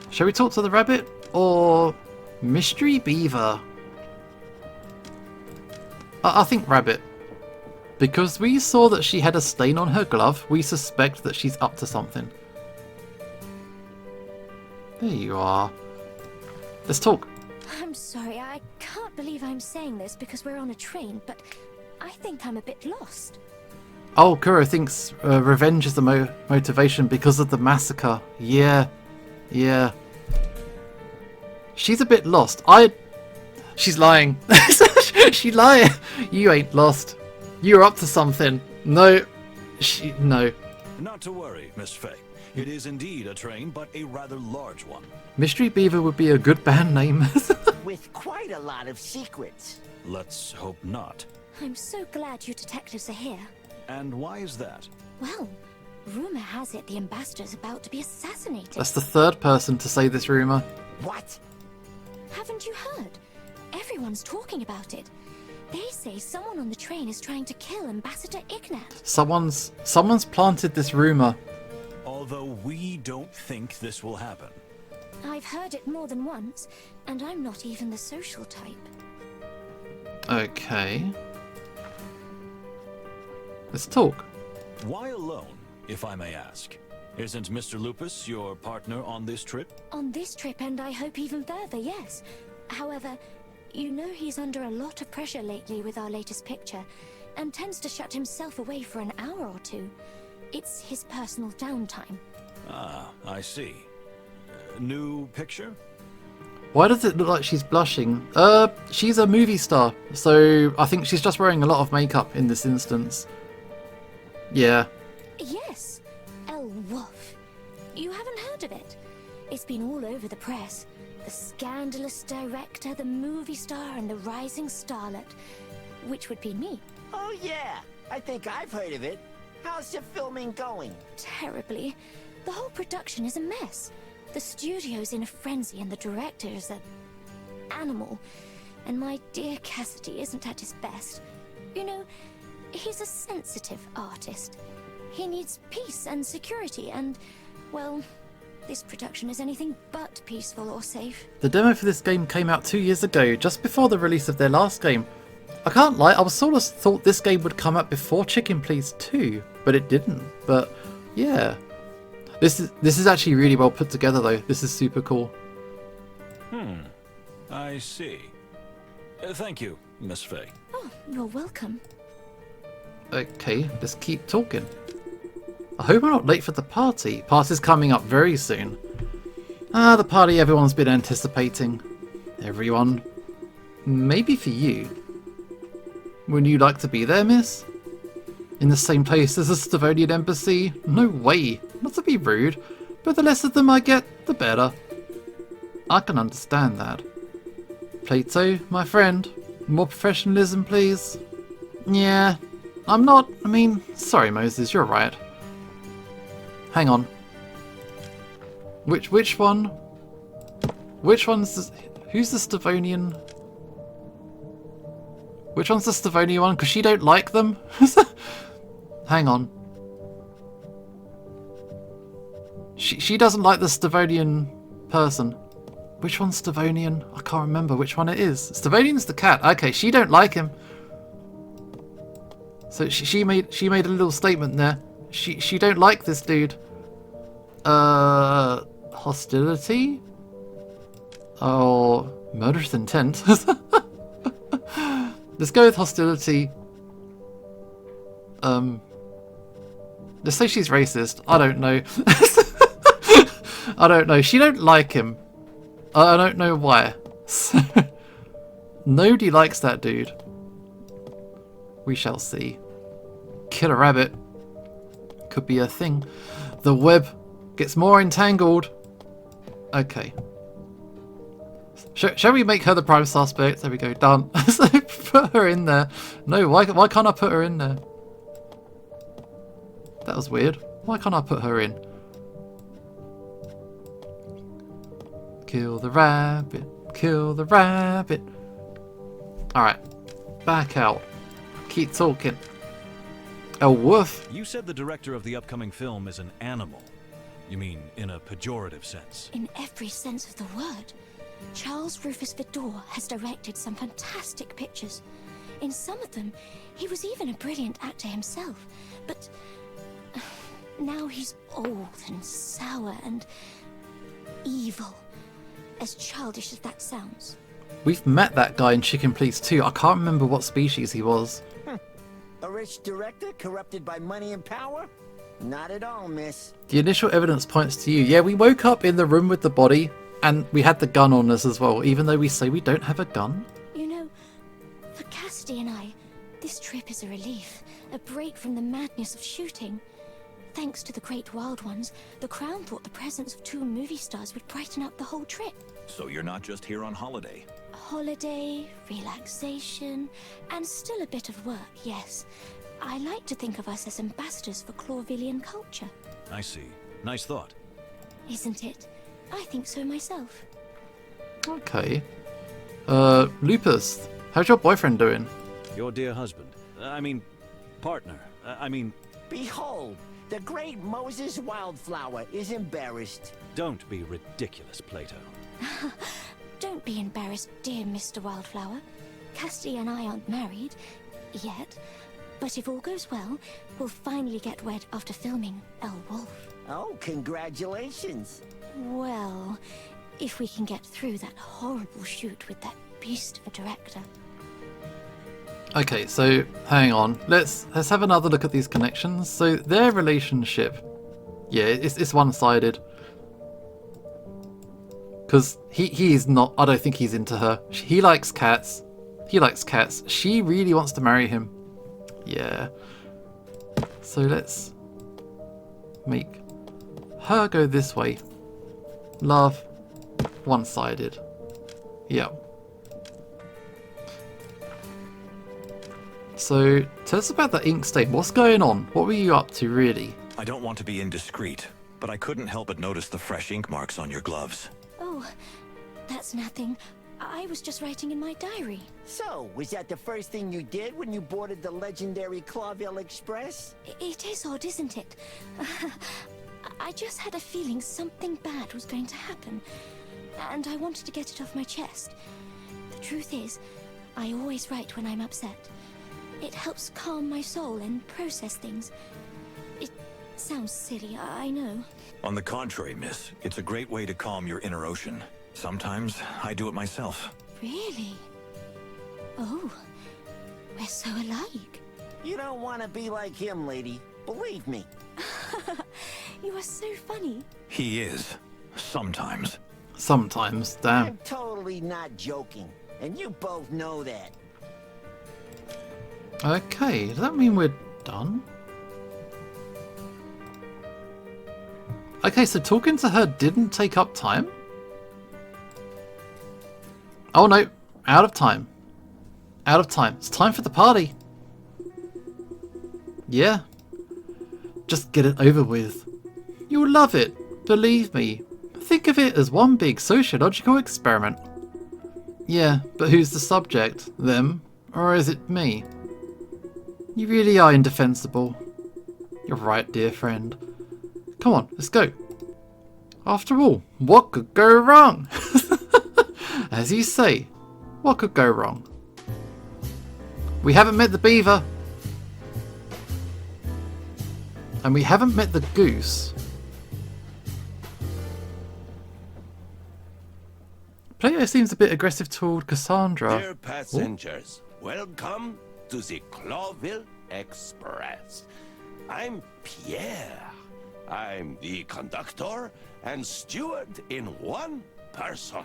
Shall we talk to the rabbit or mystery beaver? I think rabbit. Because we saw that she had a stain on her glove, we suspect that she's up to something. There you are. Let's talk. I'm sorry, I can't believe I'm saying this because we're on a train, but I think I'm a bit lost. Oh, Kuro thinks revenge is the motivation because of the massacre. Yeah. Yeah. She's a bit lost. She's lying. She's lying. You ain't lost. You're up to something. No. No. Not to worry, Miss Faye. It is indeed a train, but a rather large one. Mystery Beaver would be a good band name. With quite a lot of secrets. Let's hope not. I'm so glad you detectives are here. And why is that? Well, rumor has it the ambassador's about to be assassinated. That's the third person to say this rumor. What? Haven't you heard? Everyone's talking about it. They say someone on the train is trying to kill Ambassador Ignat. Someone's planted this rumor. Although we don't think this will happen. I've heard it more than once, and I'm not even the social type. Okay. Let's talk. Why alone, if I may ask? Isn't Mr. Lupus your partner on this trip? On this trip, and I hope even further, yes. However, you know he's under a lot of pressure lately with our latest picture, and tends to shut himself away for an hour or two. It's his personal downtime. Ah, I see. New picture? Why does it look like she's blushing? She's a movie star, so I think she's just wearing a lot of makeup in this instance. Yeah. Yes, El Wolf. You haven't heard of it? It's been all over the press. The scandalous director, the movie star, and the rising starlet. Which would be me. Oh yeah, I think I've heard of it. How's the filming going? Terribly. The whole production is a mess. The studio's in a frenzy and the director's an animal. And my dear Cassidy isn't at his best. You know, he's a sensitive artist. He needs peace and security and, well, this production is anything but peaceful or safe. The demo for this game came out 2 years ago, just before the release of their last game. I can't lie, I was sort of thought this game would come out before Chicken Please 2, but it didn't. But yeah, this is actually really well put together though. This is super cool. I see. Thank you, Miss Faye. Oh, you're welcome. Okay, let's keep talking. I hope I'm not late for the party. Party's coming up very soon. Ah, the party everyone's been anticipating. Everyone. maybe for you. Wouldn't you like to be there, miss? In the same place as the Stavonian embassy? No way. Not to be rude, but the less of them I get, the better. I can understand that. Plato, my friend, more professionalism, please. Yeah, I'm not. I mean, sorry, Moses, you're right. Hang on. Which one? Which one's the, who's the Stavonian? Which one's the Stavonian one? Because she don't like them? Hang on. She doesn't like the Stavonian person. Which one's Stavonian? I can't remember which one it is. Stavonian's the cat. Okay, she don't like him. So she made a little statement there. She don't like this dude. Hostility? Oh, murderous intent. Let's go with hostility. Let's say she's racist. I don't know. I don't know. She don't like him. I don't know why. Nobody likes that dude. We shall see. Kill a rabbit. Could be a thing. The web gets more entangled. Okay. Shall we make her the prime suspect? There we go. Done. So put her in there. No, why can't I put her in there? That was weird. Why can't I put her in? Kill the rabbit. Kill the rabbit. Alright. Back out. Keep talking. A wolf? You said the director of the upcoming film is an animal. You mean in a pejorative sense? In every sense of the word. Charles Rufus Vidor has directed some fantastic pictures. In some of them, he was even a brilliant actor himself. But now he's old and sour and evil. As childish as that sounds. We've met that guy in Chicken Please 2. I can't remember what species he was. A rich director corrupted by money and power? Not at all, miss. The initial evidence points to you. Yeah, we woke up in the room with the body, and we had the gun on us as well, even though we say we don't have a gun. You know, for Cassidy and I, this trip is a relief. A break from the madness of shooting. Thanks to the Great Wild Ones, the Crown thought the presence of 2 movie stars would brighten up the whole trip. So you're not just here on holiday? Holiday, relaxation, and still a bit of work, yes. I like to think of us as ambassadors for Clawvillian culture. I see. Nice thought. Isn't it? I think so myself. Okay. Lupus, how's your boyfriend doing? Your dear husband. I mean, partner. Behold, the great Moses Wildflower is embarrassed. Don't be ridiculous, Plato. Don't be embarrassed, dear Mr. Wildflower. Cassidy and I aren't married yet, but if all goes well, we'll finally get wed after filming El Wolf. Oh, congratulations. Well, if we can get through that horrible shoot with that beast of a director. Okay, so hang on. Let's have another look at these connections. So their relationship, yeah, it's one-sided. Because he is not. I don't think he's into her. He likes cats. He likes cats. She really wants to marry him. Yeah. So let's make her go this way. Love, one-sided. Yeah. So, tell us about the ink stain. What's going on? What were you up to, really? I don't want to be indiscreet, but I couldn't help but notice the fresh ink marks on your gloves. Oh, that's nothing. I was just writing in my diary. So, was that the first thing you did when you boarded the legendary Clawville Express? It is odd, isn't it? I just had a feeling something bad was going to happen, and I wanted to get it off my chest. The truth is, I always write when I'm upset. It helps calm my soul and process things. It sounds silly, I know. On the contrary, miss, it's a great way to calm your inner ocean. Sometimes I do it myself. Really? Oh, we're so alike. You don't want to be like him, lady. Believe me. You are so funny. He is. Sometimes. Sometimes, damn. I'm totally not joking. and you both know that. Okay, does that mean we're done? Okay, so talking to her didn't take up time? Oh no, out of time. Out of time. It's time for the party. Yeah. Just get it over with. You'll love it, believe me. Think of it as one big sociological experiment. Yeah, but who's the subject? Them? Or is it me? You really are indefensible. You're right, dear friend. Come on, let's go. After all, what could go wrong? As you say, what could go wrong? We haven't met the beaver. And we haven't met the goose. Plato seems a bit aggressive toward Cassandra. Dear passengers, welcome to the Clawville Express. I'm Pierre. I'm the conductor and steward in one person.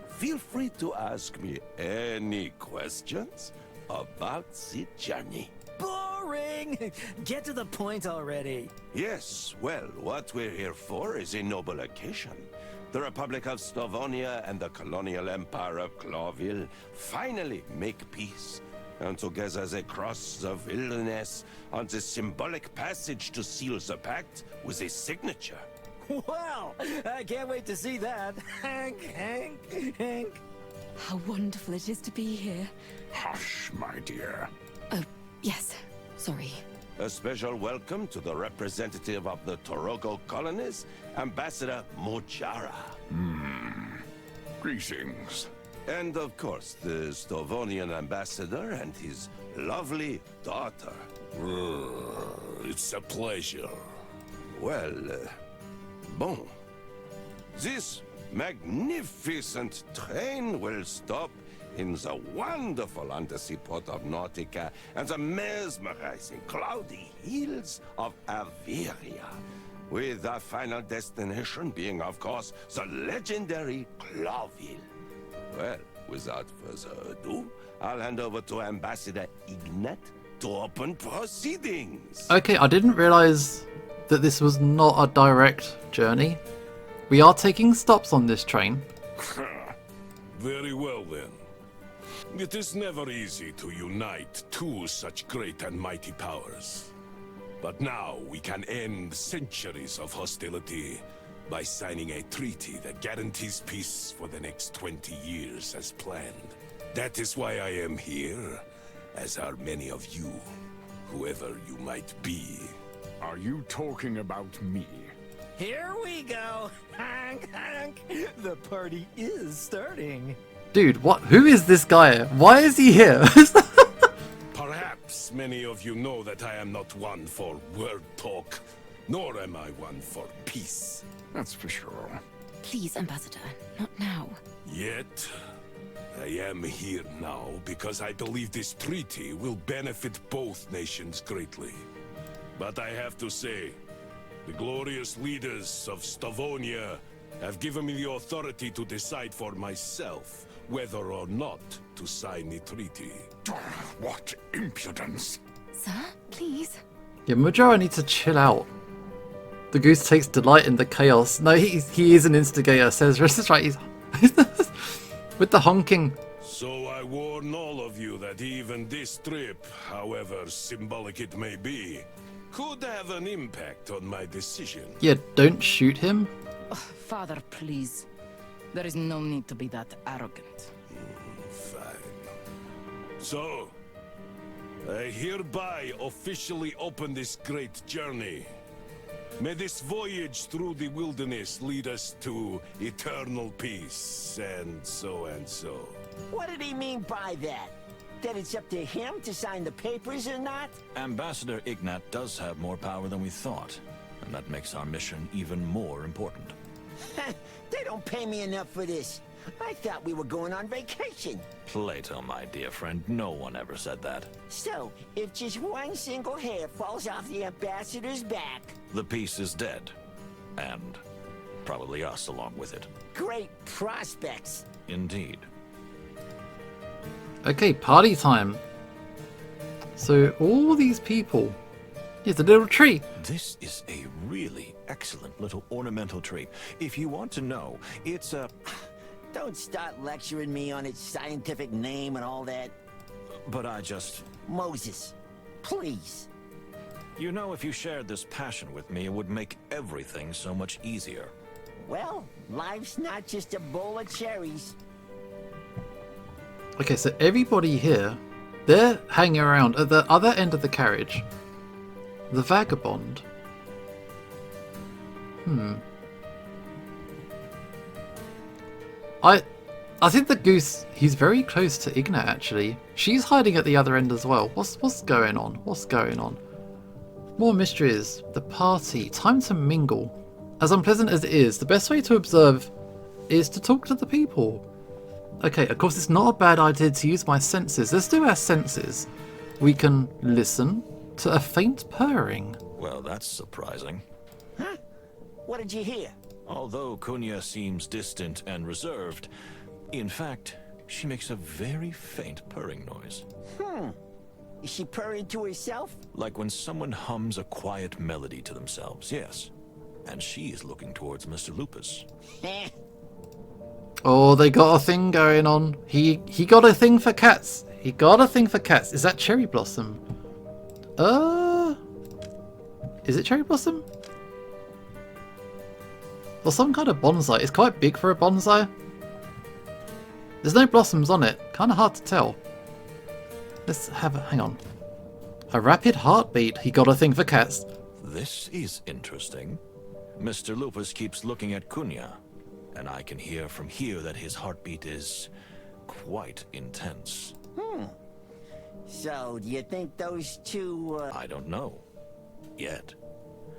Feel free to ask me any questions about the journey. Boring! Get to the point already. Yes, well, what we're here for is a noble occasion. The Republic of Stavonia and the colonial empire of Clawville finally make peace. And together they cross the wilderness on the symbolic passage to seal the pact with a signature. Well, I can't wait to see that. Hank. How wonderful it is to be here. Hush, my dear. Oh, yes. Sorry. A special welcome to the representative of the Torogo colonies, Ambassador Mojara. Greetings. And of course, the Stovonian ambassador and his lovely daughter. It's a pleasure. Well, bon. This magnificent train will stop in the wonderful undersea port of Nautica and the mesmerizing cloudy hills of Averia, with our final destination being, of course, the legendary Clawville. Well, without further ado, I'll hand over to Ambassador Ignat to open proceedings. Okay, I didn't realise that this was not a direct journey. We are taking stops on this train. Very well then. It is never easy to unite two such great and mighty powers. But now we can end centuries of hostility by signing a treaty that guarantees peace for the next 20 years as planned. That is why I am here, as are many of you, whoever you might be. Are you talking about me? Here we go. Hank. The party is starting. Dude, what? Who is this guy? Why is he here? Perhaps many of you know that I am not one for word talk, nor am I one for peace. That's for sure. Please, Ambassador, not now. Yet, I am here now because I believe this treaty will benefit both nations greatly. But I have to say, the glorious leaders of Stavonia have given me the authority to decide for myself whether or not to sign the treaty. What impudence! Sir, please. Yeah, Mojara needs to chill out. The goose takes delight in the chaos. No, he is an instigator, says Riss. That's right, he's with the honking. So I warn all of you that even this trip, however symbolic it may be, could have an impact on my decision. Yeah, don't shoot him. Father, please. There is no need to be that arrogant. Fine. So, I hereby officially open this great journey. May this voyage through the wilderness lead us to eternal peace, and so and so. What did he mean by that? That it's up to him to sign the papers or not? Ambassador Ignat does have more power than we thought, and that makes our mission even more important. They don't pay me enough for this. I thought we were going on vacation. Plato, my dear friend, no one ever said that. So, if just one single hair falls off the ambassador's back... The peace is dead. And probably us along with it. Great prospects. Indeed. Okay, party time. So all these people. Here's a little tree. This is a really excellent little ornamental tree. If you want to know, it's a... Don't start lecturing me on its scientific name and all that. But I just... Moses, please. You know, if you shared this passion with me, it would make everything so much easier. Well, life's not just a bowl of cherries. Okay, so everybody here, they're hanging around at the other end of the carriage. The vagabond. I think the goose, he's very close to Ignat actually. She's hiding at the other end as well. What's going on? What's going on? More mysteries. The party. Time to mingle. As unpleasant as it is, the best way to observe is to talk to the people. Okay, of course it's not a bad idea to use my senses. Let's do our senses. We can listen to a faint purring. Well, that's surprising. Huh? What did you hear? Although Kunya seems distant and reserved, in fact, she makes a very faint purring noise. Is she purring to herself? Like when someone hums a quiet melody to themselves, yes. And she is looking towards Mr. Lupus. Oh, they got a thing going on. He got a thing for cats. He got a thing for cats. Is that Cherry Blossom? Is it Cherry Blossom? Or some kind of bonsai. It's quite big for a bonsai. There's no blossoms on it. Kind of hard to tell. Let's have a... hang on. A rapid heartbeat. He got a thing for cats. This is interesting. Mr. Lupus keeps looking at Kunya, and I can hear from here that his heartbeat is quite intense. So, do you think those two, I don't know. Yet.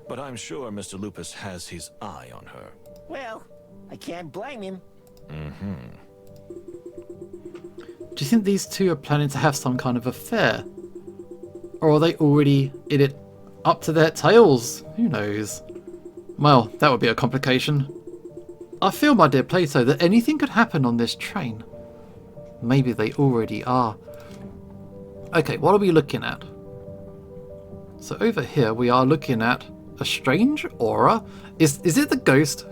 But I'm sure Mr. Lupus has his eye on her. Well, I can't blame him. Do you think these two are planning to have some kind of affair? Or are they already in it up to their tails? Who knows? Well, that would be a complication. I feel, my dear Plato, that anything could happen on this train. Maybe they already are. Okay, what are we looking at? So over here we are looking at a strange aura. Is it the ghost?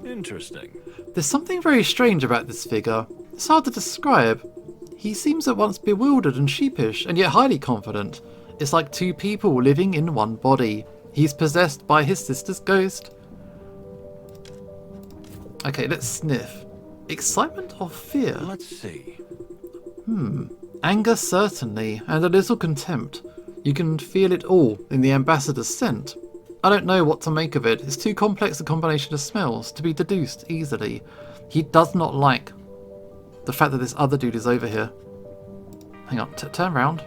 Interesting. There's something very strange about this figure. It's hard to describe. He seems at once bewildered and sheepish, and yet highly confident. It's like two people living in one body. He's possessed by his sister's ghost. Okay, let's sniff. Excitement or fear? Let's see. Anger, certainly, and a little contempt. You can feel it all in the ambassador's scent. I don't know what to make of it. It's too complex a combination of smells to be deduced easily. He does not like the fact that this other dude is over here. Hang on, turn round.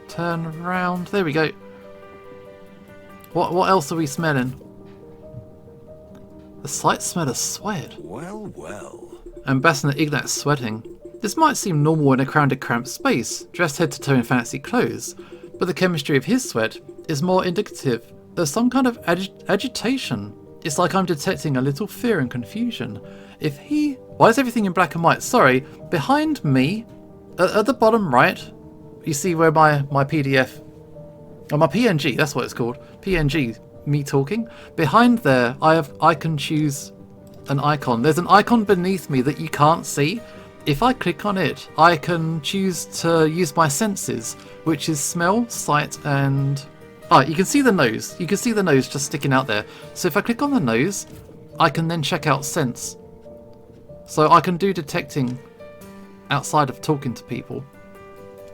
Turn round. There we go. What else are we smelling? A slight smell of sweat. Well, well. Ambassador Ignat's sweating. This might seem normal in a crowded, cramped space, dressed head to toe in fancy clothes, but the chemistry of his sweat is more indicative of some kind of agitation. It's like I'm detecting a little fear and confusion. If he... Why is everything in black and white? Sorry, behind me, at the bottom right, you see where my PDF... Oh, my PNG, that's what it's called. PNG, me talking. Behind there, I can choose an icon. There's an icon beneath me that you can't see. If I click on it, I can choose to use my senses, which is smell, sight, and... Ah, you can see the nose. You can see the nose just sticking out there. So if I click on the nose, I can then check out sense. So I can do detecting outside of talking to people.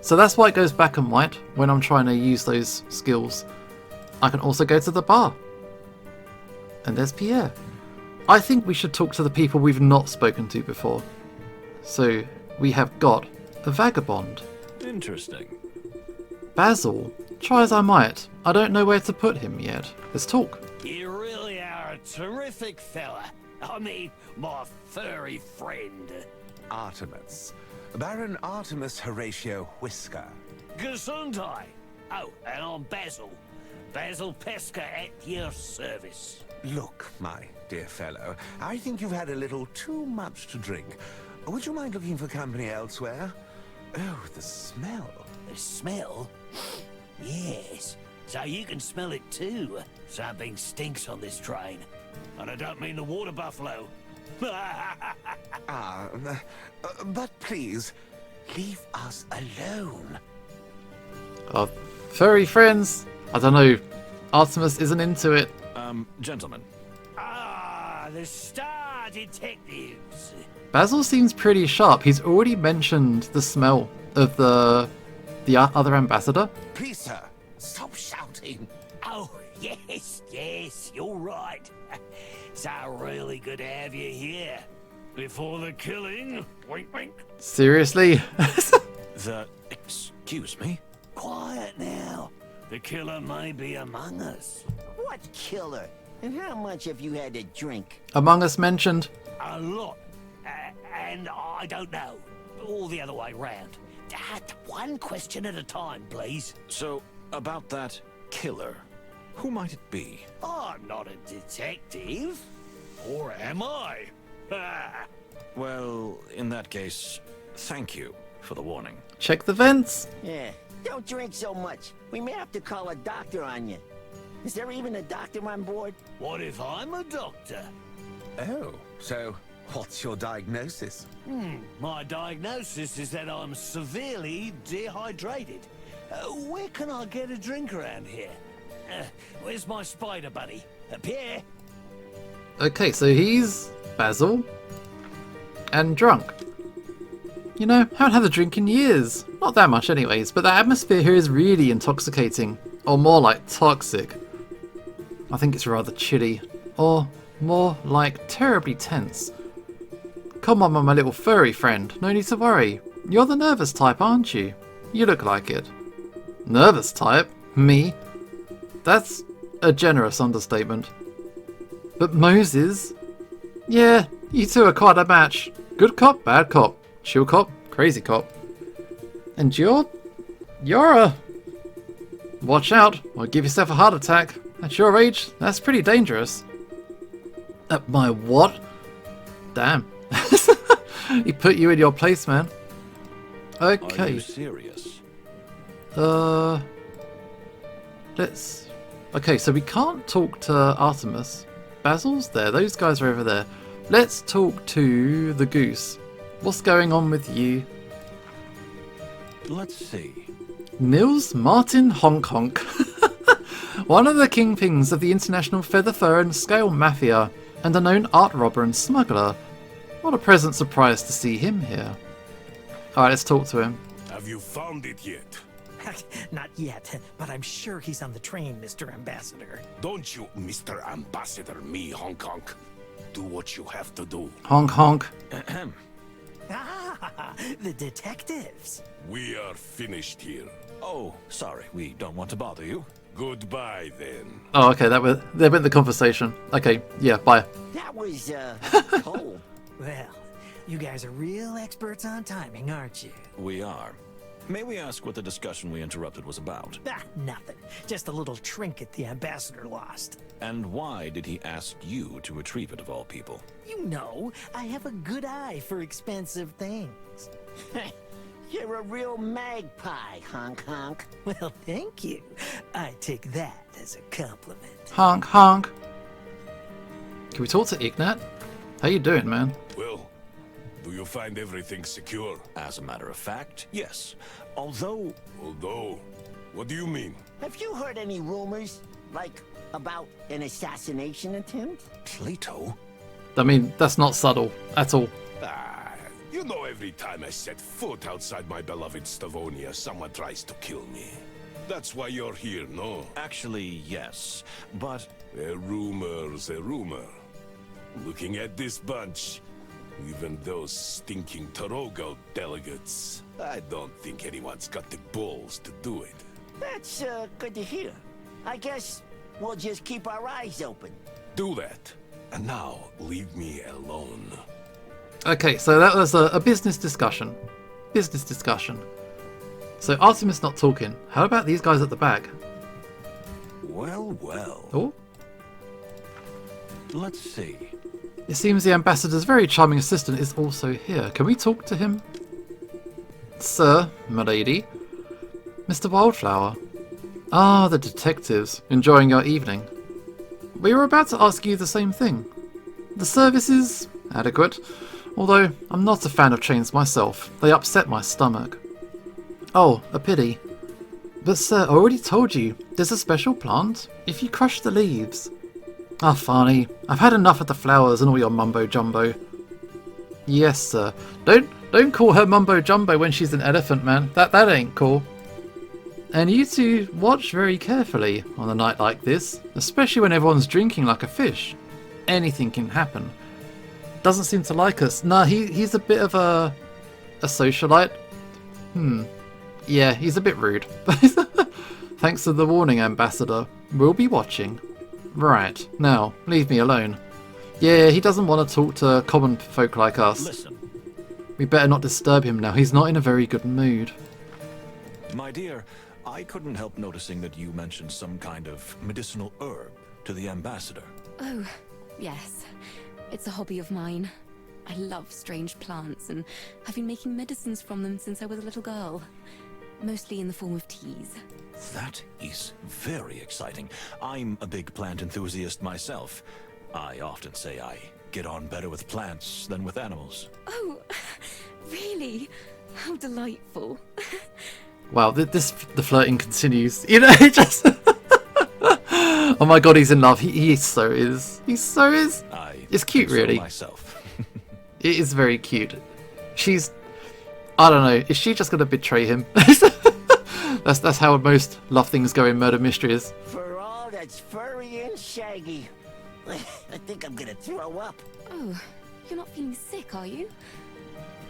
So that's why it goes black and white when I'm trying to use those skills. I can also go to the bar. And there's Pierre. I think we should talk to the people we've not spoken to before. So we have got a vagabond. Interesting. Basil. Try as I might, I don't know where to put him yet. Let's talk. You really are a terrific fella. I mean, my furry friend. Artemis. Baron Artemis Horatio Whisker. Gesundheit. Oh, and I'm Basil. Basil Pesca at your service. Look, my dear fellow, I think you've had a little too much to drink. Would you mind looking for company elsewhere? Oh, the smell. The smell? Yes. So you can smell it too. Something stinks on this train. And I don't mean the water buffalo. But please, leave us alone. Our furry friends. I don't know. Artemis isn't into it. Gentlemen. Ah, the Star Detectives. Basil seems pretty sharp. He's already mentioned the smell of the other ambassador. Please, sir, stop shouting. Oh, yes, you're right. It's really good to have you here. Before the killing, wink, wink. Seriously? Excuse me? Quiet now. The killer may be among us. What killer? And how much have you had to drink? Among Us mentioned. A lot. And I don't know. All the other way round. One question at a time, please. So, about that killer, who might it be? I'm not a detective. Or am I? Well, in that case, thank you for the warning. Check the vents. Yeah, don't drink so much. We may have to call a doctor on you. Is there even a doctor on board? What if I'm a doctor? Oh, so what's your diagnosis? My diagnosis is that I'm severely dehydrated. Where can I get a drink around here? Where's my spider buddy? Up here? Okay, so he's Basil and drunk. You know, haven't had a drink in years. Not that much anyways, but the atmosphere here is really intoxicating. Or more like toxic. I think it's rather chilly. Or more like terribly tense. Come on, my little furry friend. No need to worry. You're the nervous type, aren't you? You look like it. Nervous type? Me? That's a generous understatement. But Moses? Yeah, you two are quite a match. Good cop, bad cop. Chill cop, crazy cop. And you're a... Watch out, or give yourself a heart attack. At your age, that's pretty dangerous. At my what? Damn. He put you in your place, man. Okay. Are you serious? Let's... Okay, so we can't talk to Artemis. Basil's there, those guys are over there. Let's talk to the goose. What's going on with you? Let's see. Nils Martin Honk Honk. One of the kingpins of the international feather fur and scale mafia, and a known art robber and smuggler. What a pleasant surprise to see him here. Alright, let's talk to him. Have you found it yet? Not yet, but I'm sure he's on the train, Mr. Ambassador. Don't you, Mr. Ambassador, me, Hong Kong. Do what you have to do. Honk honk. Ah, the detectives. We are finished here. Oh, sorry, we don't want to bother you. Goodbye, then. Oh, okay, there went the conversation. Okay, yeah, bye. That was, cold. Well, you guys are real experts on timing, aren't you? We are. May we ask what the discussion we interrupted was about? Nothing. Just a little trinket the ambassador lost. And why did he ask you to retrieve it of all people? You know, I have a good eye for expensive things. You're a real magpie, honk honk. Well, thank you. I take that as a compliment. Honk honk. Can we talk to Ignat? How you doing, man? Well, do you find everything secure? As a matter of fact, yes. Although... Although? What do you mean? Have you heard any rumors, like, about an assassination attempt? Plato? I mean, that's not subtle at all. You know, every time I set foot outside my beloved Stavonia, someone tries to kill me. That's why you're here, no? Actually, yes. But... A rumor's a rumor. Looking at this bunch, even those stinking Tarogo delegates, I don't think anyone's got the balls to do it. That's, good to hear. I guess we'll just keep our eyes open. Do that. And now, leave me alone. Okay, so that was a business discussion. Business discussion. So Artemis not talking. How about these guys at the back? Well, well. Oh? Let's see. It seems the ambassador's very charming assistant is also here. Can we talk to him? Sir, m'lady. Mr. Wildflower. Ah, the detectives. Enjoying your evening. We were about to ask you the same thing. The service is adequate, although I'm not a fan of chains myself. They upset my stomach. Oh, a pity. But sir, I already told you, there's a special plant. If you crush the leaves... Ah, Farney, I've had enough of the flowers and all your mumbo-jumbo. Yes, sir. Don't call her mumbo-jumbo when she's an elephant, man. That ain't cool. And you two watch very carefully on a night like this, especially when everyone's drinking like a fish. Anything can happen. Doesn't seem to like us. Nah, he's a bit of a socialite. Yeah, he's a bit rude. Thanks for the warning, Ambassador. We'll be watching. Right, now, leave me alone. Yeah, he doesn't want to talk to common folk like us. Listen. We better not disturb him now. He's not in a very good mood. My dear, I couldn't help noticing that you mentioned some kind of medicinal herb to the ambassador. Oh, yes. It's a hobby of mine. I love strange plants, and I've been making medicines from them since I was a little girl. Mostly in the form of teas. That is very exciting. I'm a big plant enthusiast myself. I often say I get on better with plants than with animals. Oh, really? How delightful. Wow, the flirting continues. You know, it just... Oh my god, he's in love. He so is. He so is. It's cute, really. Myself. It is very cute. She's... I don't know. Is she just going to betray him? That's how most love things go in murder mysteries. For all that's furry and shaggy. I think I'm gonna throw up. Oh, you're not feeling sick, are you?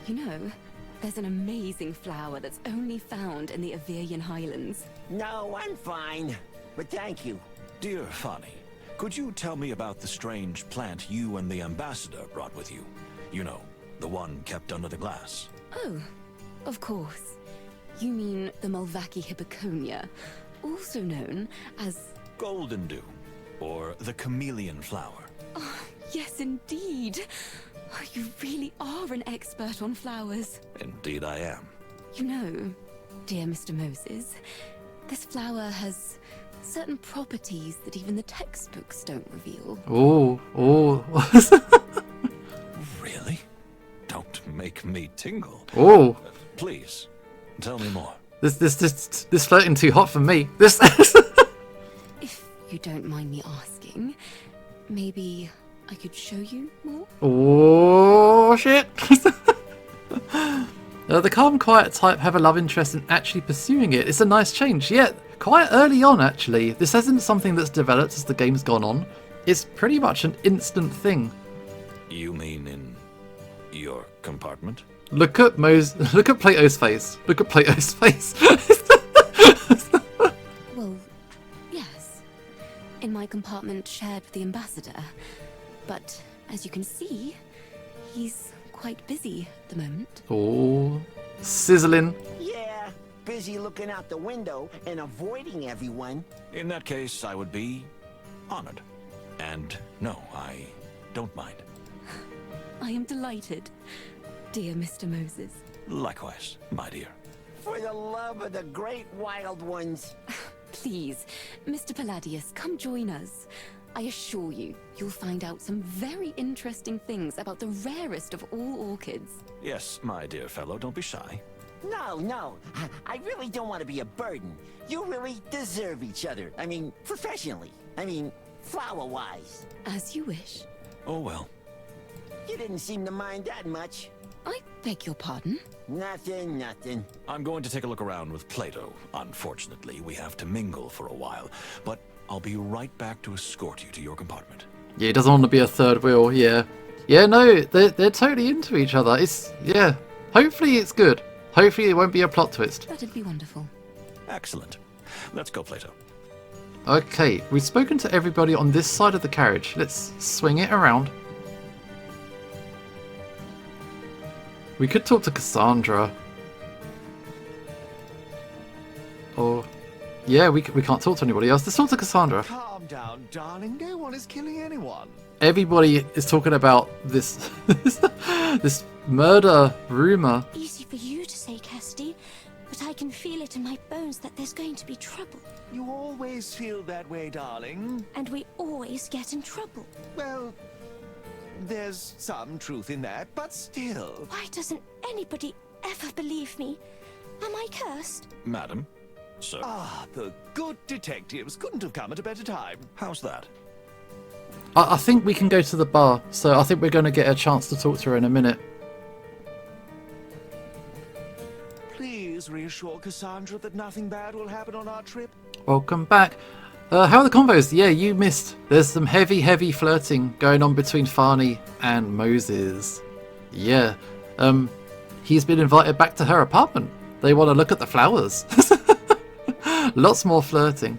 You know, there's an amazing flower that's only found in the Averian Highlands. No, I'm fine. But thank you. Dear Fanny, could you tell me about the strange plant you and the ambassador brought with you? You know, the one kept under the glass. Oh, of course. You mean the Mulvaki hippoconia, also known as... Golden dew, or the chameleon flower. Oh, yes, indeed. Oh, you really are an expert on flowers. Indeed I am. You know, dear Mr. Moses, this flower has certain properties that even the textbooks don't reveal. Oh. Really? Don't make me tingle. Oh. Please, tell me more. This flirting too hot for me. This. If you don't mind me asking, maybe I could show you more? Oh shit. The calm, quiet type have a love interest in actually pursuing it. It's a nice change. Yeah, quite early on actually. This isn't something that's developed as the game's gone on. It's pretty much an instant thing. You mean in your compartment? Look at Plato's face. Look at Plato's face. Well, yes. In my compartment shared with the ambassador. But as you can see, he's quite busy at the moment. Oh, sizzling. Yeah, busy looking out the window and avoiding everyone. In that case, I would be honored. And no, I don't mind. I am delighted, dear Mr. Moses. Likewise, my dear. For the love of the great wild ones. Please, Mr. Palladius, come join us. I assure you, you'll find out some very interesting things about the rarest of all orchids. Yes, my dear fellow, don't be shy. No. I really don't want to be a burden. You really deserve each other. I mean, professionally. I mean, flower-wise. As you wish. Oh, well. You didn't seem to mind that much. I beg your pardon? Nothing. I'm going to take a look around with Plato. Unfortunately, we have to mingle for a while, but I'll be right back to escort you to your compartment. Yeah, he doesn't want to be a third wheel, yeah. Yeah, no, they're totally into each other. Yeah, hopefully it's good. Hopefully it won't be a plot twist. That'd be wonderful. Excellent. Let's go, Plato. Okay, we've spoken to everybody on this side of the carriage. Let's swing it around. We could talk to Cassandra. Or... yeah, we can't talk to anybody else. Let's talk to Cassandra. Calm down, darling. No one is killing anyone. Everybody is talking about this this murder rumor. Easy for you to say, Cassidy. but I can feel it in my bones that there's going to be trouble. You always feel that way, darling. And we always get in trouble. Well, there's some truth in that, but still. Why doesn't anybody ever believe me? Am I cursed? Madam? Sir? Ah, the good detectives couldn't have come at a better time. How's that? I think we can go to the bar, so I think we're going to get a chance to talk to her in a minute. Please reassure Cassandra that nothing bad will happen on our trip. Welcome back. How are the convos? Yeah, you missed. There's some heavy flirting going on between Farney and Moses. Yeah. He's been invited back to her apartment. They want to look at the flowers. Lots more flirting.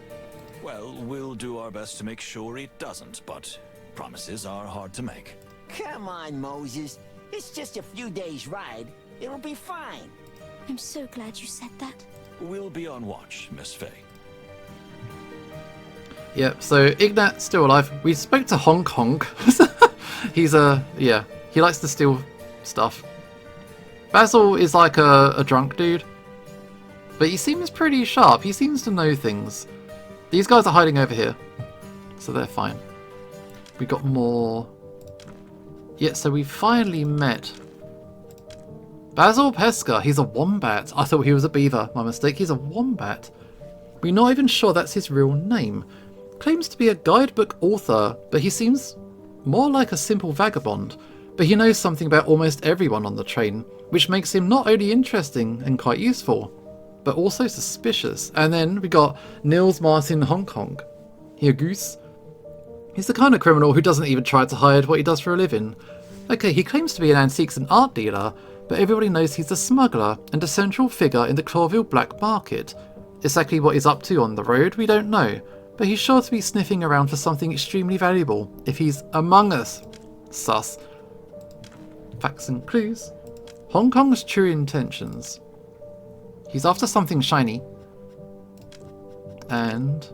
Well, we'll do our best to make sure it doesn't, but promises are hard to make. Come on, Moses. It's just a few days' ride. It'll be fine. I'm so glad you said that. We'll be on watch, Miss Faye. Yep, so Ignat's still alive. We spoke to Hong Kong. He's yeah, he likes to steal stuff. Basil is like a drunk dude. But he seems pretty sharp. He seems to know things. These guys are hiding over here. So they're fine. We got more. Yeah, so we finally met Basil Pesca. He's a wombat. I thought he was a beaver. My mistake. He's a wombat. We're not even sure that's his real name. Claims to be a guidebook author, but he seems more like a simple vagabond. But he knows something about almost everyone on the train, which makes him not only interesting and quite useful, but also suspicious. And then we got Nils Martin Hong Kong. Here, Goose. He's the kind of criminal who doesn't even try to hide what he does for a living. Okay, he claims to be an antiques and art dealer, but everybody knows he's a smuggler and a central figure in the Clawville black market. Exactly what he's up to on the road, we don't know, but he's sure to be sniffing around for something extremely valuable if he's among us. Sus. Facts and clues. Hong Kong's true intentions. He's after something shiny. And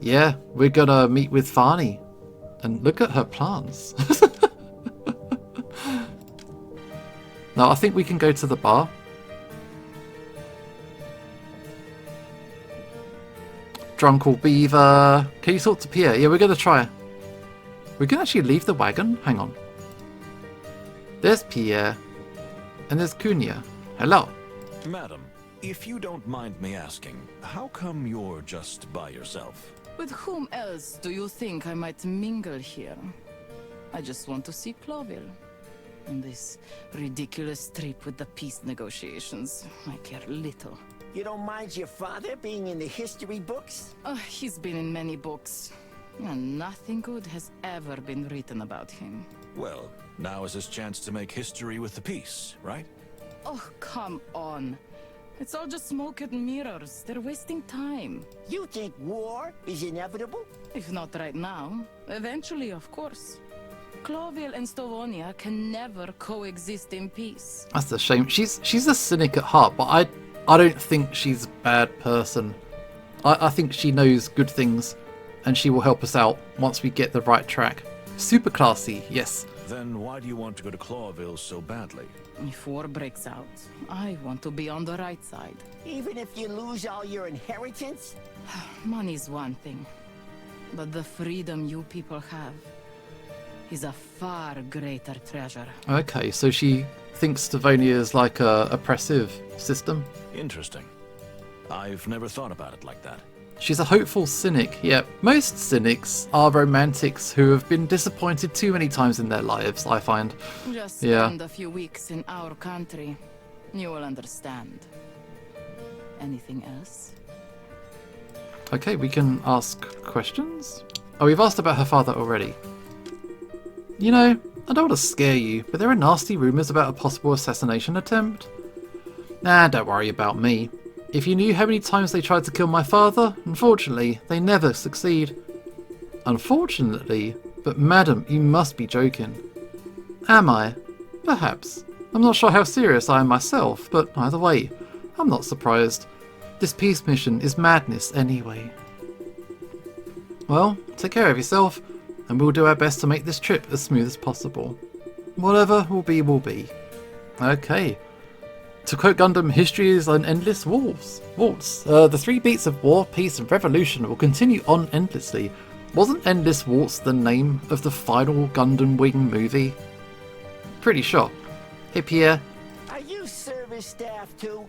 yeah, we're gonna meet with Farney. And look at her plants. Now I think we can go to the bar. Drunkle Beaver. Can you talk to Pierre? Yeah, we're gonna try. We can actually leave the wagon. Hang on. There's Pierre. And there's Cunha. Hello. Madam, if you don't mind me asking, how come you're just by yourself? With whom else do you think I might mingle here? I just want to see Clawville. And this ridiculous trip with the peace negotiations. I care little. You don't mind your father being in the history books? He's been in many books. And nothing good has ever been written about him. Well, now is his chance to make history with the peace, right? Oh, come on. It's all just smoke and mirrors. They're wasting time. You think war is inevitable? If not right now, eventually, of course. Clawville and Stavonia can never coexist in peace. That's a shame. She's a cynic at heart, but I don't think she's a bad person. I think she knows good things, and she will help us out once we get the right track. Super classy, yes. Then why do you want to go to Clawville so badly? If war breaks out, I want to be on the right side. Even if you lose all your inheritance? Money's one thing, but the freedom you people have is a far greater treasure. Okay, so she thinks Stavonia is like a oppressive system. Interesting. I've never thought about it like that. She's a hopeful cynic. Yeah, most cynics are romantics who have been disappointed too many times in their lives, I find. Just spend a few weeks in our country. You will understand. Anything else? Okay, we can ask questions. Oh, we've asked about her father already. You know, I don't want to scare you, but there are nasty rumours about a possible assassination attempt. Nah, don't worry about me. If you knew how many times they tried to kill my father, unfortunately, they never succeed. Unfortunately? But madam, you must be joking. Am I? Perhaps. I'm not sure how serious I am myself, but either way, I'm not surprised. This peace mission is madness anyway. Well, take care of yourself, and we'll do our best to make this trip as smooth as possible. Whatever will be, will be. Okay. To quote Gundam, history is an endless waltz. The 3 beats of war, peace and revolution will continue on endlessly. Wasn't Endless Waltz the name of the final Gundam Wing movie? Pretty sure. Hey Pierre. Are you service staff too?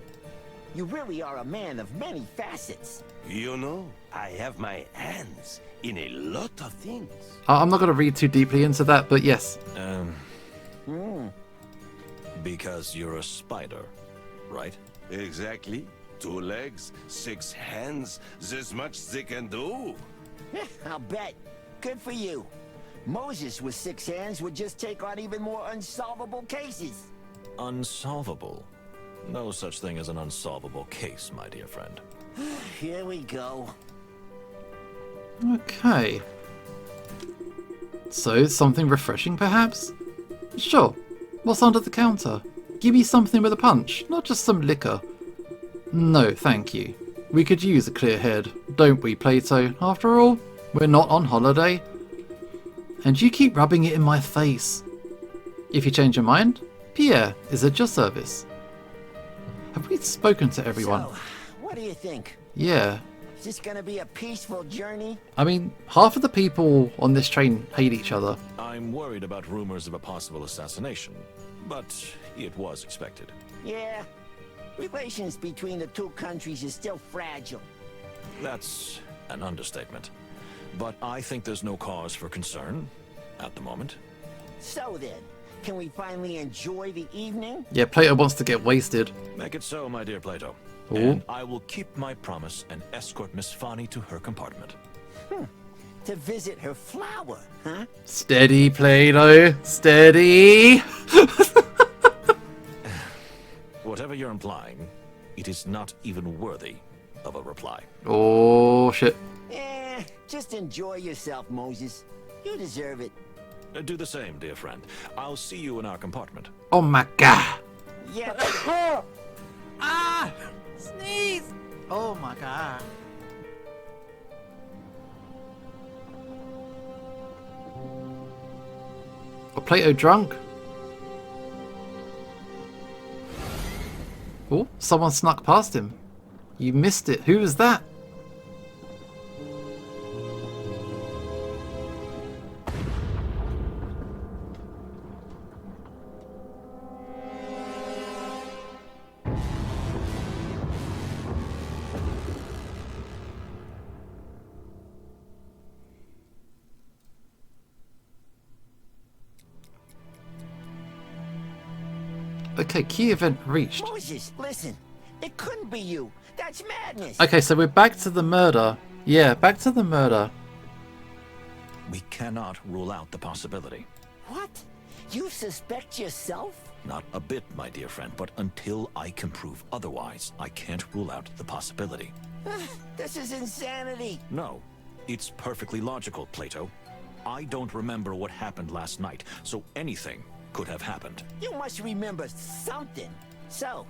You really are a man of many facets. You know, I have my hands in a lot of things. I'm not going to read too deeply into that, but yes. Because you're a spider, right? Exactly. 2 legs, 6 hands, this much they can do. I'll bet. Good for you. Moses with 6 hands would just take on even more unsolvable cases. Unsolvable? No such thing as an unsolvable case, my dear friend. Here we go. Okay. So, something refreshing perhaps? Sure. What's under the counter? Give me something with a punch, not just some liquor. No, thank you. We could use a clear head, don't we, Plato? After all, we're not on holiday. And you keep rubbing it in my face. If you change your mind, Pierre is at your service. Have we spoken to everyone? So, what do you think? Yeah. Is this gonna be a peaceful journey? I mean, half of the people on this train hate each other. I'm worried about rumors of a possible assassination, but it was expected. Yeah. Relations between the 2 countries is still fragile. That's an understatement. But I think there's no cause for concern at the moment. So then, can we finally enjoy the evening? Yeah, Plato wants to get wasted. Make it so, my dear Plato. Ooh. And I will keep my promise and escort Miss Fani to her compartment. To visit her flower, huh? Steady, Plato. Steady. Whatever you're implying, it is not even worthy of a reply. Oh, shit. Just enjoy yourself, Moses. You deserve it. Do the same, dear friend. I'll see you in our compartment. Oh my god. Yeah. Ah! Sneeze! Oh my god. Oh, Plato drunk? Oh, someone snuck past him. You missed it. Who was that? Okay, key event reached. Moses, listen. It couldn't be you. That's madness. Okay, so we're back to the murder. Yeah, back to the murder. We cannot rule out the possibility. What? You suspect yourself? Not a bit, my dear friend, but until I can prove otherwise, I can't rule out the possibility. This is insanity. No, it's perfectly logical, Plato. I don't remember what happened last night, so anything could have happened. You must remember something. So,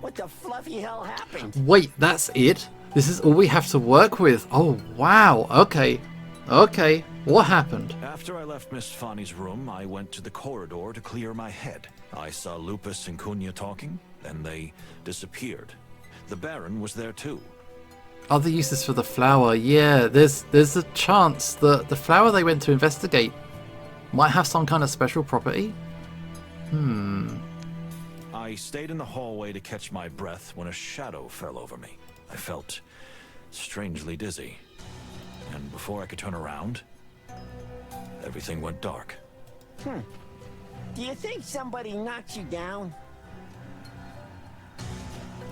what the fluffy hell happened? Wait, that's it? This is all we have to work with? Oh, wow. Okay. Okay. What happened? After I left Miss Fani's room, I went to the corridor to clear my head. I saw Lupus and Cunha talking, then they disappeared. The Baron was there too. Other uses for the flower. Yeah, there's a chance that the flower they went to investigate might have some kind of special property. I stayed in the hallway to catch my breath when a shadow fell over me. I felt strangely dizzy. And before I could turn around, everything went dark. Do you think somebody knocked you down?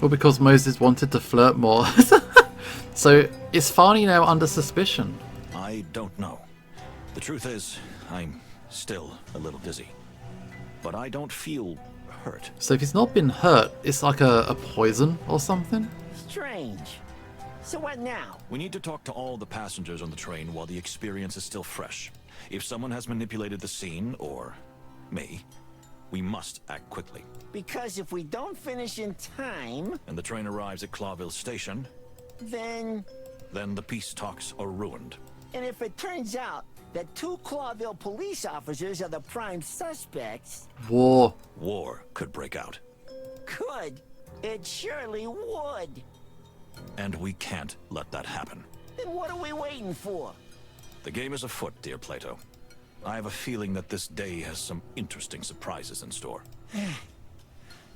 Well, because Moses wanted to flirt more. So, is Fani now under suspicion? I don't know. The truth is, I'm still a little dizzy. But I don't feel hurt. So if he's not been hurt, it's like a poison or something? Strange. So what now? We need to talk to all the passengers on the train while the experience is still fresh. If someone has manipulated the scene, or me, we must act quickly. Because if we don't finish in time... And the train arrives at Clawville station... Then the peace talks are ruined. And if it turns out that 2 Clawville police officers are the prime suspects... War could break out. could. It surely would. And we can't let that happen. Then what are we waiting for? The game is afoot, dear Plato. I have a feeling that this day has some interesting surprises in store.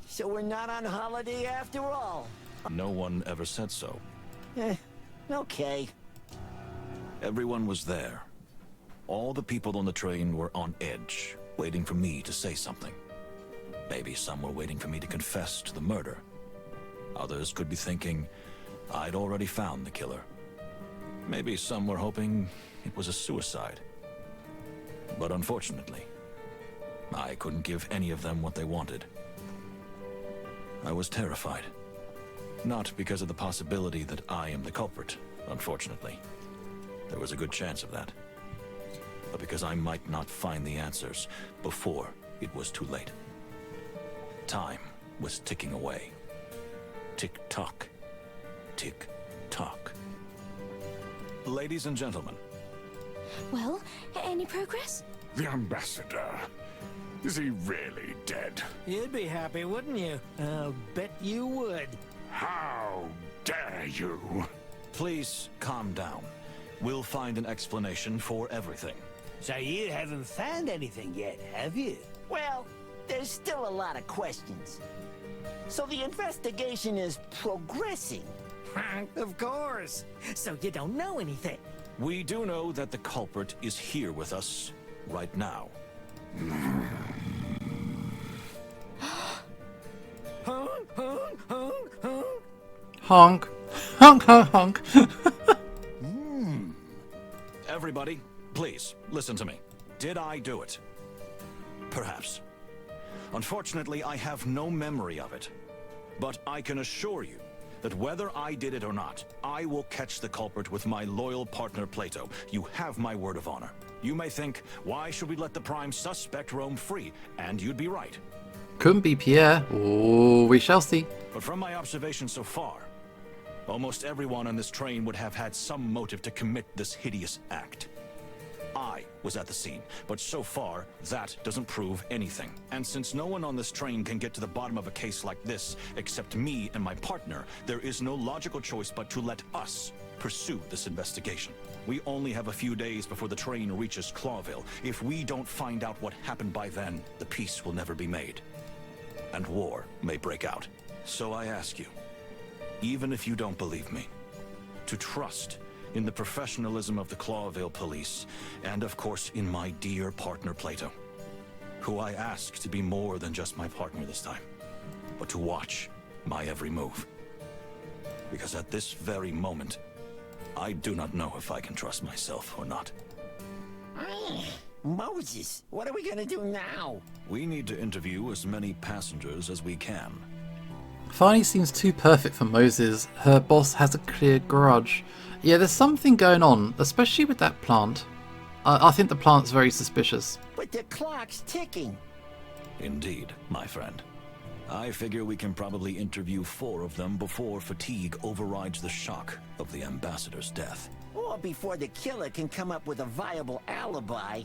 So we're not on holiday after all. No one ever said so. Okay. Everyone was there. All the people on the train were on edge, waiting for me to say something. Maybe some were waiting for me to confess to the murder. Others could be thinking I'd already found the killer. Maybe some were hoping it was a suicide. But unfortunately, I couldn't give any of them what they wanted. I was terrified. Not because of the possibility that I am the culprit, unfortunately. There was a good chance of that. But because I might not find the answers before it was too late. Time was ticking away. Tick-tock. Tick-tock. Ladies and gentlemen. Well, any progress? The ambassador. Is he really dead? You'd be happy, wouldn't you? I'll bet you would. How dare you? Please calm down. We'll find an explanation for everything. So you haven't found anything yet, have you? Well, there's still a lot of questions. So the investigation is progressing. Of course. So you don't know anything. We do know that the culprit is here with us right now. Honk. Honk, honk, honk. Everybody, please, listen to me. Did I do it? Perhaps. Unfortunately, I have no memory of it. But I can assure you that whether I did it or not, I will catch the culprit with my loyal partner Plato. You have my word of honor. You may think, why should we let the prime suspect roam free? And you'd be right. Couldn't be Pierre. Oh, we shall see. But from my observation so far, almost everyone on this train would have had some motive to commit this hideous act. I was at the scene, but so far, that doesn't prove anything. And since no one on this train can get to the bottom of a case like this, except me and my partner, there is no logical choice but to let us pursue this investigation. We only have a few days before the train reaches Clawville. If we don't find out what happened by then, the peace will never be made. And war may break out. So I ask you, even if you don't believe me, to trust in the professionalism of the Clawville police, and of course in my dear partner Plato, who I ask to be more than just my partner this time, but to watch my every move. Because at this very moment, I do not know if I can trust myself or not. Moses, what are we gonna do now? We need to interview as many passengers as we can. Finally seems too perfect for Moses. Her boss has a clear grudge. Yeah, there's something going on, especially with that plant. I think the plant's very suspicious. But the clock's ticking. Indeed, my friend. I figure we can probably interview 4 of them before fatigue overrides the shock of the ambassador's death. Or before the killer can come up with a viable alibi.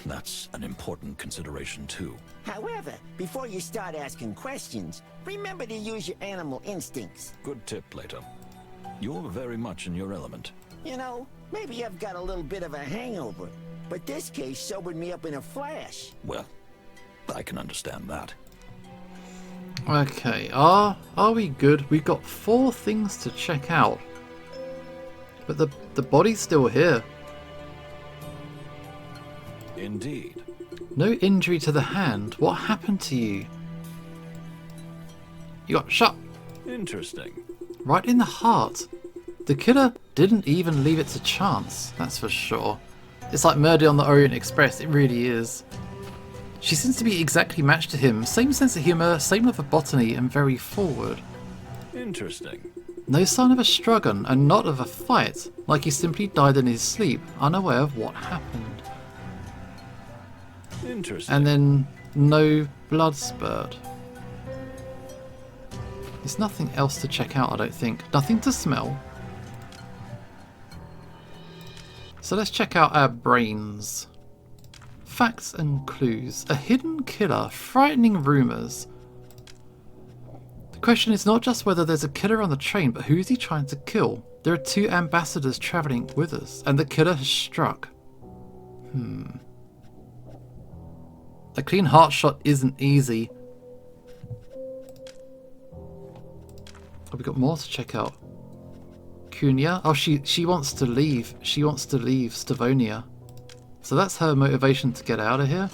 That's an important consideration too. However, before you start asking questions, remember to use your animal instincts. Good tip, Plato. You're very much in your element. You know, maybe I've got a little bit of a hangover, but this case sobered me up in a flash. Well, I can understand that. Okay, are we good? We've got 4 things to check out. But the body's still here. Indeed. No injury to the hand. What happened to you? You got shot. Interesting. Right in the heart. The killer didn't even leave it to chance, that's for sure. It's like Murder on the Orient Express, it really is. She seems to be exactly matched to him. Same sense of humour, same love of botany, and very forward. Interesting. No sign of a struggle, and not of a fight, like he simply died in his sleep, unaware of what happened. Interesting. And then no blood spurt. There's nothing else to check out, I don't think. Nothing to smell. So let's check out our brains. Facts and clues. A hidden killer. Frightening rumours. question is not just whether there's a killer on the train, but who is he trying to kill? There are 2 ambassadors travelling with us, and the killer has struck. A clean heart shot isn't easy. Oh, we got more to check out. Cunha? Oh, she wants to leave. She wants to leave Stavonia. So that's her motivation to get out of here.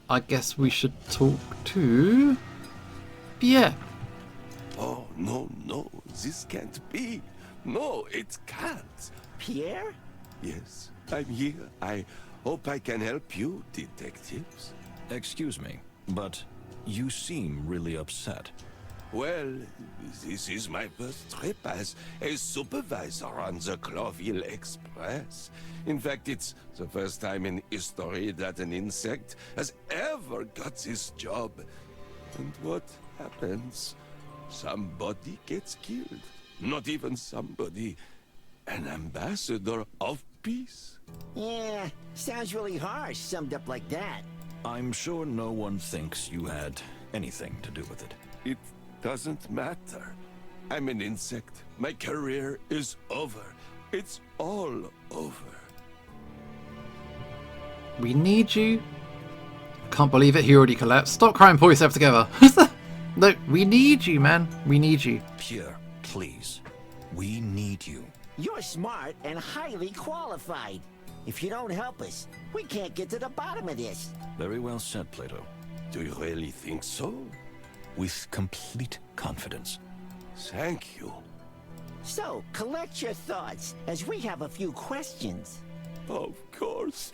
I guess we should talk to Pierre. Oh, no, this can't be. No, it can't. Pierre? Yes, I'm here. I hope I can help you, detectives. Excuse me, but you seem really upset. Well, this is my first trip as a supervisor on the Clawville Express. In fact, it's the first time in history that an insect has ever got this job. And what happens? Somebody gets killed. Not even somebody. An ambassador of peace. Yeah, sounds really harsh, summed up like that. I'm sure no one thinks you had anything to do with it. It doesn't matter. I'm an insect. My career is over. It's all over. We need you. I can't believe it, he already collapsed. Stop crying, pull yourself together. No, we need you, man. We need you. Pierre, please. We need you. You're smart and highly qualified. If you don't help us, we can't get to the bottom of this. Very well said, Plato. Do you really think so? With complete confidence. Thank you. So, collect your thoughts, as we have a few questions. Of course.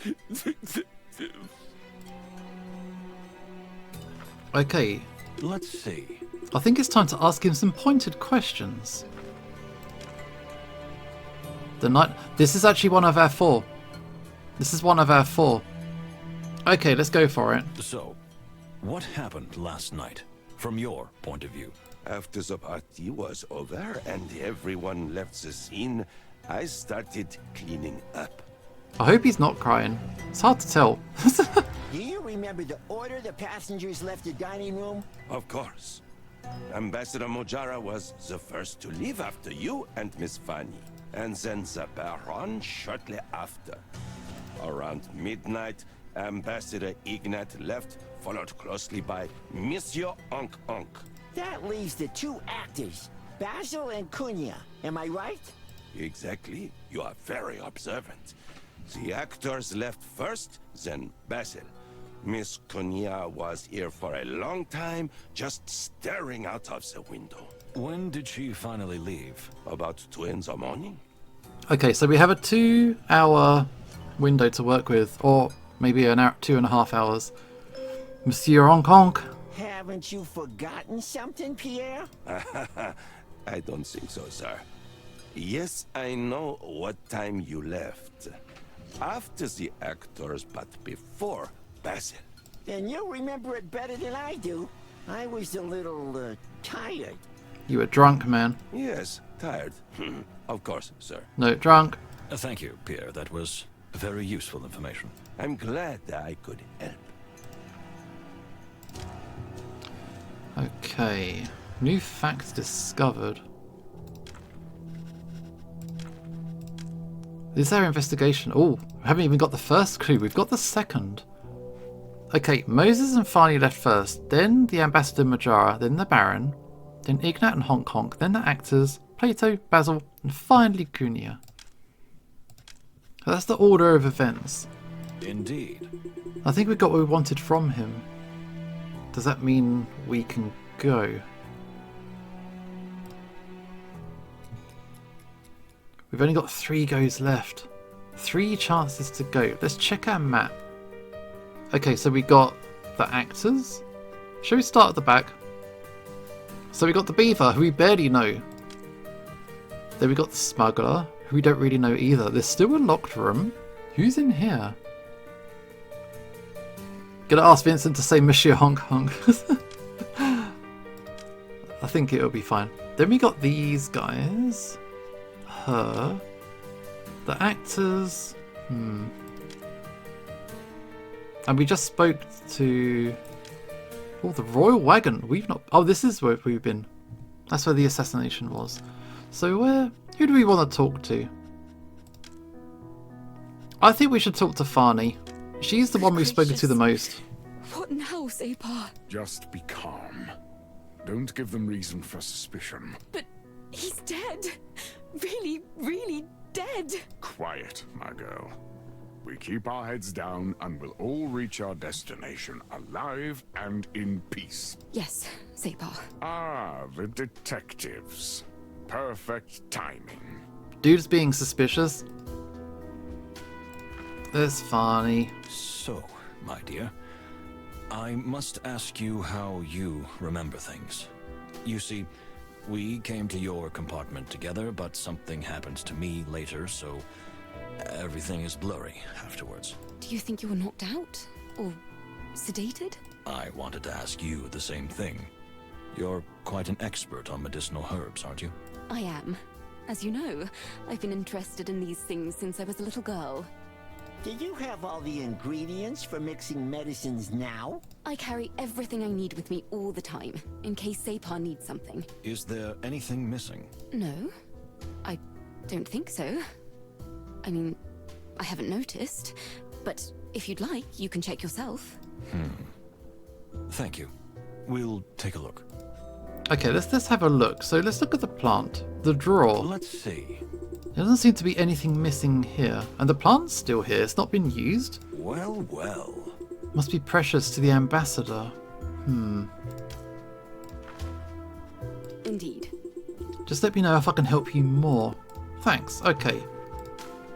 Okay. Let's see. I think it's time to ask him some pointed questions. This is actually one of our 4. This is one of our 4. Okay, let's go for it. So, what happened last night, from your point of view? After the party was over and everyone left the scene, I started cleaning up. I hope he's not crying. It's hard to tell. Do you remember the order the passengers left the dining room? Of course. Ambassador Mojara was the first to leave after you and Miss Fanny, and then the Baron shortly after. Around midnight, Ambassador Ignat left, followed closely by Monsieur Onk Onk. That leaves the 2 actors, Basil and Cunha. Am I right? Exactly. You are very observant. The actors left first, then Basil. Miss Cunha was here for a long time, just staring out of the window. When did she finally leave? About 2 in the morning. Okay, so we have a 2-hour window to work with, or maybe an hour, 2.5 hours. Monsieur Hong Kong. Haven't you forgotten something, Pierre? I don't think so, sir. Yes, I know what time you left. After the actors, but before Basil. Then you'll remember it better than I do. I was a little, tired. You were drunk, man. Yes, tired. Of course, sir. No, drunk. Thank you, Pierre. That was very useful information. I'm glad that I could help. Okay. New facts discovered. This is our investigation. Oh, we haven't even got the first clue. We've got the second. Okay, Moses and Farney left first, then the Ambassador Majara, then the Baron, then Ignat and Honk Honk, then the actors, Plato, Basil, and finally Cunha. So that's the order of events. Indeed. I think we got what we wanted from him. Does that mean we can go? We've only got 3 goes left. 3 chances to go. Let's check our map. Okay, so we got the actors. Shall we start at the back? So we got the beaver, who we barely know. Then we got the smuggler, who we don't really know either. There's still a locked room. Who's in here? Gonna ask Vincent to say Monsieur Honk Honk. I think it'll be fine. Then we got these guys. Her. The actors. And we just spoke to Oh, the royal wagon. We've not... Oh, this is where we've been. That's where the assassination was. So who do we want to talk to? I think we should talk to Farney. She's the one we've spoken to the most. What now, Separ? Just be calm. Don't give them reason for suspicion. But he's dead. Really, really dead. Quiet, my girl. We keep our heads down and we'll all reach our destination alive and in peace. Yes, Separ. Ah, the detectives. Perfect timing. Dude's being suspicious. There's Farney. So, my dear, I must ask you how you remember things. You see, we came to your compartment together, but something happened to me later, so everything is blurry afterwards. Do you think you were knocked out? Or sedated? I wanted to ask you the same thing. You're quite an expert on medicinal herbs, aren't you? I am. As you know, I've been interested in these things since I was a little girl. Do you have all the ingredients for mixing medicines now? I carry everything I need with me all the time, in case Separ needs something. Is there anything missing? No, I don't think so. I mean, I haven't noticed, but if you'd like, you can check yourself. Thank you. We'll take a look. Okay, let's have a look. So let's look at the plant. The drawer. Let's see. There doesn't seem to be anything missing here. And the plant's still here. It's not been used. Well, well. Must be precious to the ambassador. Indeed. Just let me know if I can help you more. Thanks. Okay.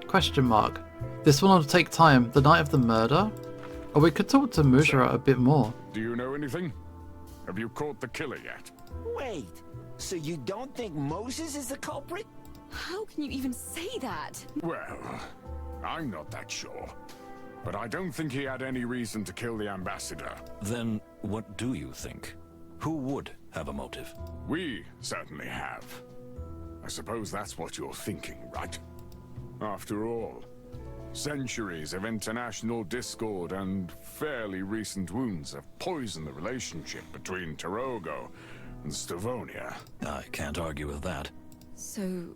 Question mark. This one will take time. The night of the murder? Or we could talk to Mujra a bit more. Do you know anything? Have you caught the killer yet? Wait, so you don't think Moses is the culprit? How can you even say that? Well, I'm not that sure. But I don't think he had any reason to kill the ambassador. Then what do you think? Who would have a motive? We certainly have. I suppose that's what you're thinking, right? After all, centuries of international discord and fairly recent wounds have poisoned the relationship between Tarogo and Stavonia. I can't argue with that. So,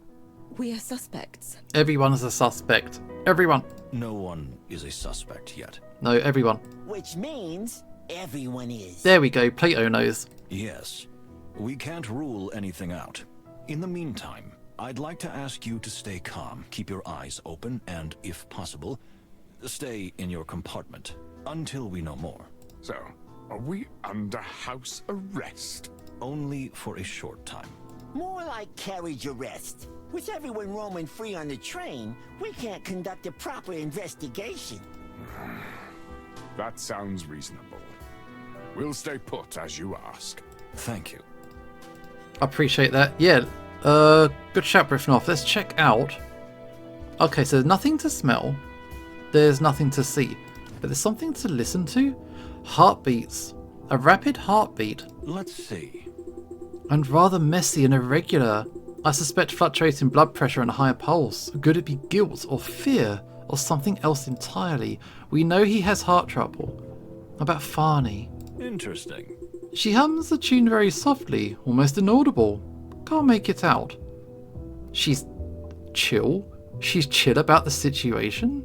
we are suspects? Everyone is a suspect. Everyone. No one is a suspect yet. No, everyone. Which means everyone is. There we go. Plato knows. Yes. We can't rule anything out. In the meantime, I'd like to ask you to stay calm, keep your eyes open, and, if possible, stay in your compartment until we know more. So, are we under house arrest? Only for a short time. More like carriage arrest. With everyone roaming free on the train, we can't conduct a proper investigation. That sounds reasonable. We'll stay put as you ask. Thank you. I appreciate that. Yeah, good shout, Brifnoff. Let's check out. Okay, so there's nothing to smell. There's nothing to see. But there's something to listen to. Heartbeats. A rapid heartbeat. Let's see. And rather messy and irregular. I suspect fluctuating blood pressure and a higher pulse. Could it be guilt or fear or something else entirely? We know he has heart trouble. About Farney. Interesting. She hums the tune very softly, almost inaudible. Can't make it out. She's chill? She's chill about the situation?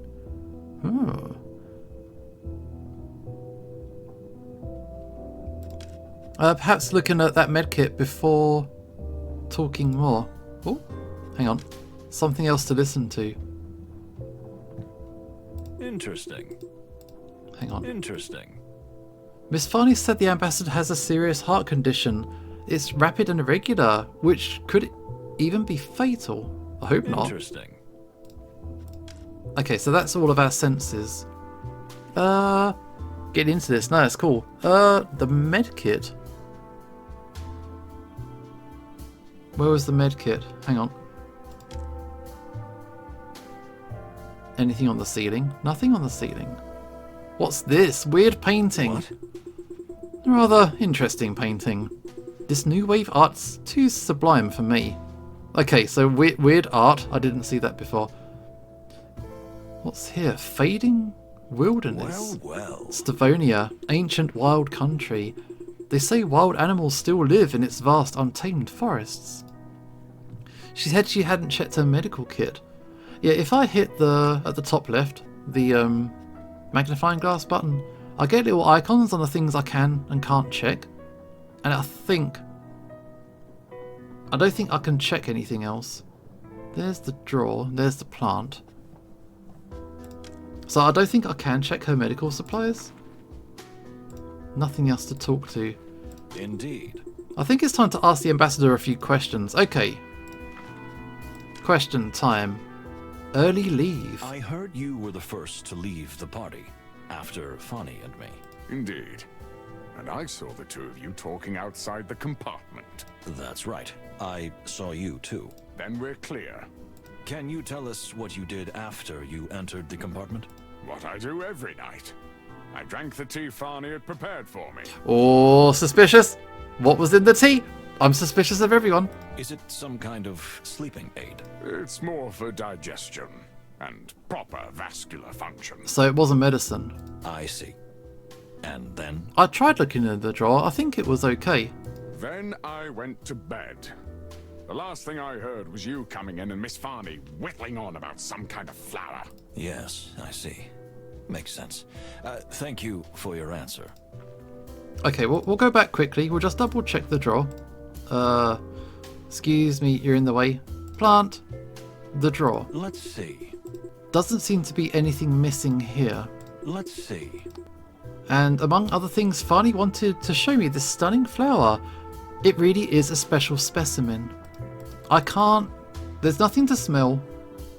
Perhaps looking at that medkit before talking more. Oh, hang on. Something else to listen to. Interesting. Hang on. Interesting. Miss Farney said the ambassador has a serious heart condition. It's rapid and irregular, which could even be fatal. I hope not. Interesting. Okay, so that's all of our senses. Getting into this. No, it's cool. The medkit. Where was the medkit? Hang on. Anything on the ceiling? Nothing on the ceiling. What's this? Weird painting. What? Rather interesting painting. This new wave art's too sublime for me. Okay, so weird art. I didn't see that before. What's here? Fading wilderness. Well, well. Stavonia, ancient wild country. They say wild animals still live in its vast untamed forests. She said she hadn't checked her medical kit. Yeah, if I hit at the top left, the magnifying glass button, I get little icons on the things I can and can't check. And I don't think I can check anything else. There's the drawer, there's the plant. So I don't think I can check her medical supplies. Nothing else to talk to. Indeed. I think it's time to ask the ambassador a few questions. Okay. Question time. Early leave. I heard you were the first to leave the party, after Fanny and me. Indeed. And I saw the two of you talking outside the compartment. That's right. I saw you too. Then we're clear. Can you tell us what you did after you entered the compartment? What I do every night. I drank the tea Farney had prepared for me. Oh, suspicious. What was in the tea? I'm suspicious of everyone. Is it some kind of sleeping aid? It's more for digestion and proper vascular function. So it wasn't medicine. I see. And then? I tried looking in the drawer. I think it was okay. Then I went to bed. The last thing I heard was you coming in and Miss Farney whittling on about some kind of flower. Yes, I see. Makes sense. Thank you for your answer. Okay, we'll go back quickly. We'll just double check the drawer. Excuse me, you're in the way. Plant. The drawer. Let's see. Doesn't seem to be anything missing here. Let's see. And among other things, Farney wanted to show me this stunning flower. It really is a special specimen. I can't... There's nothing to smell.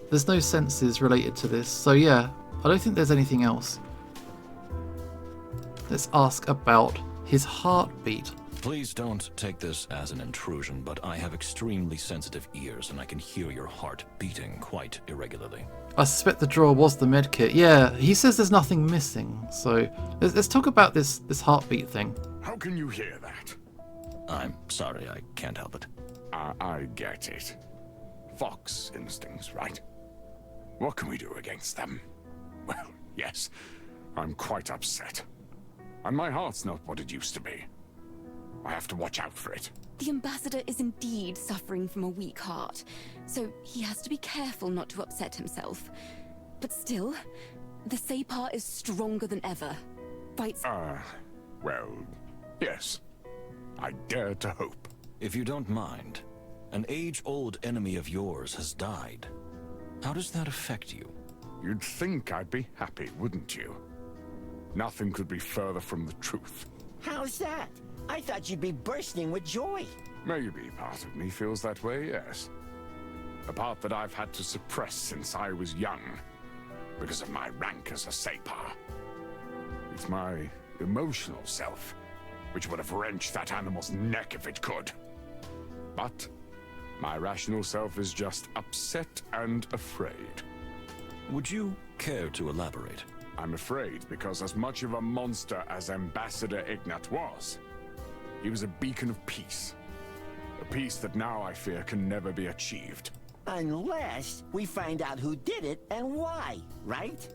There's no senses related to this. So yeah, I don't think there's anything else. Let's ask about his heartbeat. Please don't take this as an intrusion, but I have extremely sensitive ears and I can hear your heart beating quite irregularly. I suspect the drawer was the medkit. Yeah, he says there's nothing missing. So let's talk about this heartbeat thing. How can you hear that? I'm sorry, I can't help it. I get it. Fox instincts, right? What can we do against them? Well, yes, I'm quite upset. And my heart's not what it used to be. I have to watch out for it. The ambassador is indeed suffering from a weak heart, so he has to be careful not to upset himself. But still, the Separ is stronger than ever. Fights... well, yes. I dare to hope. If you don't mind, an age-old enemy of yours has died. How does that affect you? You'd think I'd be happy, wouldn't you? Nothing could be further from the truth. How's that? I thought you'd be bursting with joy. Maybe part of me feels that way, yes. A part that I've had to suppress since I was young, because of my rank as a Separ. It's my emotional self, which would have wrenched that animal's neck if it could. But my rational self is just upset and afraid. Would you care to elaborate? I'm afraid because as much of a monster as Ambassador Ignat was, he was a beacon of peace. A peace that now I fear can never be achieved. Unless we find out who did it and why, right?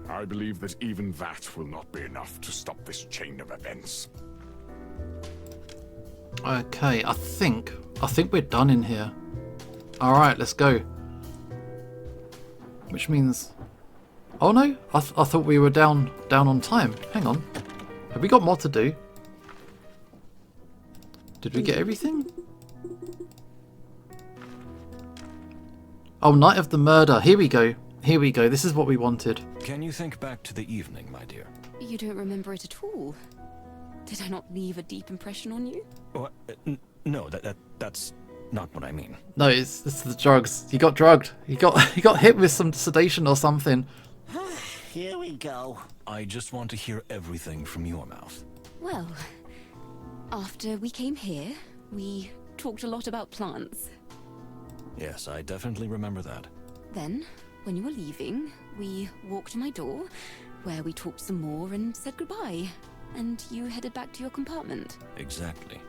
I believe that even that will not be enough to stop this chain of events. Okay, I think we're done in here. Alright, let's go. Which means... Oh no, I thought we were down on time. Hang on. Have we got more to do? Did we get everything? Oh, Night of the Murder. Here we go. Here we go. This is what we wanted. Can you think back to the evening, my dear? You don't remember it at all. Did I not leave a deep impression on you? What? No, that's not what I mean. No, it's the drugs. He got drugged. He got hit with some sedation or something. Here we go. I just want to hear everything from your mouth. Well, after we came here, we talked a lot about plants. Yes, I definitely remember that. Then, when you were leaving, we walked to my door, where we talked some more and said goodbye. And you headed back to your compartment. Exactly.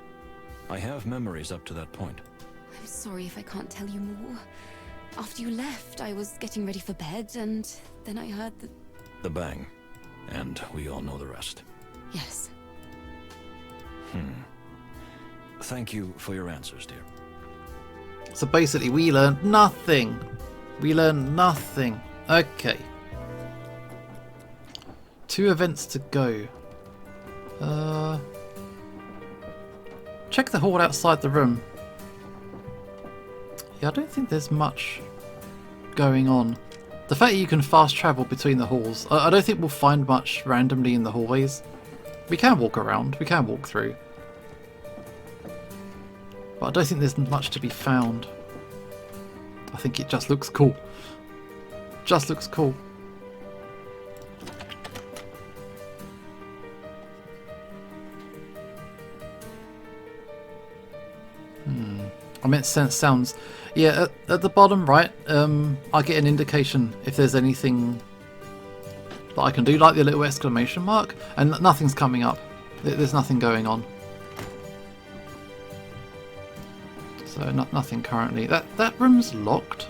I have memories up to that point. I'm sorry if I can't tell you more. After you left, I was getting ready for bed, and then I heard the bang. And we all know the rest. Yes. Thank you for your answers, dear. So basically, we learned nothing. We learned nothing. Okay. 2 events to go. Check the hall outside the room. Yeah, I don't think there's much going on. The fact that you can fast travel between the halls, I don't think we'll find much randomly in the hallways. We can walk around, we can walk through. But I don't think there's much to be found. I think it just looks cool. Just looks cool. I meant sounds. Yeah, at the bottom right, I get an indication if there's anything that I can do, like the little exclamation mark, and nothing's coming up. There's nothing going on. So nothing currently. That room's locked.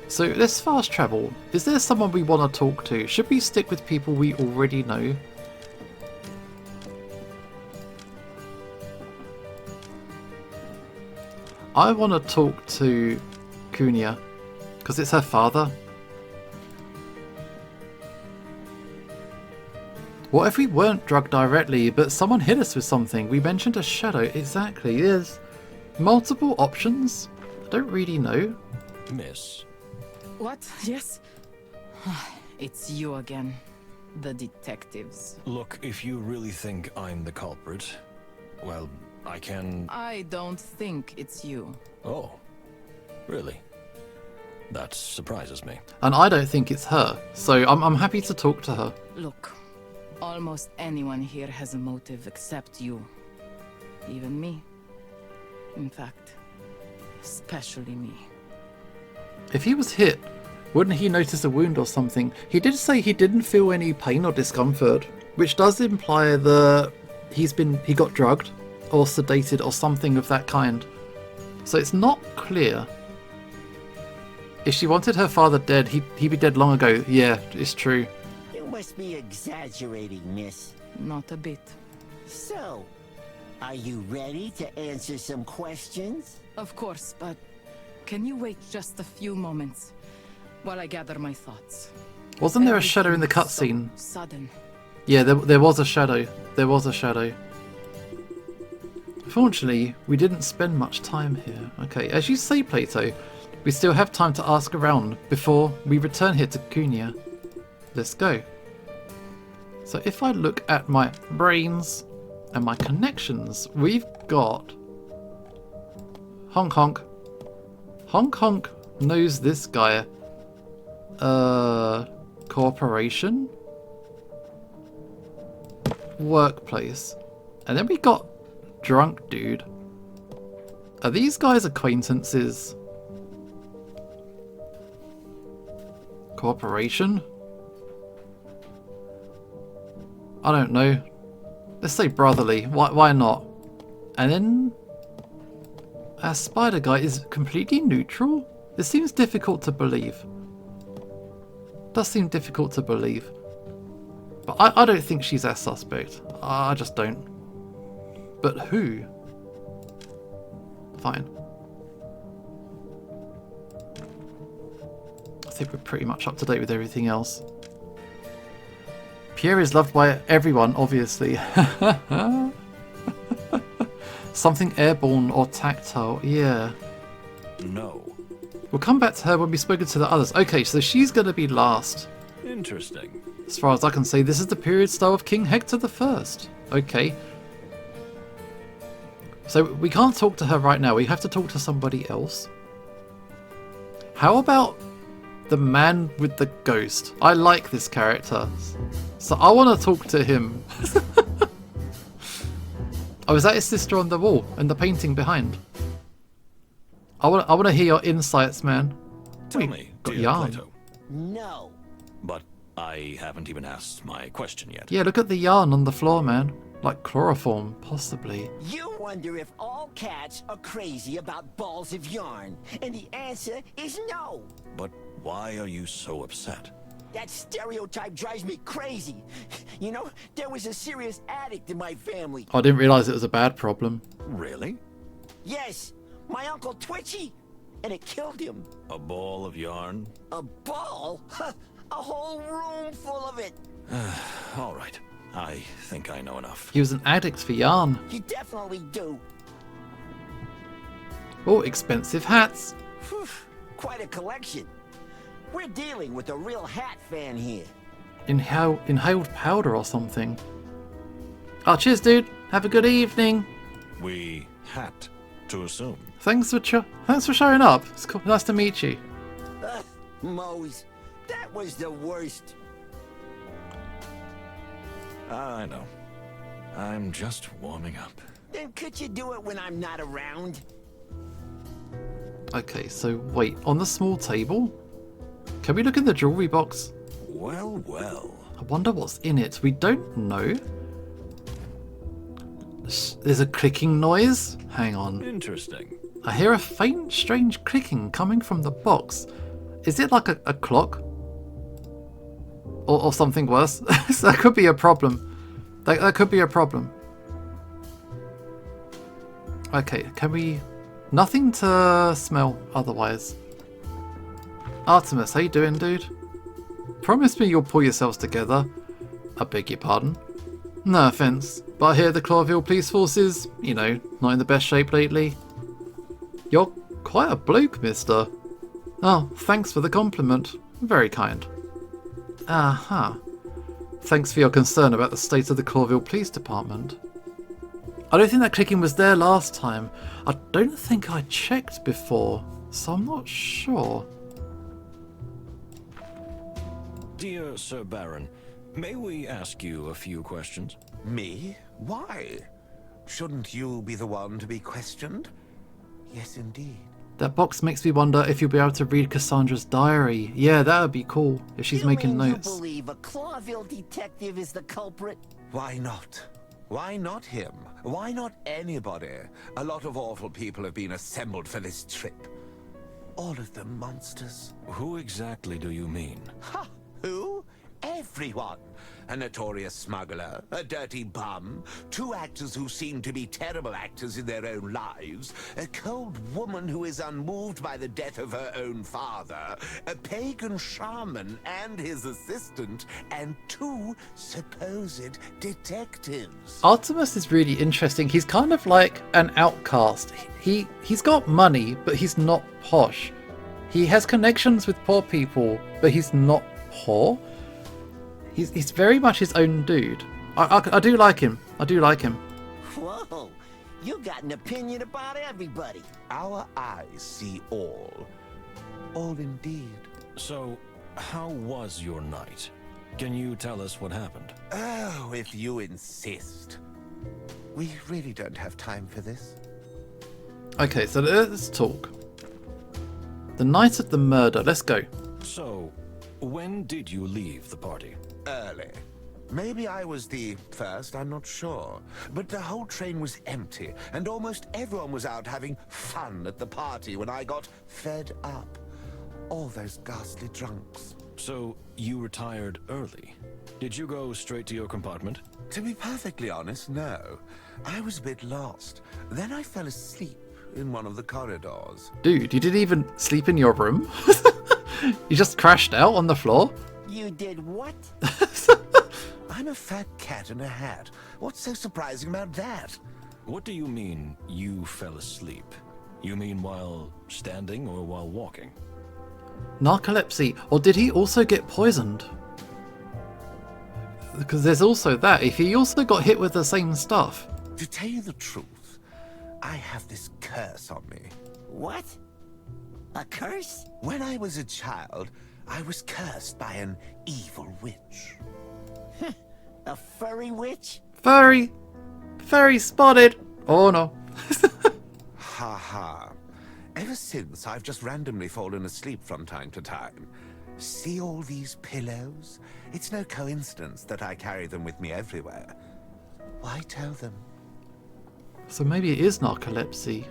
So let's fast travel. Is there someone we want to talk to? Should we stick with people we already know? I want to talk to Kunia, because it's her father. What if we weren't drugged directly, but someone hit us with something? We mentioned a shadow. Exactly. There's multiple options. I don't really know. Miss. What? Yes? It's you again. The detectives. Look, if you really think I'm the culprit, well, I can... I don't think it's you. Oh, really? That surprises me. And I don't think it's her, so I'm happy to talk to her. Look, almost anyone here has a motive except you. Even me. In fact, especially me. If he was hit, wouldn't he notice a wound or something? He did say he didn't feel any pain or discomfort, which does imply that he got drugged or sedated or something of that kind. So it's not clear. If she wanted her father dead, he'd be dead long ago. Yeah, it's true. You must be exaggerating, miss. Not a bit. So, are you ready to answer some questions? Of course, but can you wait just a few moments while I gather my thoughts? Wasn't there a shadow in the cutscene? So sudden. Yeah, there was a shadow. There was a shadow. Fortunately, we didn't spend much time here. Okay, as you say, Plato, we still have time to ask around before we return here to Kunia. Let's go. So if I look at my brains and my connections, we've got Honk Honk. Honk Honk knows this guy. Corporation? Workplace. And then we got Drunk Dude. Are these guys acquaintances? Corporation? I don't know. Let's say brotherly. Why not? And then our spider guy is completely neutral? This seems difficult to believe. Does seem difficult to believe. But I don't think she's our suspect. I just don't. But who? Fine. I think we're pretty much up to date with everything else. Pierre is loved by everyone, obviously. Something airborne or tactile, yeah. No. We'll come back to her when we've spoken to the others. Okay, so she's going to be last. Interesting. As far as I can see, this is the period style of King Hector I. Okay. So we can't talk to her right now. We have to talk to somebody else. How about the man with the ghost? I like this character. So I want to talk to him. Oh, is that his sister on the wall and the painting behind? I want to hear your insights, man. Tell me, got dear yarn. Plato. No. But I haven't even asked my question yet. Yeah, look at the yarn on the floor, man. Like chloroform, possibly. You wonder if all cats are crazy about balls of yarn, and the answer is no. But why are you so upset? That stereotype drives me crazy. You know, there was a serious addict in my family. I didn't realise it was a bad problem. Really? Yes, my Uncle Twitchy. And it killed him. A ball of yarn? A ball? A whole room full of it. All right. I think I know enough. He was an addict for yarn. You definitely do. Oh, expensive hats. Whew, quite a collection. We're dealing with a real hat fan here. Inhaled powder or something. Oh, cheers, dude. Have a good evening. We had to assume. Thanks for showing up. It's cool. Nice to meet you. Mose, that was the worst. I know. I'm just warming up. Then could you do it when I'm not around? Okay, so wait. On the small table? Can we look in the jewellery box? Well, well. I wonder what's in it. We don't know. There's a clicking noise. Hang on. Interesting. I hear a faint, strange clicking coming from the box. Is it like a clock? Or something worse? That could be a problem. That could be a problem. Okay, can we... Nothing to smell otherwise. Artemis, how you doing, dude? Promise me you'll pull yourselves together. I beg your pardon. No offence, but I hear the Clawville police forces, you know, not in the best shape lately. You're quite a bloke, mister. Oh, thanks for the compliment. Very kind. Aha. Thanks for your concern about the state of the Clawville Police Department. I don't think that clicking was there last time. I don't think I checked before, so I'm not sure. Dear Sir Baron, may we ask you a few questions? Me? Why? Shouldn't you be the one to be questioned? Yes, indeed. That box makes me wonder if you'll be able to read Cassandra's diary. Yeah, that would be cool if she's making notes. You believe a Clawville detective is the culprit? Why not? Why not him? Why not anybody? A lot of awful people have been assembled for this trip. All of them monsters. Who exactly do you mean? Ha! Who? Everyone. A notorious smuggler, a dirty bum, two actors who seem to be terrible actors in their own lives, a cold woman who is unmoved by the death of her own father, a pagan shaman and his assistant, and two supposed detectives. Artemis is really interesting. He's kind of like an outcast. He's got money, but he's not posh. He has connections with poor people, but he's not poor. He's very much his own dude. I do like him. I do like him. Whoa, you got an opinion about everybody. Our eyes see all. All indeed. So, how was your night? Can you tell us what happened? Oh, if you insist. We really don't have time for this. Okay, so let's talk. The night of the murder. Let's go. So, when did you leave the party? Early. Maybe I was the first, I'm not sure. But the whole train was empty, and almost everyone was out having fun at the party when I got fed up. All those ghastly drunks. So, you retired early. Did you go straight to your compartment? To be perfectly honest, no. I was a bit lost. Then I fell asleep in one of the corridors. Dude, you didn't even sleep in your room? You just crashed out on the floor? You did what? I'm a fat cat in a hat. What's so surprising about that? What do you mean, you fell asleep? You mean while standing or while walking? Narcolepsy. Or did he also get poisoned? Because there's also that. If he also got hit with the same stuff. To tell you the truth, I have this curse on me. What? A curse? When I was a child, I was cursed by an evil witch. A furry witch? Furry! Furry spotted! Oh no. Ha ha. Ever since, I've just randomly fallen asleep from time to time. See all these pillows? It's no coincidence that I carry them with me everywhere. Why tell them? So maybe it is narcolepsy.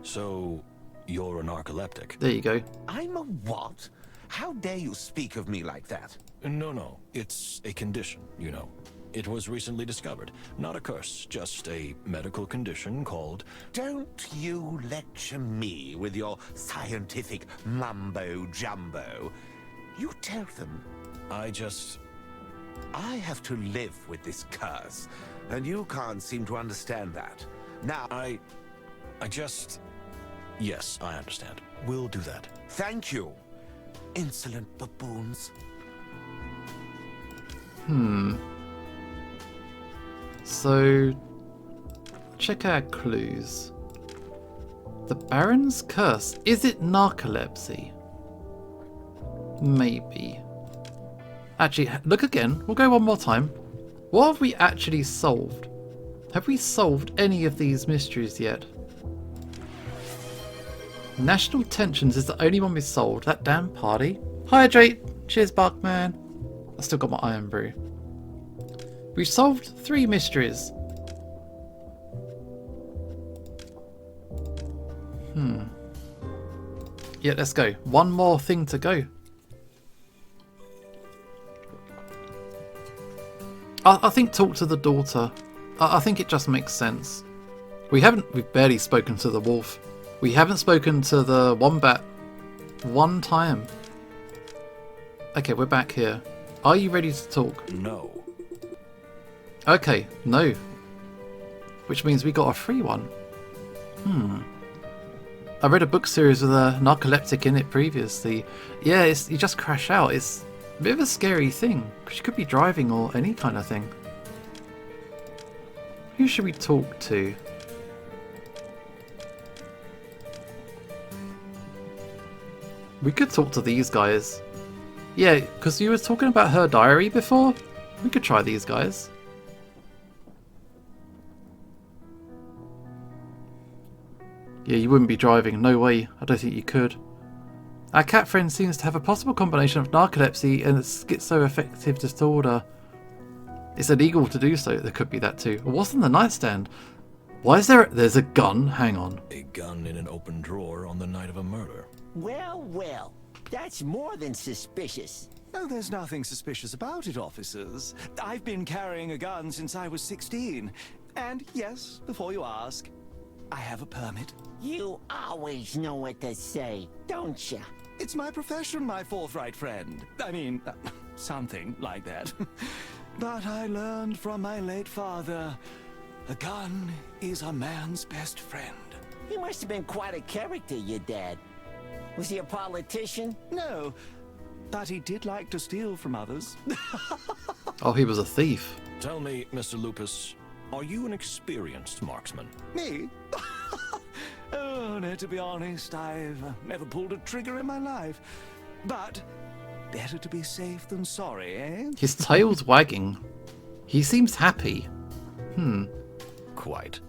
So, you're a narcoleptic? There you go. I'm a what? How dare you speak of me like that? No. It's a condition, you know. It was recently discovered. Not a curse, just a medical condition called... Don't you lecture me with your scientific mumbo-jumbo. You tell them. I have to live with this curse, and you can't seem to understand that. Now... Yes, I understand. We'll do that. Thank you, insolent baboons. So, check our clues. The Baron's curse. Is it narcolepsy? Maybe. Actually, look again. We'll go one more time. What have we actually solved? Have we solved any of these mysteries yet? National tensions is the only one we solved. That damn party. Hydrate. Cheers, Buckman. I still got my iron brew. We've solved 3 mysteries. Yeah, let's go. One more thing to go. I think talk to the daughter. I think it just makes sense. We've barely spoken to the wolf. We haven't spoken to the wombat one time. Okay, we're back here. Are you ready to talk? No. Okay, no. Which means we got a free one. I read a book series with a narcoleptic in it previously. Yeah, you just crash out. It's a bit of a scary thing, because you could be driving or any kind of thing. Who should we talk to? We could talk to these guys. Yeah, because you were talking about her diary before. We could try these guys. Yeah, you wouldn't be driving. No way. I don't think you could. Our cat friend seems to have a possible combination of narcolepsy and a schizoaffective disorder. It's illegal to do so. There could be that too. What's on the nightstand? Why is there's a gun? Hang on. A gun in an open drawer on the night of a murder. Well, that's more than suspicious. Oh, there's nothing suspicious about it, officers. I've been carrying a gun since I was 16. And yes, before you ask, I have a permit. You always know what to say, don't you? It's my profession, my forthright friend. I mean, something like that. But I learned from my late father, a gun is a man's best friend. He must have been quite a character, your dad. Was he a politician? No, but he did like to steal from others. Oh, he was a thief. Tell me, Mr. Lupus, are you an experienced marksman? Me? Oh, no, to be honest, I've never pulled a trigger in my life. But better to be safe than sorry, eh? His tail's wagging. He seems happy. Quite.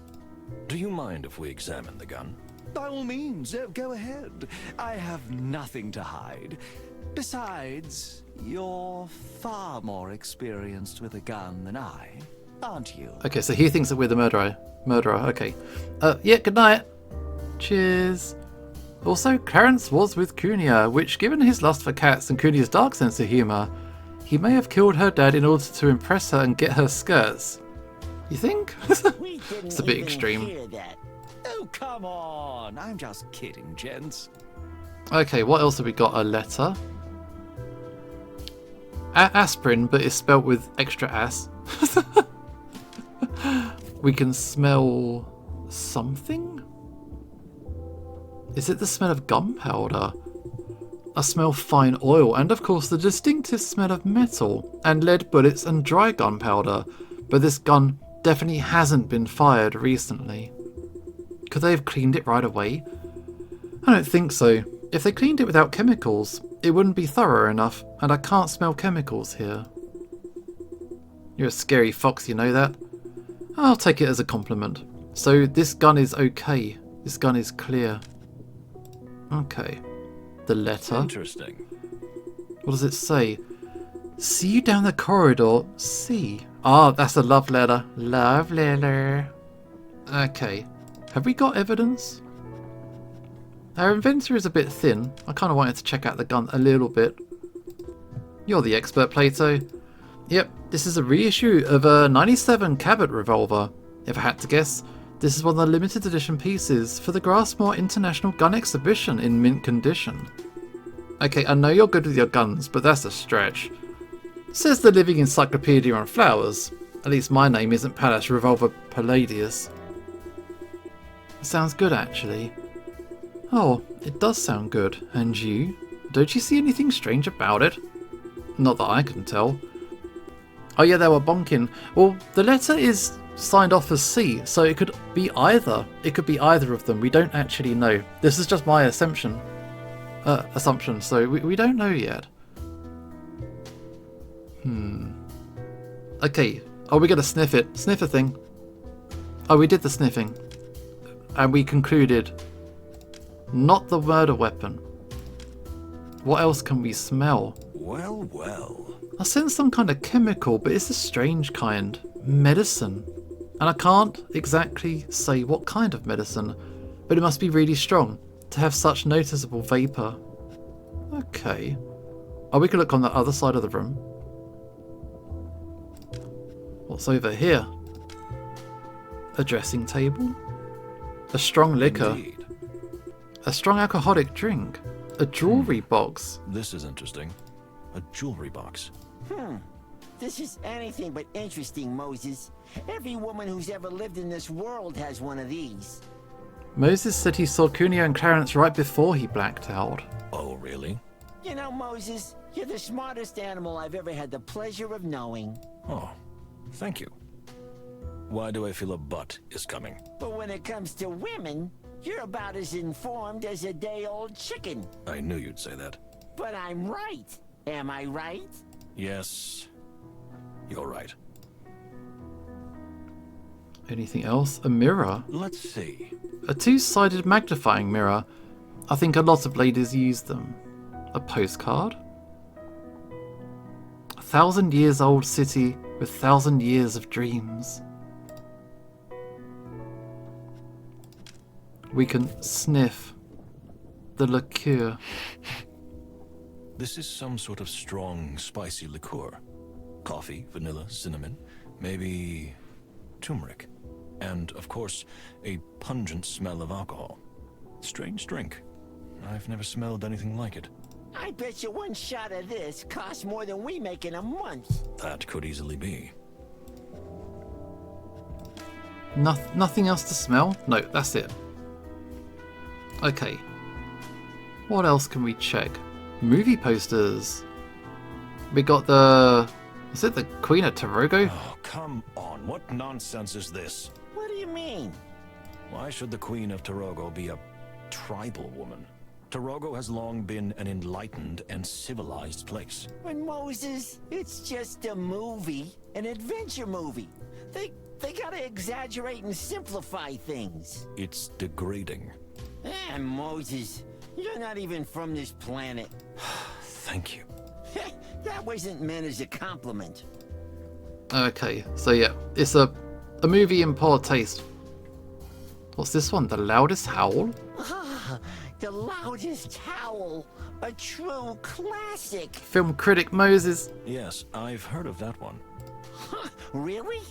Do you mind if we examine the gun? By all means, go ahead. I have nothing to hide. Besides, you're far more experienced with a gun than I, aren't you? Okay, so he thinks that we're the murderer. Okay. Yeah, good night. Cheers. Also, Clarence was with Cunia, which, given his lust for cats and Cunia's dark sense of humour, he may have killed her dad in order to impress her and get her skirts. You think? It's a bit extreme. Oh, come on. I'm just kidding, gents. Okay, what else have we got? A letter. Aspirin, but it's spelt with extra ass. We can smell something? Is it the smell of gunpowder? I smell fine oil and of course the distinctive smell of metal and lead bullets and dry gunpowder, but this gun definitely hasn't been fired recently. Could they have cleaned it right away? I don't think so. If they cleaned it without chemicals, it wouldn't be thorough enough, and I can't smell chemicals here. You're a scary fox, you know that? I'll take it as a compliment. So this gun is okay. This gun is clear. Okay. The letter. Interesting. What does it say? See you down the corridor. See. Ah, that's a love letter. Love letter. Okay. Have we got evidence? Our inventory is a bit thin. I kind of wanted to check out the gun a little bit. You're the expert, Plato. Yep, this is a reissue of a 97 Cabot revolver. If I had to guess, this is one of the limited edition pieces for the Grassmore International Gun Exhibition in mint condition. Okay, I know you're good with your guns, but that's a stretch. Says the living encyclopedia on flowers. At least my name isn't Pallas Revolver Palladius. Sounds good, actually. Oh, it does sound good. And you? Don't you see anything strange about it? Not that I can tell. Oh yeah, they were bonking. Well, the letter is signed off as C, so it could be either. It could be either of them. We don't actually know. This is just my assumption. So we don't know yet. Okay. Oh, we're gonna sniff it. Sniff a thing. Oh, we did the sniffing. And we concluded. Not the murder weapon. What else can we smell? Well, well. I sense some kind of chemical, but it's a strange kind. Medicine. And I can't exactly say what kind of medicine, but it must be really strong to have such noticeable vapour. Okay. Oh, we could look on the other side of the room. What's over here? A dressing table? A strong liquor? Indeed. A strong alcoholic drink? A jewellery box? This is interesting. A jewelry box. This is anything but interesting, Moses. Every woman who's ever lived in this world has one of these. Moses said he saw Cuneo and Clarence right before he blacked out. Oh, really? You know, Moses, you're the smartest animal I've ever had the pleasure of knowing. Oh, thank you. Why do I feel a butt is coming? But when it comes to women, you're about as informed as a day-old chicken. I knew you'd say that. But I'm right. Am I right? Yes, you're right. Anything else? A mirror? Let's see. A two-sided magnifying mirror. I think a lot of ladies use them. A postcard? 1,000 years old city with 1,000 years of dreams. We can sniff the liqueur. This is some sort of strong, spicy liqueur. Coffee, vanilla, cinnamon, maybe turmeric. And, of course, a pungent smell of alcohol. Strange drink. I've never smelled anything like it. I bet you one shot of this costs more than we make in a month. That could easily be. Nothing else to smell? No, that's it. Okay. What else can we check? Movie posters. We got the... Is it the Queen of Tarogo? Oh, come on. What nonsense is this? What do you mean? Why should the Queen of Tarogo be a tribal woman? Tarogo has long been an enlightened and civilized place. When Moses, it's just a movie, an adventure movie. They gotta exaggerate and simplify things. It's degrading. Moses, you're not even from this planet. Thank you. That wasn't meant as a compliment. Okay, so yeah, it's a movie in poor taste. What's this one? The Loudest Howl? The Loudest Howl. A true classic. Film critic Moses. Yes, I've heard of that one. Huh, really?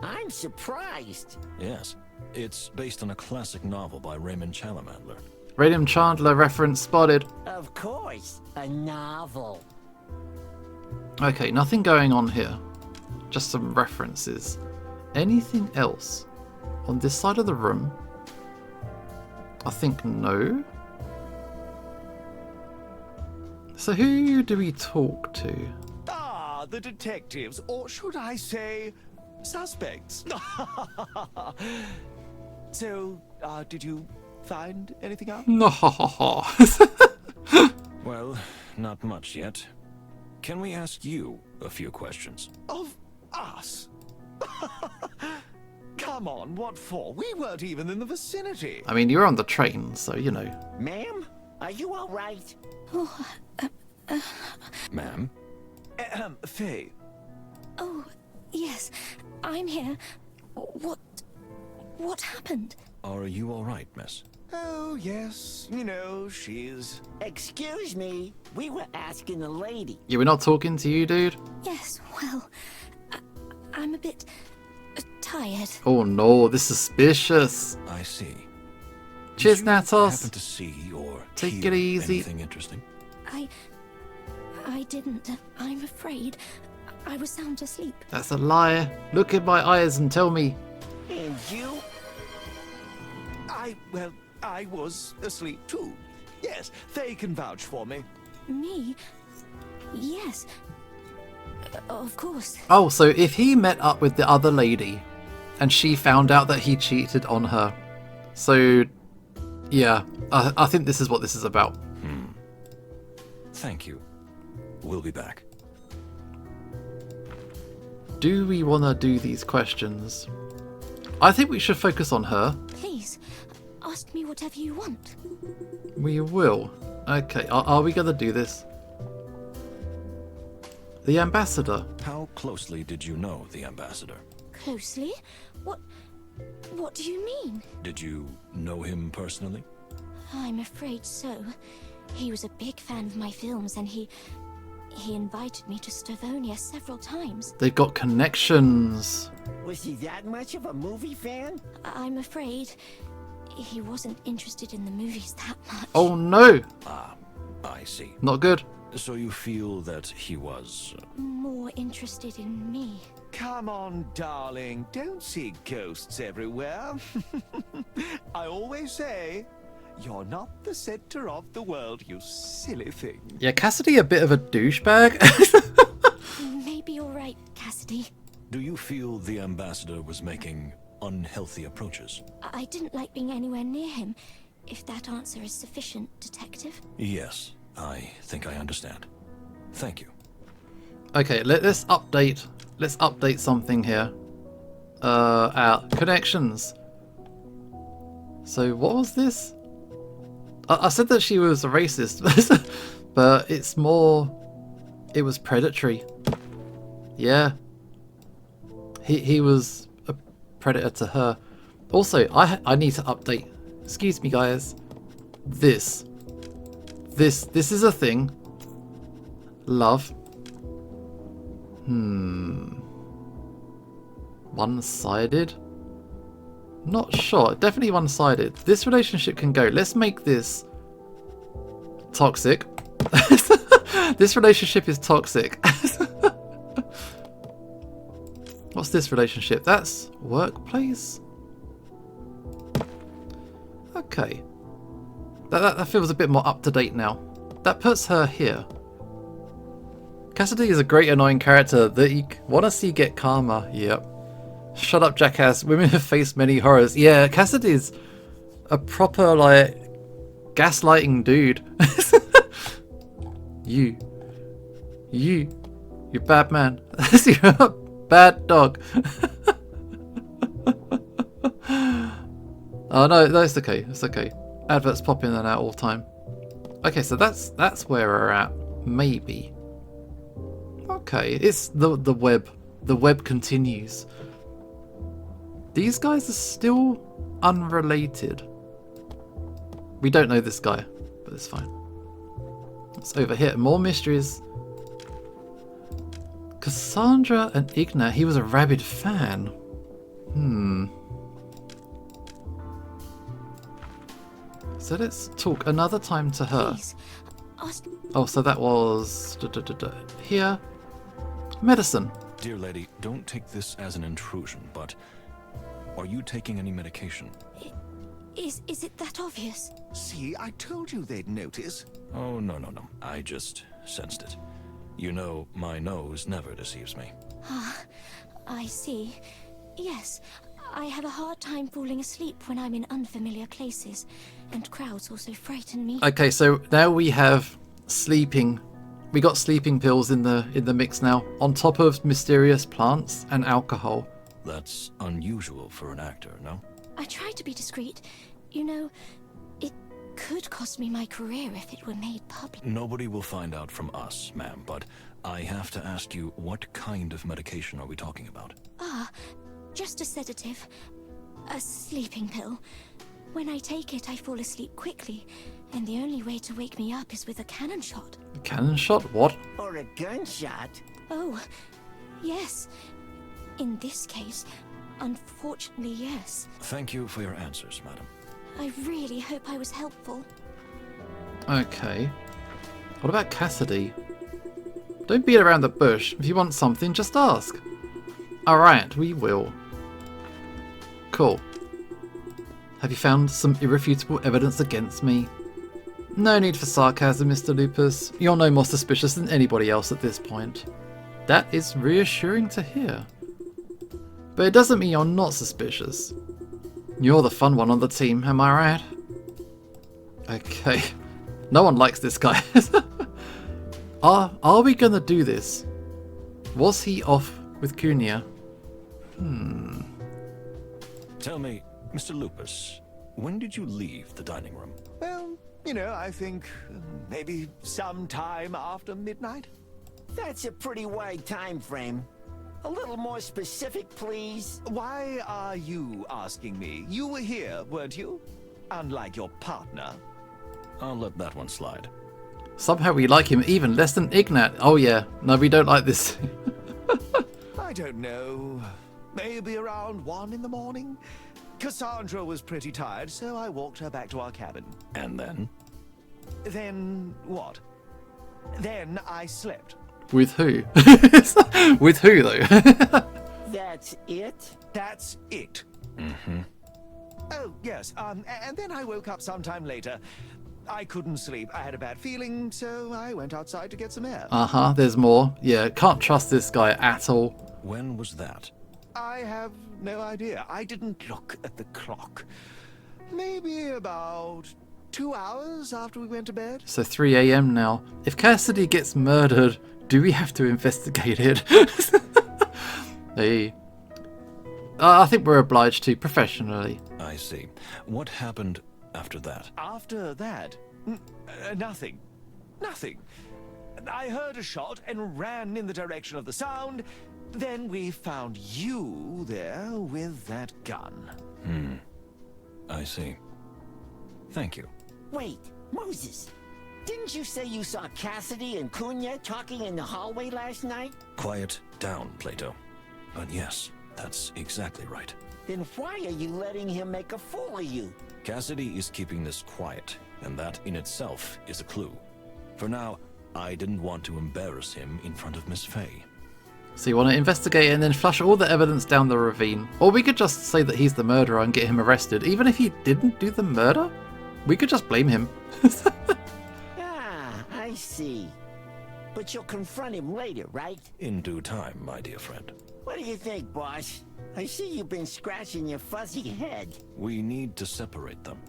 I'm surprised. Yes, it's based on a classic novel by Raymond Chandler. Raymond Chandler reference spotted. Of course, a novel. Okay, nothing going on here. Just some references. Anything else? On this side of the room? I think no. So who do we talk to? Ah, the detectives, or should I say, suspects. So, did you find anything out? No. Well, not much yet. Can we ask you a few questions? Of us? Come on, what for? We weren't even in the vicinity. I mean, you're on the train, so you know. Ma'am, are you all right? Ma'am? Faye. Oh, yes, I'm here. What happened? Are you all right, miss? Oh, yes. You know, she's... Excuse me, we were asking the lady. Yeah, we're not talking to you, dude. Yes, well, I'm a bit tired. Oh no, this is suspicious. I see. Cheers, Did you Natos. happen to see or Take hear it easy. anything interesting? I didn't. I'm afraid. I was sound asleep. That's a lie. Look in my eyes and tell me. And you? Well, I was asleep too. Yes, they can vouch for me. Me? Yes. Of course. Oh, so if he met up with the other lady and she found out that he cheated on her. So, yeah, I think this is what this is about. Thank you. We'll be back. Do we want to do these questions? I think we should focus on her. Please, ask me whatever you want. We will. Okay, are we going to do this? The ambassador. How closely did you know the ambassador? Closely? What do you mean? Did you know him personally? I'm afraid so. He was a big fan of my films and he invited me to Stavonia several times. They've got connections. Was he that much of a movie fan? I'm afraid he wasn't interested in the movies that much. Oh no! Ah, I see. Not good. So you feel that he was... More interested in me. Come on, darling. Don't see ghosts everywhere. I always say, you're not the center of the world, you silly thing. Yeah, Cassidy a bit of a douchebag. Maybe you're right, Cassidy. Do you feel the ambassador was making unhealthy approaches? I didn't like being anywhere near him. If that answer is sufficient, Detective. Yes, I think I understand. Thank you. Okay, let's update. Let's update something here. Our connections. So what was this? I said that she was a racist, but it's more... It was predatory. Yeah. He was a predator to her. Also, I need to update. Excuse me, guys. This is a thing. Love. One-sided? Not sure. Definitely one-sided. This relationship can go. Let's make this toxic. This relationship is toxic. What's this relationship? That's workplace? Okay. That feels a bit more up-to-date now. That puts her here. Cassidy is a great annoying character that you want to see get karma. Yep. Shut up, jackass. Women have faced many horrors. Yeah, Cassidy's a proper, like, gaslighting dude. You're bad man. You're a bad dog. Oh no, it's okay. It's okay. Adverts pop in and out all the time. Okay, so that's where we're at. Maybe. Okay, it's the web. The web continues. These guys are still unrelated. We don't know this guy, but it's fine. It's over here. More mysteries. Cassandra and Igna. He was a rabid fan. So let's talk another time to her. Please, ask... Oh, so that was here. Medicine. Dear lady, don't take this as an intrusion, but are you taking any medication? Is it that obvious? See, I told you they'd notice. Oh, no. I just sensed it. You know, my nose never deceives me. Ah, I see. Yes, I have a hard time falling asleep when I'm in unfamiliar places, and crowds also frighten me. Okay, so now we have sleeping. We got sleeping pills in the mix now, on top of mysterious plants and alcohol. That's unusual for an actor, no? I try to be discreet. You know, it could cost me my career if it were made public. Nobody will find out from us, ma'am, but I have to ask you, what kind of medication are we talking about? Ah, just a sedative. A sleeping pill. When I take it, I fall asleep quickly, and the only way to wake me up is with a cannon shot. A cannon shot? What? Or a gunshot. Oh, yes. In this case, unfortunately, yes. Thank you for your answers, madam. I really hope I was helpful. Okay. What about Cassidy? Don't beat around the bush. If you want something, just ask. Alright, we will. Cool. Have you found some irrefutable evidence against me? No need for sarcasm, Mr. Lupus. You're no more suspicious than anybody else at this point. That is reassuring to hear. But it doesn't mean you're not suspicious. You're the fun one on the team, am I right? Okay. No one likes this guy. Are we gonna do this? Was he off with Cunha? Tell me, Mr. Lupus, when did you leave the dining room? Well, you know, I think maybe sometime after midnight. That's a pretty wide time frame. A little more specific, please. Why are you asking me? You were here, weren't you? Unlike your partner. I'll let that one slide. Somehow we like him even less than Ignat. Oh yeah, no, we don't like this. I don't know. Maybe around 1 in the morning? Cassandra was pretty tired, so I walked her back to our cabin. And then? Then what? Then I slept. With who? With who though? That's it? That's it. Mm-hmm. Oh, yes, and then I woke up sometime later. I couldn't sleep. I had a bad feeling, so I went outside to get some air. Uh-huh, there's more. Yeah, can't trust this guy at all. When was that? I have no idea. I didn't look at the clock. Maybe about 2 hours after we went to bed. So 3 AM now. If Cassidy gets murdered, do we have to investigate it? Hey. I think we're obliged to, professionally. I see. What happened after that? After that? Nothing. Nothing. I heard a shot and ran in the direction of the sound. Then we found you there with that gun. I see. Thank you. Wait, Moses. Didn't you say you saw Cassidy and Cunha talking in the hallway last night? Quiet down, Plato. But yes, that's exactly right. Then why are you letting him make a fool of you? Cassidy is keeping this quiet, and that in itself is a clue. For now, I didn't want to embarrass him in front of Miss Fey. So you want to investigate and then flush all the evidence down the ravine? Or we could just say that he's the murderer and get him arrested. Even if he didn't do the murder, we could just blame him. Ah, I see. But you'll confront him later, right? In due time, my dear friend. What do you think, boss? I see you've been scratching your fuzzy head. We need to separate them.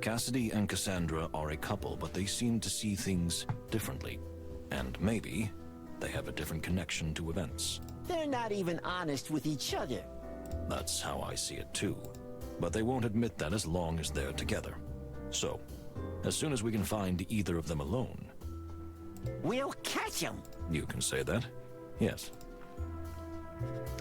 Cassidy and Cassandra are a couple, but they seem to see things differently. And maybe they have a different connection to events. They're not even honest with each other. That's how I see it too. But they won't admit that as long as they're together. So, as soon as we can find either of them alone... We'll catch them! You can say that. Yes.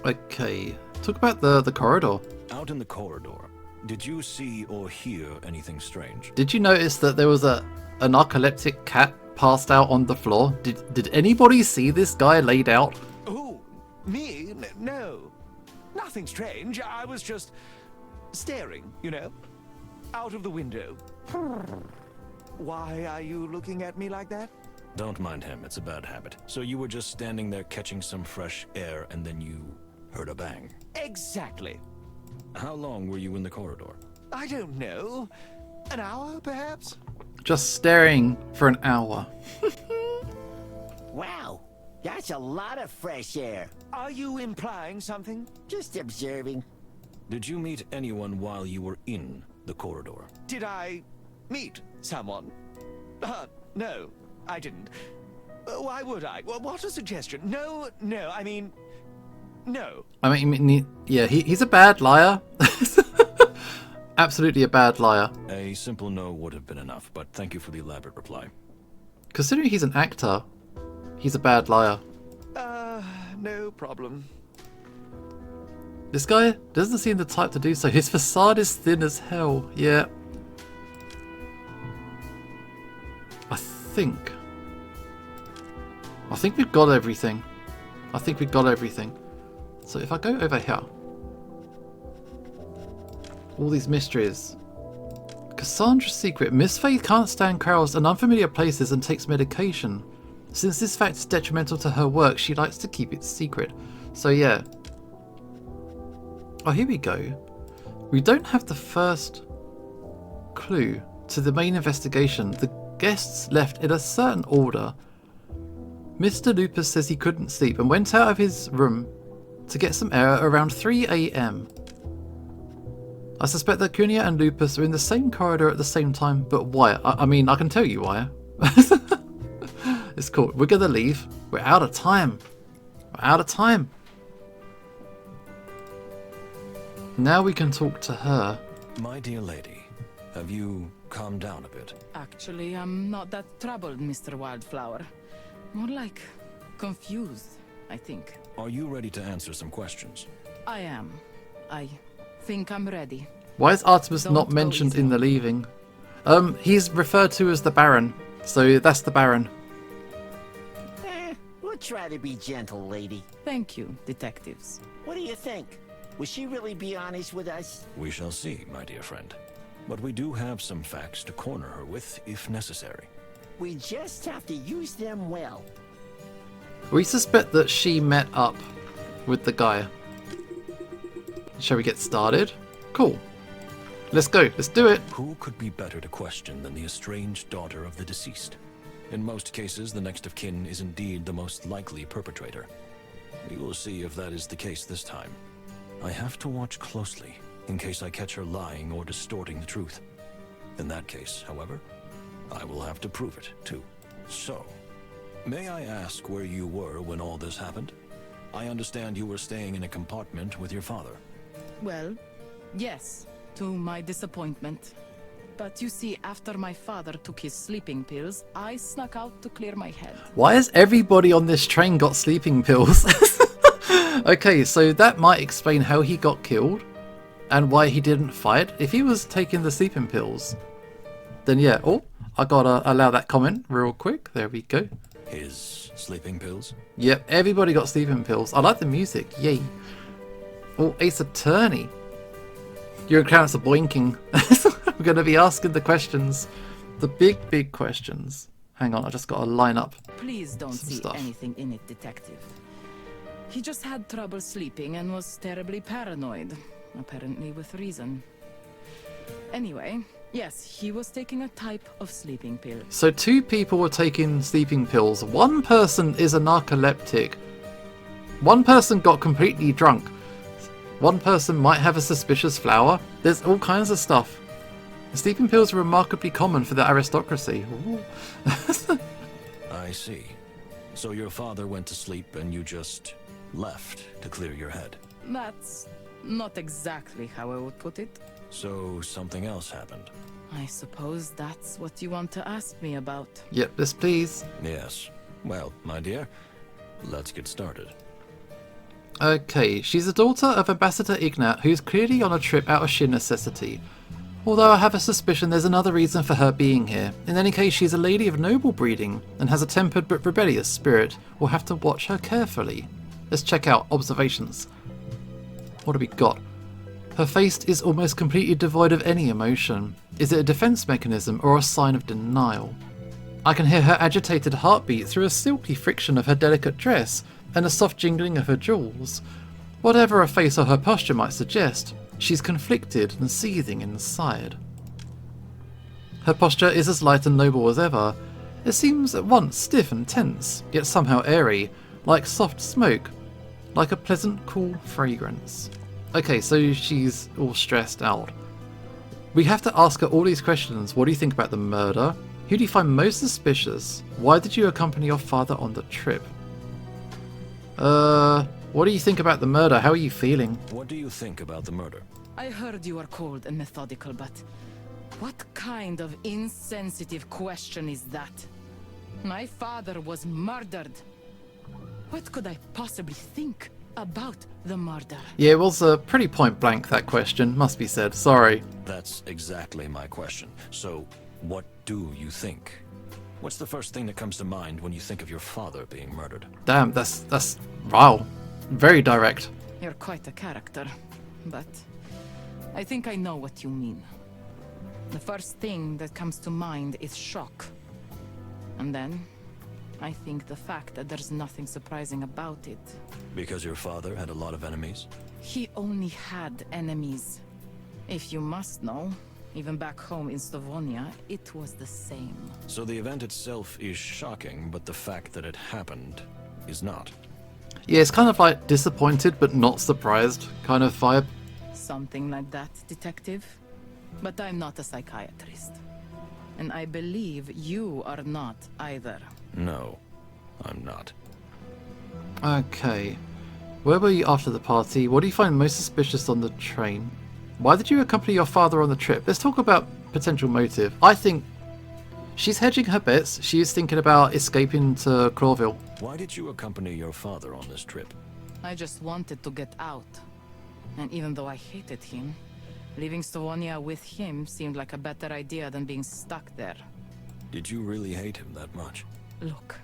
Okay, talk about the corridor. Out in the corridor, did you see or hear anything strange? Did you notice that there was a narcoleptic cat passed out on the floor? Did anybody see this guy laid out? Oh, me? No. Nothing strange. I was just staring, you know, out of the window. Why are you looking at me like that? Don't mind him, it's a bad habit. So you were just standing there catching some fresh air and then you heard a bang? Exactly. How long were you in the corridor? I don't know. An hour, perhaps? Just staring for an hour. Wow, that's a lot of fresh air. Are you implying something? Just observing. Did you meet anyone while you were in the corridor? Did I meet someone? No, I didn't. Why would I? Well, what a suggestion. No, I mean, no. I mean, yeah, he's a bad liar. Absolutely a bad liar. A simple no would have been enough, but thank you for the elaborate reply. Considering he's an actor, he's a bad liar. No problem. This guy doesn't seem the type to do so. His facade is thin as hell. Yeah, I think we've got everything. I think we've got everything. So if I go over here, all these mysteries. Cassandra's secret. Miss Faith can't stand crowds and unfamiliar places and takes medication. Since this fact is detrimental to her work, she likes to keep it secret. So yeah. Oh, here we go. We don't have the first clue to the main investigation. The guests left in a certain order. Mr. Lupus says he couldn't sleep and went out of his room to get some air around 3 AM. I suspect that Cunha and Lupus are in the same corridor at the same time, but why? I mean, I can tell you why. It's cool. We're gonna leave. We're out of time. We're out of time. Now we can talk to her. My dear lady, have you calmed down a bit? Actually, I'm not that troubled, Mr. Wildflower. More like confused, I think. Are you ready to answer some questions? I am. I think I'm ready. Why is Artemis not mentioned in the leaving? He's referred to as the Baron, so that's the Baron. We'll try to be gentle, lady. Thank you, detectives. What do you think? Will she really be honest with us? We shall see, my dear friend. But we do have some facts to corner her with, if necessary. We just have to use them well. We suspect that she met up with the guy. Shall we get started? Cool. Let's go. Let's do it. Who could be better to question than the estranged daughter of the deceased? In most cases, the next of kin is indeed the most likely perpetrator. We will see if that is the case this time. I have to watch closely in case I catch her lying or distorting the truth. In that case, however, I will have to prove it, too. So, may I ask where you were when all this happened? I understand you were staying in a compartment with your father. Well, yes, to my disappointment. But you see, after my father took his sleeping pills, I snuck out to clear my head. Why has everybody on this train got sleeping pills? Okay, so that might explain how he got killed and why he didn't fight. If he was taking the sleeping pills, then yeah. Oh, I gotta allow that comment real quick. There we go. His sleeping pills? Yep, everybody got sleeping pills. I like the music. Yay. Oh, Ace Attorney. Your accounts are blinking. We're going to be asking the questions. The big questions. Hang on, I just got to line up. Please don't see anything in it, detective. He just had trouble sleeping and was terribly paranoid. Apparently with reason. Anyway, yes, he was taking a type of sleeping pill. So 2 people were taking sleeping pills. 1 person is a narcoleptic. 1 person got completely drunk. 1 person might have a suspicious flower. There's all kinds of stuff. The sleeping pills are remarkably common for the aristocracy. I see. So your father went to sleep and you just left to clear your head. That's not exactly how I would put it. So something else happened. I suppose that's what you want to ask me about. Yep, yes please. Yes. Well, my dear, let's get started. Okay, she's the daughter of Ambassador Ignat, who's clearly on a trip out of sheer necessity. Although I have a suspicion there's another reason for her being here. In any case, she's a lady of noble breeding and has a tempered but rebellious spirit. We'll have to watch her carefully. Let's check out observations. What do we got? Her face is almost completely devoid of any emotion. Is it a defense mechanism or a sign of denial? I can hear her agitated heartbeat through a silky friction of her delicate dress and a soft jingling of her jewels. Whatever her face or her posture might suggest, she's conflicted and seething inside. Her posture is as light and noble as ever. It seems at once stiff and tense, yet somehow airy, like soft smoke, like a pleasant, cool fragrance. Okay, so she's all stressed out. We have to ask her all these questions. What do you think about the murder? Who do you find most suspicious? Why did you accompany your father on the trip? What do you think about the murder? How are you feeling? What do you think about the murder? I heard you are cold and methodical, but what kind of insensitive question is that? My father was murdered. What could I possibly think about the murder? Yeah, it was a pretty point blank, that question, must be said. Sorry. That's exactly my question. So, what do you think? What's the first thing that comes to mind when you think of your father being murdered? Damn, that's wow. Very direct. You're quite a character, but I think I know what you mean. The first thing that comes to mind is shock. And then, I think the fact that there's nothing surprising about it. Because your father had a lot of enemies? He only had enemies. If you must know, even back home in Stavonia, it was the same. So the event itself is shocking, but the fact that it happened is not. Yeah, it's kind of like disappointed but not surprised kind of vibe. Something like that, detective. But I'm not a psychiatrist. And I believe you are not either. No, I'm not. Okay. Where were you after the party? What do you find most suspicious on the train? Why did you accompany your father on the trip? Let's talk about potential motive. I think she's hedging her bets. She is thinking about escaping to Clawville. Why did you accompany your father on this trip? I just wanted to get out. And even though I hated him, leaving Stavonia with him seemed like a better idea than being stuck there. Did you really hate him that much? Look,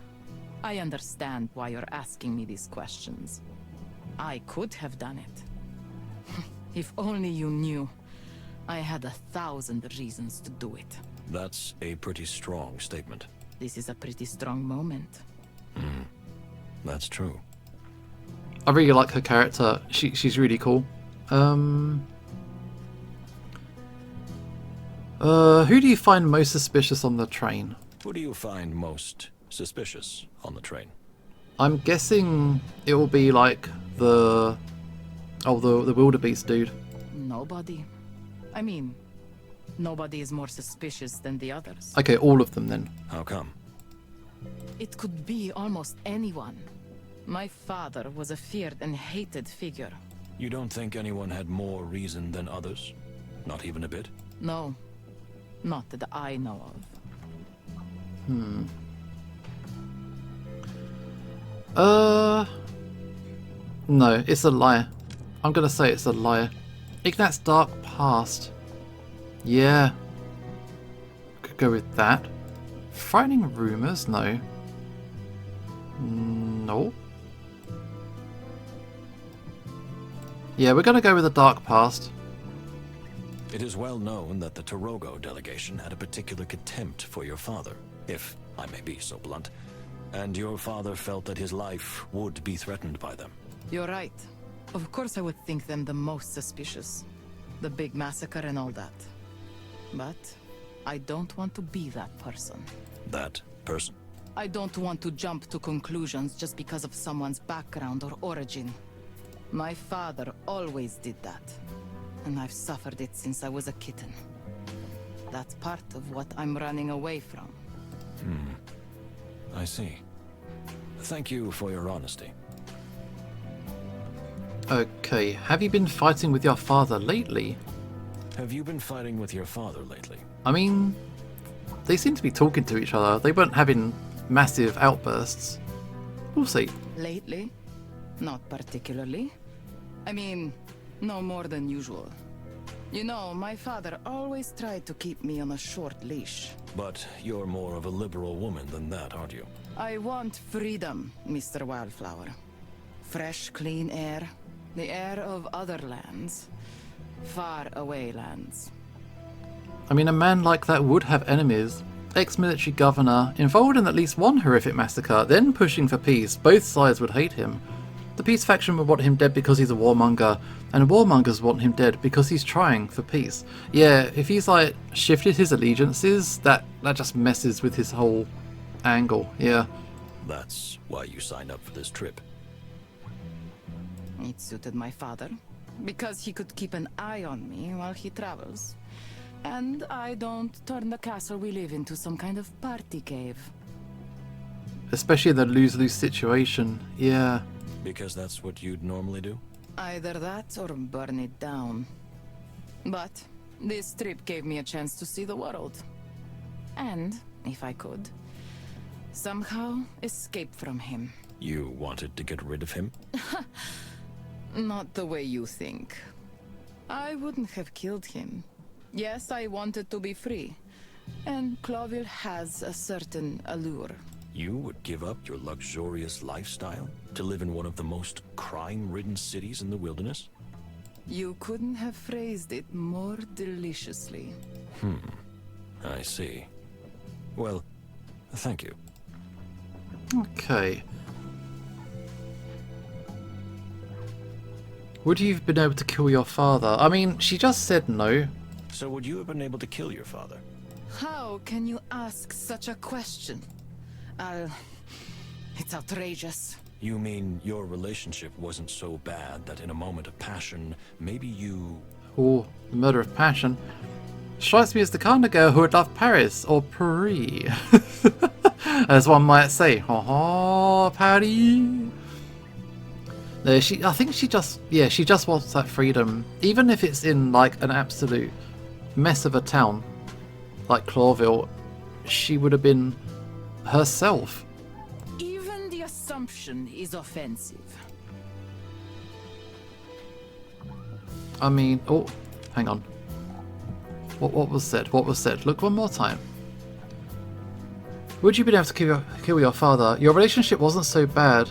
I understand why you're asking me these questions. I could have done it. If only you knew. I had 1,000 reasons to do it. That's a pretty strong statement. This is a pretty strong moment. That's true. I really like her character. She's really cool. Who do you find most suspicious on the train? Who do you find most suspicious on the train? I'm guessing it will be like the wildebeest dude. Nobody. I mean, nobody is more suspicious than the others. Okay, all of them then. How come? It could be almost anyone. My father was a feared and hated figure. You don't think anyone had more reason than others? Not even a bit? No. Not that I know of. No, it's a lie. I'm gonna say it's a lie. Ignat's dark past. Yeah. Could go with that. Frightening rumors? No. No. Yeah, we're gonna go with the dark past. It is well known that the Torogo delegation had a particular contempt for your father, if I may be so blunt, and your father felt that his life would be threatened by them. You're right. Of course I would think them the most suspicious. The big massacre and all that. But I don't want to be that person. That person? I don't want to jump to conclusions just because of someone's background or origin. My father always did that. And I've suffered it since I was a kitten. That's part of what I'm running away from. I see. Thank you for your honesty. Okay, have you been fighting with your father lately? Have you been fighting with your father lately? I mean, they seem to be talking to each other. They weren't having massive outbursts. We'll see. Lately? Not particularly. I mean, no more than usual. You know, my father always tried to keep me on a short leash. But you're more of a liberal woman than that, aren't you? I want freedom, Mr. Wildflower. Fresh, clean air. The air of other lands. Far away lands. I mean, a man like that would have enemies. Ex-military governor, involved in at least one horrific massacre, then pushing for peace. Both sides would hate him. The peace faction would want him dead because he's a warmonger, and warmongers want him dead because he's trying for peace. Yeah, if he's like shifted his allegiances, that just messes with his whole angle, yeah. That's why you signed up for this trip. It suited my father, because he could keep an eye on me while he travels. And I don't turn the castle we live into some kind of party cave. Especially in the lose-lose situation, yeah. Because that's what you'd normally do? Either that or burn it down. But this trip gave me a chance to see the world. And, if I could, somehow escape from him. You wanted to get rid of him? Not the way you think. I wouldn't have killed him. Yes, I wanted to be free. And Clawville has a certain allure. You would give up your luxurious lifestyle to live in one of the most crime-ridden cities in the wilderness? You couldn't have phrased it more deliciously. I see. Well, thank you. Okay. Would you have been able to kill your father? I mean, she just said no. So would you have been able to kill your father? How can you ask such a question? It's outrageous. You mean your relationship wasn't so bad that in a moment of passion, maybe you... Oh, the murder of passion. Strikes me as the kind of girl who would love Paris or Paris. As one might say. Oh, Paris. No, I think she just wants that freedom. Even if it's in like an absolute mess of a town, like Clawville, she would have been herself. Even the assumption is offensive. I mean, oh, hang on. What was said? What was said? Look one more time. Would you be able to kill your father? Your relationship wasn't so bad.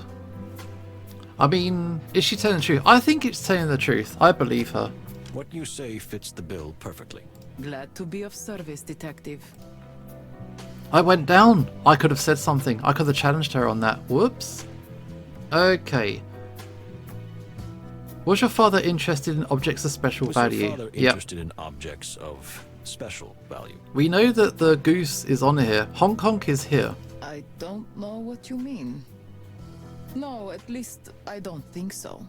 I mean, is she telling the truth? I think it's telling the truth. I believe her. What you say fits the bill perfectly. Glad to be of service, Detective. I went down. I could have said something. I could have challenged her on that. Whoops. Okay. Was your father interested in objects of special value? Was your father interested in objects of special value? We know that the goose is on here. Hong Kong is here. I don't know what you mean. No, at least I don't think so.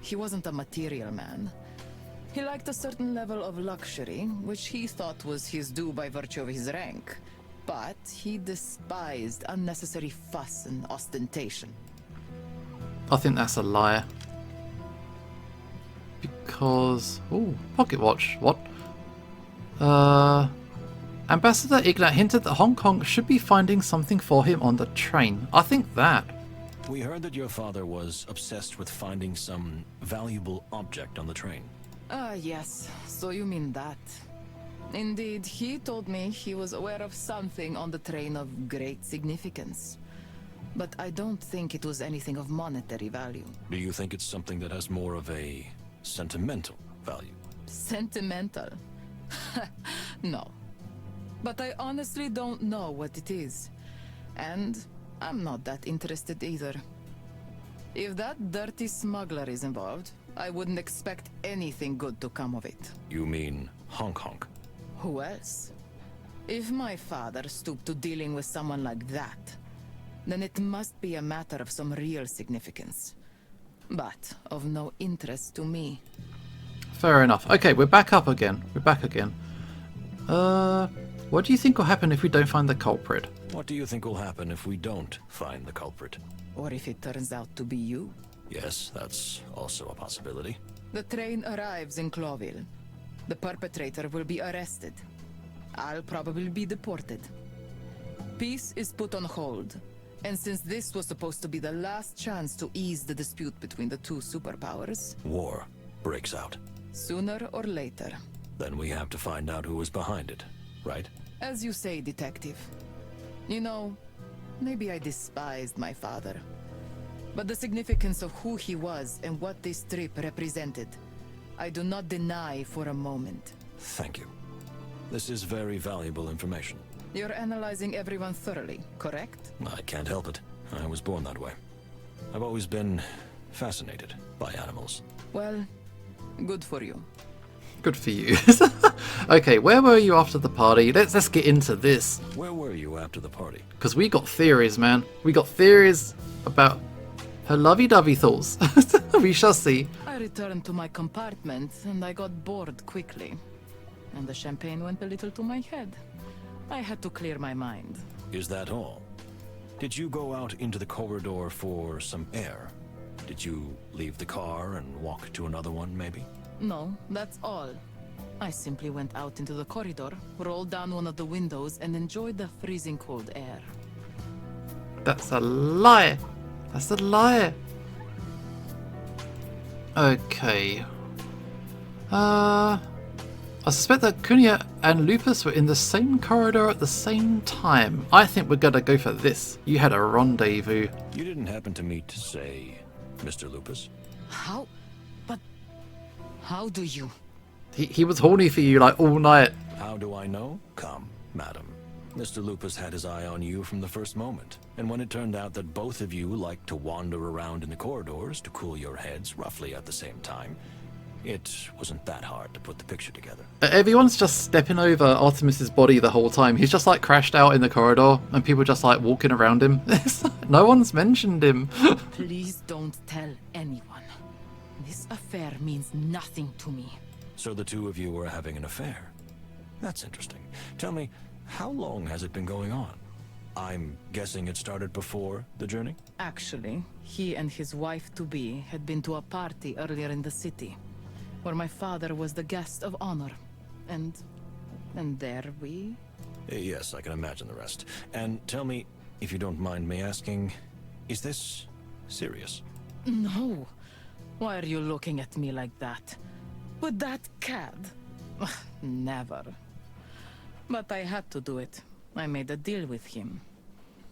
He wasn't a material man. He liked a certain level of luxury, which he thought was his due by virtue of his rank. But he despised unnecessary fuss and ostentation. I think that's a lie. Because... oh, pocket watch. What? Ambassador Ignat hinted that Hong Kong should be finding something for him on the train. I think that. We heard that your father was obsessed with finding some valuable object on the train. Yes. So you mean that. Indeed, he told me he was aware of something on the train of great significance. But I don't think it was anything of monetary value. Do you think it's something that has more of a sentimental value? Sentimental? No. But I honestly don't know what it is. And I'm not that interested either. If that dirty smuggler is involved, I wouldn't expect anything good to come of it. You mean Hong Kong? Who else? If my father stooped to dealing with someone like that, then it must be a matter of some real significance. But of no interest to me. Fair enough. Okay, we're back up again. We're back again. What do you think will happen if we don't find the culprit? What do you think will happen if we don't find the culprit? Or if it turns out to be you? Yes, that's also a possibility. The train arrives in Clawville. The perpetrator will be arrested. I'll probably be deported. Peace is put on hold. And since this was supposed to be the last chance to ease the dispute between the two superpowers... war breaks out. Sooner or later. Then we have to find out who is behind it, right? As you say, Detective. You know, maybe I despised my father. But the significance of who he was and what this trip represented, I do not deny for a moment. Thank you. This is very valuable information. You're analyzing everyone thoroughly, correct? I can't help it. I was born that way. I've always been fascinated by animals. Well, good for you. Good for you. Okay, where were you after the party? Let's get into this. Where were you after the party? Because we got theories, man. We got theories about her lovey-dovey thoughts. We shall see. I returned to my compartment and I got bored quickly. And the champagne went a little to my head. I had to clear my mind. Is that all? Did you go out into the corridor for some air? Did you leave the car and walk to another one, maybe? No, that's all. I simply went out into the corridor, rolled down one of the windows, and enjoyed the freezing cold air. That's a lie. That's a lie. Okay. I suspect that Cunha and Lupus were in the same corridor at the same time. I think we're gonna go for this. You had a rendezvous. You didn't happen to meet, say, Mr. Lupus? How? But how do you? He was horny for you like all night. How do I know? Come, madam. Mr. Lupus had his eye on you from the first moment. And when it turned out that both of you liked to wander around in the corridors to cool your heads roughly at the same time, it wasn't that hard to put the picture together. Everyone's just stepping over Artemis's body the whole time. He's just like crashed out in the corridor and people just like walking around him. No one's mentioned him. Please don't tell anyone. This affair means nothing to me. So the two of you were having an affair? That's interesting. Tell me, how long has it been going on? I'm guessing it started before the journey? Actually, he and his wife-to-be had been to a party earlier in the city, where my father was the guest of honor. And there we... Yes, I can imagine the rest. And tell me, if you don't mind me asking, is this serious? No. Why are you looking at me like that? With that cad? Never. But I had to do it. I made a deal with him.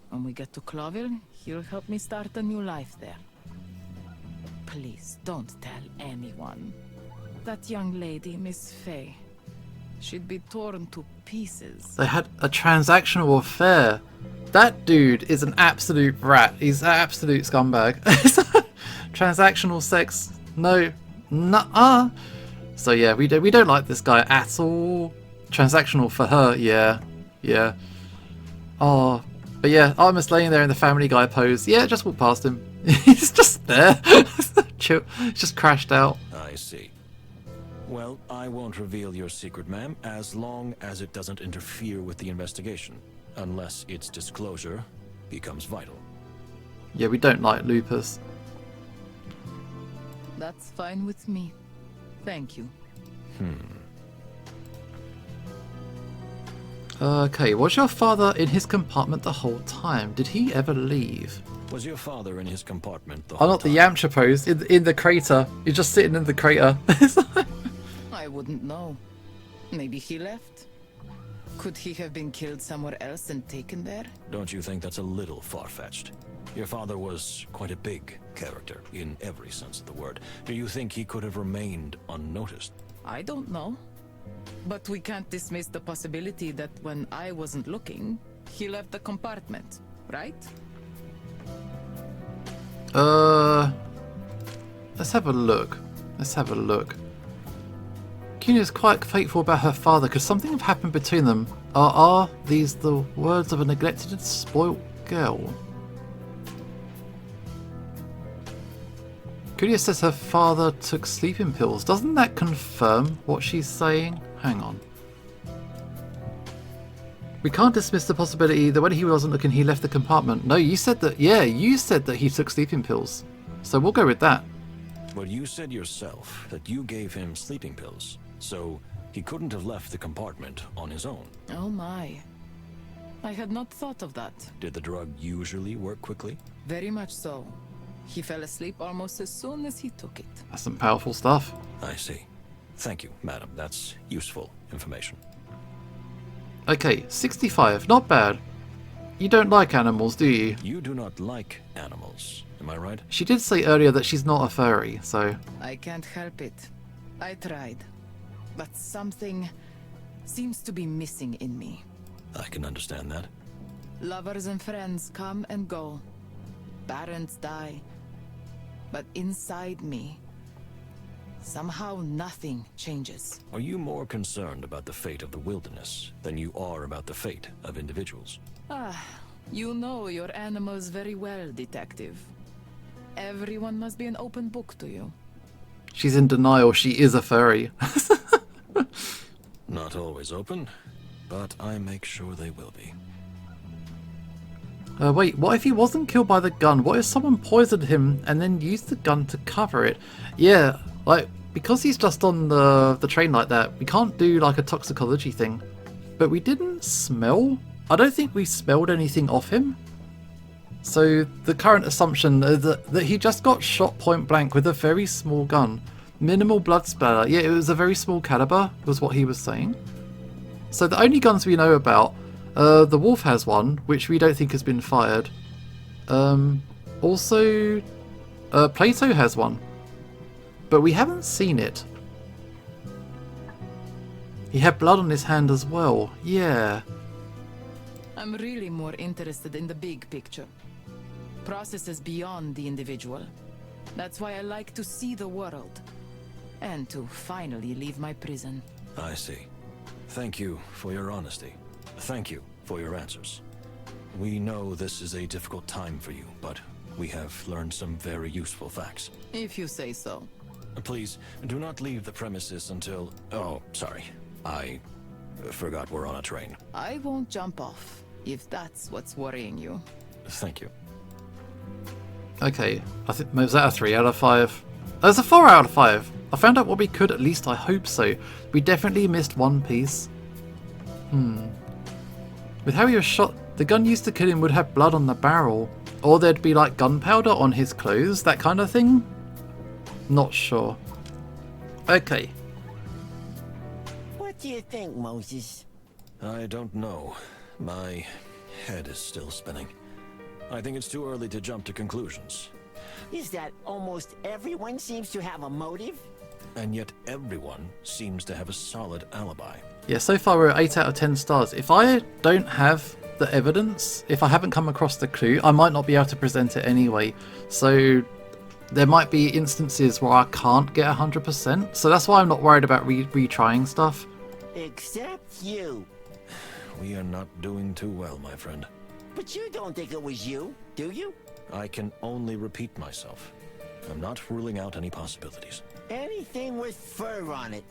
When we get to Clawville, he'll help me start a new life there. Please, don't tell anyone. That young lady, Miss Faye, she'd be torn to pieces. They had a transactional affair. That dude is an absolute rat. He's an absolute scumbag. Transactional sex. No. Nuh-uh. So yeah, we don't like this guy at all. Transactional for her, yeah. Yeah. Oh, but yeah, Artemis laying there in the Family Guy pose. Yeah, just walk past him. He's just there. Chill. He's just crashed out. I see. Well, I won't reveal your secret, ma'am, as long as it doesn't interfere with the investigation. Unless its disclosure becomes vital. Yeah, we don't like Lupus. That's fine with me. Thank you. Okay, was your father in his compartment the whole time? Did he ever leave? Was your father in his compartment the Oh, whole not time? the Yamcha pose, in the crater. You're just sitting in the crater. I wouldn't know. Maybe he left? Could he have been killed somewhere else and taken there? Don't you think that's a little far-fetched? Your father was quite a big character, in every sense of the word. Do you think he could have remained unnoticed? I don't know. But we can't dismiss the possibility that when I wasn't looking, he left the compartment, right? Let's have a look. Let's have a look. Cunha's quite faithful about her father. Could something have happened between them? Are these the words of a neglected and spoilt girl? Cunha says her father took sleeping pills. Doesn't that confirm what she's saying? Hang on. We can't dismiss the possibility that when he wasn't looking, he left the compartment. No, you said that. Yeah, you said that he took sleeping pills. So we'll go with that. But you said yourself that you gave him sleeping pills, so he couldn't have left the compartment on his own. Oh my. I had not thought of that. Did the drug usually work quickly? Very much so. He fell asleep almost as soon as he took it. That's some powerful stuff. I see. Thank you, madam. That's useful information. Okay, 65. Not bad. You don't like animals, do you? You do not like animals, am I right? She did say earlier that she's not a furry, so... I can't help it. I tried. But something seems to be missing in me. I can understand that. Lovers and friends come and go. Parents die. But inside me, somehow nothing changes. Are you more concerned about the fate of the wilderness than you are about the fate of individuals? Ah, you know your animals very well, detective. Everyone must be an open book to you. She's in denial. She is a furry. Not always open, but I make sure they will be. Wait, what if he wasn't killed by the gun? What if someone poisoned him and then used the gun to cover it? Yeah, like, because he's just on the train like that, we can't do like a toxicology thing. But we didn't smell? I don't think we smelled anything off him. So the current assumption is that he just got shot point blank with a very small gun. Minimal blood splatter. Yeah, it was a very small caliber, was what he was saying. So the only guns we know about, the wolf has one, which we don't think has been fired. Also, Plato has one, but we haven't seen it. He had blood on his hand as well. Yeah. I'm really more interested in the big picture. Processes beyond the individual. That's why I like to see the world. And to finally leave my prison. I see. Thank you for your honesty. Thank you for your answers. We know this is a difficult time for you, but we have learned some very useful facts. If you say so. Please, do not leave the premises until... Oh, sorry. I forgot we're on a train. I won't jump off, if that's what's worrying you. Thank you. Okay, I think, was that a 3 out of 5? That's a 4 out of 5. I found out what we could, at least I hope so. We definitely missed one piece. With how he was shot, the gun used to kill him would have blood on the barrel. Or there'd be like gunpowder on his clothes, that kind of thing. Not sure. Okay. What do you think, Moses? I don't know. My head is still spinning. I think it's too early to jump to conclusions. Is that almost everyone seems to have a motive? And yet everyone seems to have a solid alibi. Yeah, so far we're at 8 out of 10 stars. If I don't have the evidence, if I haven't come across the clue, I might not be able to present it anyway. So there might be instances where I can't get 100%. So that's why I'm not worried about retrying stuff. Except you. We are not doing too well, my friend. But you don't think it was you, do you? I can only repeat myself. I'm not ruling out any possibilities. Anything with fur on it.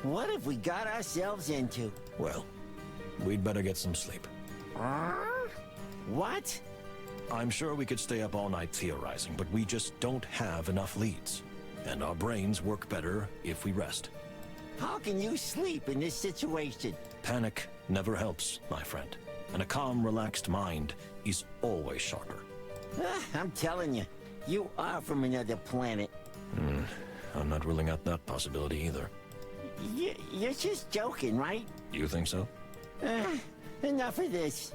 What have we got ourselves into? Well, we'd better get some sleep. What? I'm sure we could stay up all night theorizing, but we just don't have enough leads. And our brains work better if we rest. How can you sleep in this situation? Panic never helps, my friend. And a calm, relaxed mind is always sharper. I'm telling you, you are from another planet. I'm not ruling out that possibility either. You're just joking, right? You think so? Enough of this.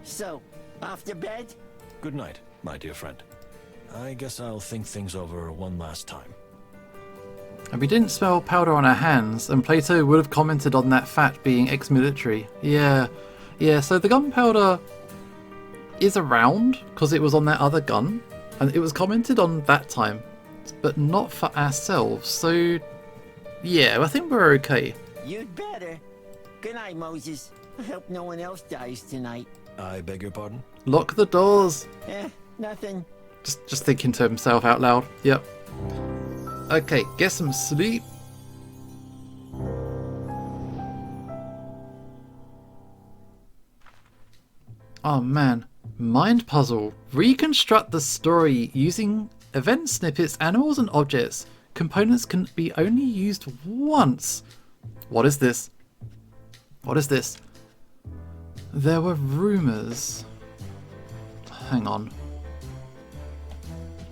So, off to bed? Good night, my dear friend. I guess I'll think things over one last time. And we didn't smell powder on our hands, and Plato would have commented on that fact being ex-military. Yeah, so the gunpowder is around, because it was on that other gun, and it was commented on that time, but not for ourselves, so yeah, I think we're okay. You'd better. Good night, Moses. I hope no one else dies tonight. I beg your pardon? Lock the doors. Nothing. Just thinking to himself out loud. Yep. Okay, get some sleep. Oh man. Mind puzzle. Reconstruct the story using event snippets, animals and objects. Components can be only used once. What is this? What is this? There were rumors. Hang on.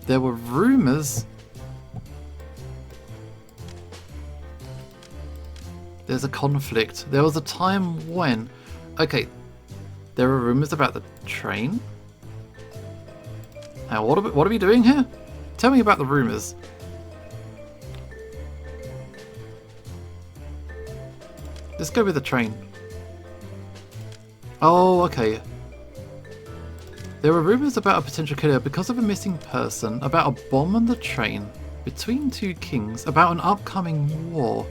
There were rumors. There's a conflict. There was a time when... Okay. There were rumors about the train? Now, what are we doing here? Tell me about the rumors. Let's go with the train. Oh, okay. There were rumors about a potential killer because of a missing person, about a bomb on the train, between two kings, about an upcoming war,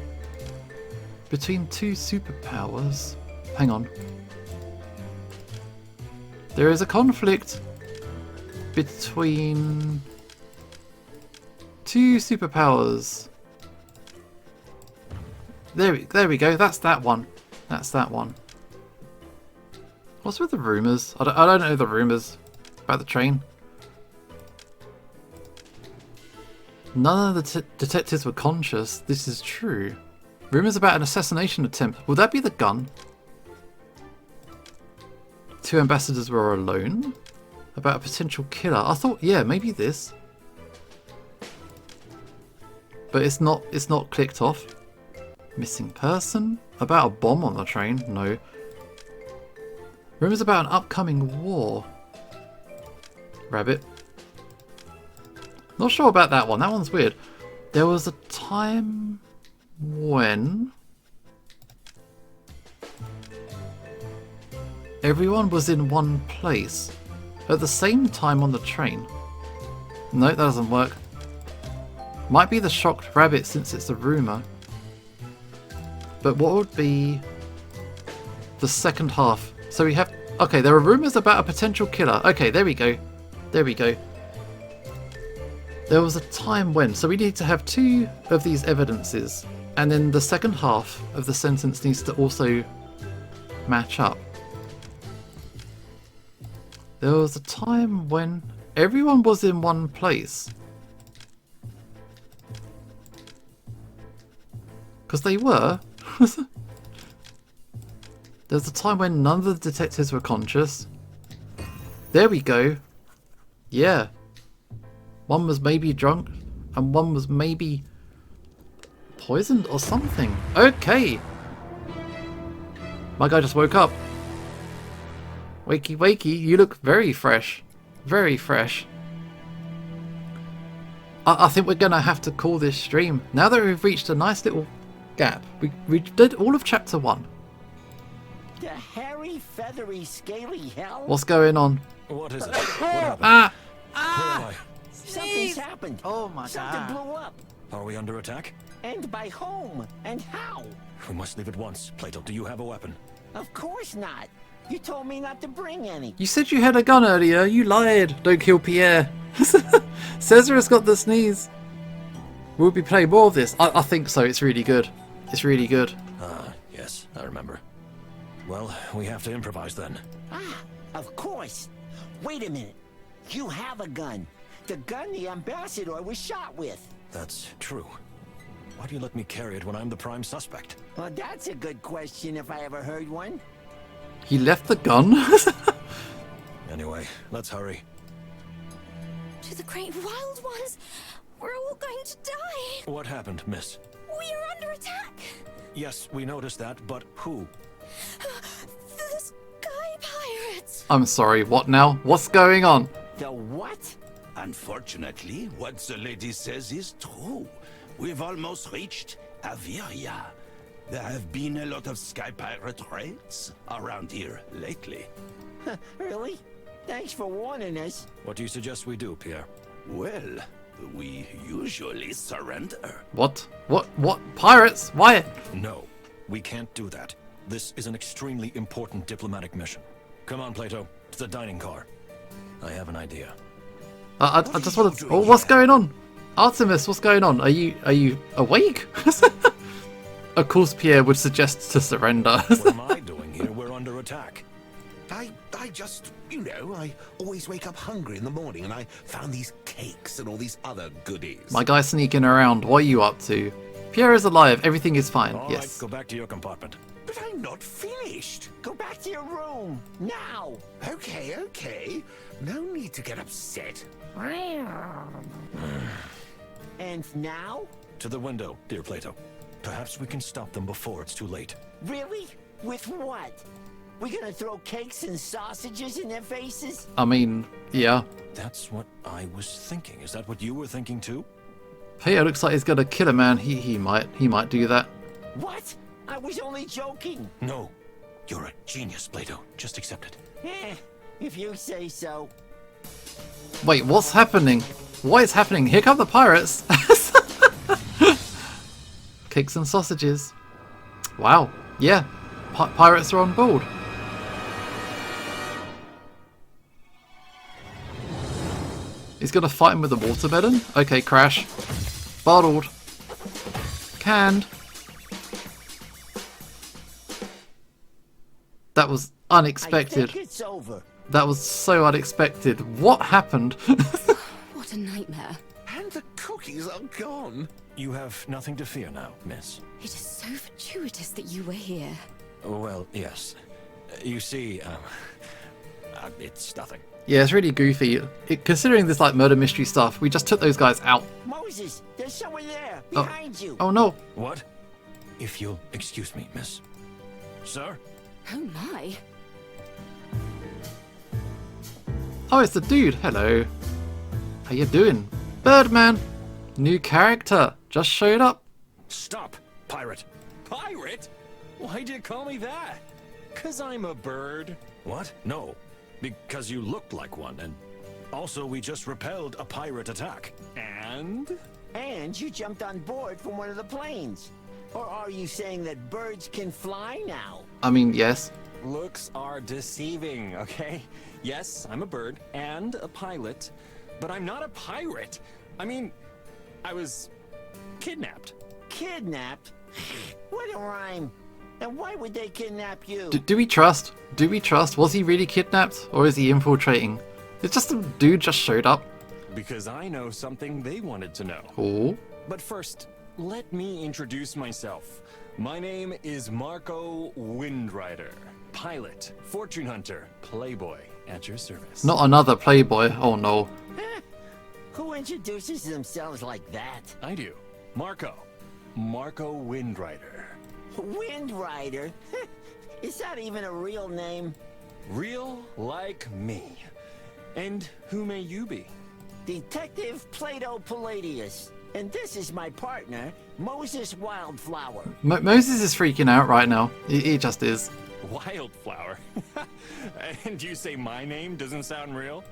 between two superpowers. Hang on. There is a conflict between two superpowers. There we go. That's that one. That's that one. What's with the rumors? I don't know the rumors about the train. None of the detectives were conscious. This is true. Rumors about an assassination attempt. Would that be the gun? Two ambassadors were alone? About a potential killer. I thought, yeah, maybe this. but it's not clicked off. Missing person? About a bomb on the train? No. Rumors about an upcoming war. Rabbit. Not sure about that one. That one's weird. There was a time when everyone was in one place at the same time on the train. No, that doesn't work. Might be the shocked rabbit since it's a rumor. But what would be the second half? So we have... Okay, there are rumors about a potential killer. Okay, there we go. There we go. There was a time when... So we need to have 2 of these evidences. And then the second half of the sentence needs to also match up. There was a time when everyone was in one place. Because they were. There was a time when none of the detectives were conscious. There we go. Yeah. One was maybe drunk, and one was maybe poisoned or something. Okay. My guy just woke up. Wakey wakey, you look very fresh. Very fresh. I think we're going to have to call this stream. Now that we've reached a nice little gap. We did all of chapter 1. The hairy, feathery, scaly hell? What's going on? What is it? What happened? Ah! Where am I? Something's happened. Oh my Something god. blew up. Are we under attack? And by whom? And how? We must leave at once. Plato, do you have a weapon? Of course not. You told me not to bring any. You said you had a gun earlier. You lied. Don't kill Pierre. Cesar has got the sneeze. We'll be playing more of this. I think so. It's really good. It's really good. Ah, yes, I remember. Well, we have to improvise then. Ah, of course. Wait a minute. You have a gun. The gun the ambassador was shot with. That's true. Why do you let me carry it when I'm the prime suspect? Well, that's a good question if I ever heard one. He left the gun? Anyway, let's hurry. To the great wild ones! We're all going to die! What happened, miss? We are under attack! Yes, we noticed that, but who? The Sky Pirates! I'm sorry, what now? What's going on? The what? Unfortunately, what the lady says is true. We've almost reached Aviria. There have been a lot of sky pirate raids around here lately. Really? Thanks for warning us. What do you suggest we do, Pierre? Well, we usually surrender. What? What? Pirates? Why? No, we can't do that. This is an extremely important diplomatic mission. Come on, Plato, to the dining car. I have an idea. I just want to... Oh, what's going on? Artemis, what's going on? Are you awake? Of course Pierre would suggest to surrender. What am I doing here? We're under attack. I just, you know, I always wake up hungry in the morning and I found these cakes and all these other goodies. My guy's sneaking around. What are you up to? Pierre is alive. Everything is fine. All yes. right, go back to your compartment. But I'm not finished. Go back to your room, now! Okay. No need to get upset. And now? To the window, dear Plato. Perhaps we can stop them before it's too late. Really? With what? We gonna throw cakes and sausages in their faces? I mean, yeah. That's what I was thinking. Is that what you were thinking too? Hey, it looks like he's gonna kill a man. He might do that. What? I was only joking. No. You're a genius, Plato. Just accept it. If you say so. Wait, what's happening? What is happening? Here come the pirates. Cakes and sausages. Wow. Yeah. Pirates are on board. He's gonna fight him with a watermelon? Okay, crash. Bottled. Canned. That was unexpected. I think it's over. That was so unexpected. What happened? What a nightmare. And the cookies are gone. You have nothing to fear now, miss. It is so fortuitous that you were here. Well, yes. You see, it's nothing. Yeah, it's really goofy. Considering this like murder mystery stuff, we just took those guys out. Moses, there's someone there. Behind you! Oh no! What? If you'll excuse me, miss. Sir? Oh my. Oh, it's the dude. Hello. How you doing? Birdman! New character. Just showed up. Stop, pirate. Pirate? Why do you call me that? 'Cause I'm a bird. What? No. Because you looked like one, and also we just repelled a pirate attack. And? And you jumped on board from one of the planes. Or are you saying that birds can fly now? I mean, yes. Looks are deceiving, okay? Yes, I'm a bird and a pilot, but I'm not a pirate. I mean, I was kidnapped. Kidnapped? What a rhyme. And why would they kidnap you? Do we trust? Do we trust? Was he really kidnapped? Or is he infiltrating? It's just a dude just showed up. Because I know something they wanted to know. Oh. But first, let me introduce myself. My name is Marco Windrider. Pilot, fortune hunter, playboy, at your service. Not another playboy. Oh no. Who introduces themselves like that? I do. Marco Windrider. Windrider? Is that even a real name? Real like me. And who may you be? Detective Plato Palladius. And this is my partner, Moses Wildflower. Moses is freaking out right now. He just is. Wildflower? And you say my name doesn't sound real?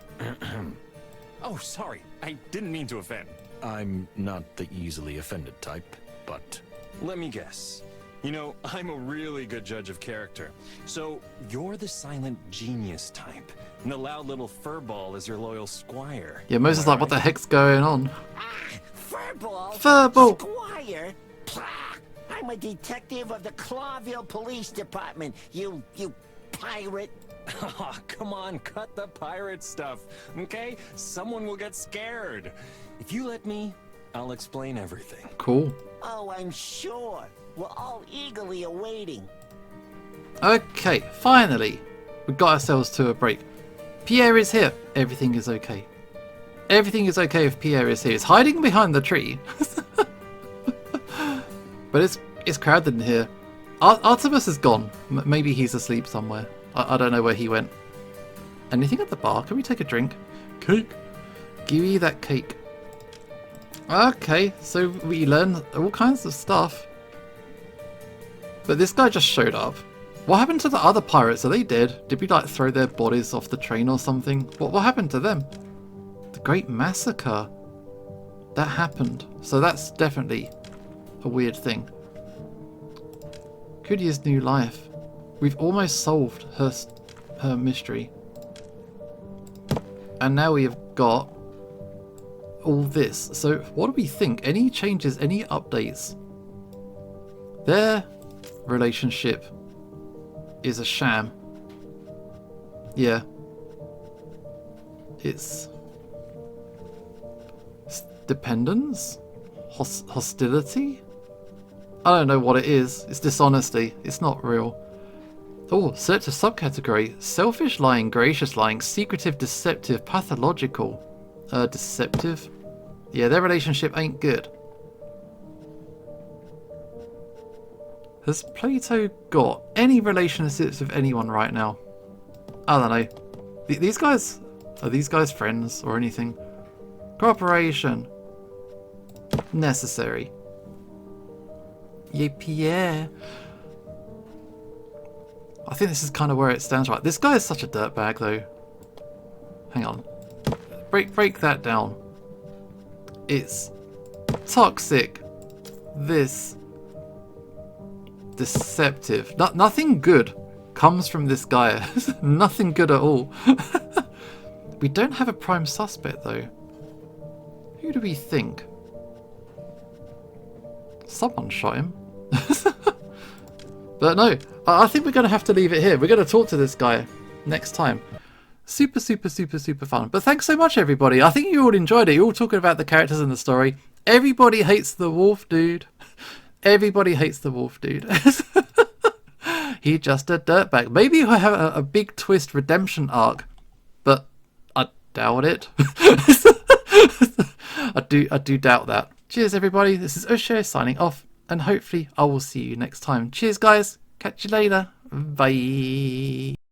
Oh, sorry. I didn't mean to offend. I'm not the easily offended type, but... Let me guess. You know, I'm a really good judge of character. So, you're the silent genius type, and the loud little furball is your loyal squire. Yeah, Moses is like, what the heck's going on? Furball? Furball! Squire? Pah! I'm a detective of the Clawville Police Department, you pirate. Oh, come on, cut the pirate stuff, okay? Someone will get scared. If you let me, I'll explain everything. Cool. Oh, I'm sure. We're all eagerly awaiting. Okay, finally. We got ourselves to a break. Pierre is here. Everything is okay. Everything is okay if Pierre is here. He's hiding behind the tree. But it's crowded in here. Artemis is gone. Maybe he's asleep somewhere. I don't know where he went. Anything at the bar? Can we take a drink? Cake. Give me that cake. Okay, so we learn all kinds of stuff. But this guy just showed up. What happened to the other pirates? Are they dead? Did we like throw their bodies off the train or something? What happened to them? The Great Massacre. That happened. So that's definitely a weird thing. Could use new life. We've almost solved her mystery. And now we have got all this. So what do we think? Any changes? Any updates? Their relationship is a sham. Yeah. It's dependence? Hostility? I don't know what it is. It's dishonesty. It's not real. Oh, select a subcategory. Selfish lying, gracious lying, secretive, deceptive, pathological. Deceptive? Yeah, their relationship ain't good. Has Plato got any relationships with anyone right now? I don't know. These guys... Are these guys friends or anything? Cooperation. Necessary. Yay, Pierre. I think this is kind of where it stands right. This guy is such a dirtbag though. Hang on. Break that down. It's toxic. This. Deceptive. Nothing good comes from this guy. Nothing good at all. We don't have a prime suspect though. Who do we think? Someone shot him. But no, I think we're going to have to leave it here. We're going to talk to this guy next time. Super fun. But thanks so much, everybody. I think you all enjoyed it. You're all talking about the characters in the story. Everybody hates the wolf dude. Everybody hates the wolf dude. He's just a dirtbag. Maybe he'll have a big twist redemption arc. But I doubt it. I do doubt that. Cheers, everybody. This is Usho signing off, and hopefully I will see you next time. Cheers, guys. Catch you later. Bye.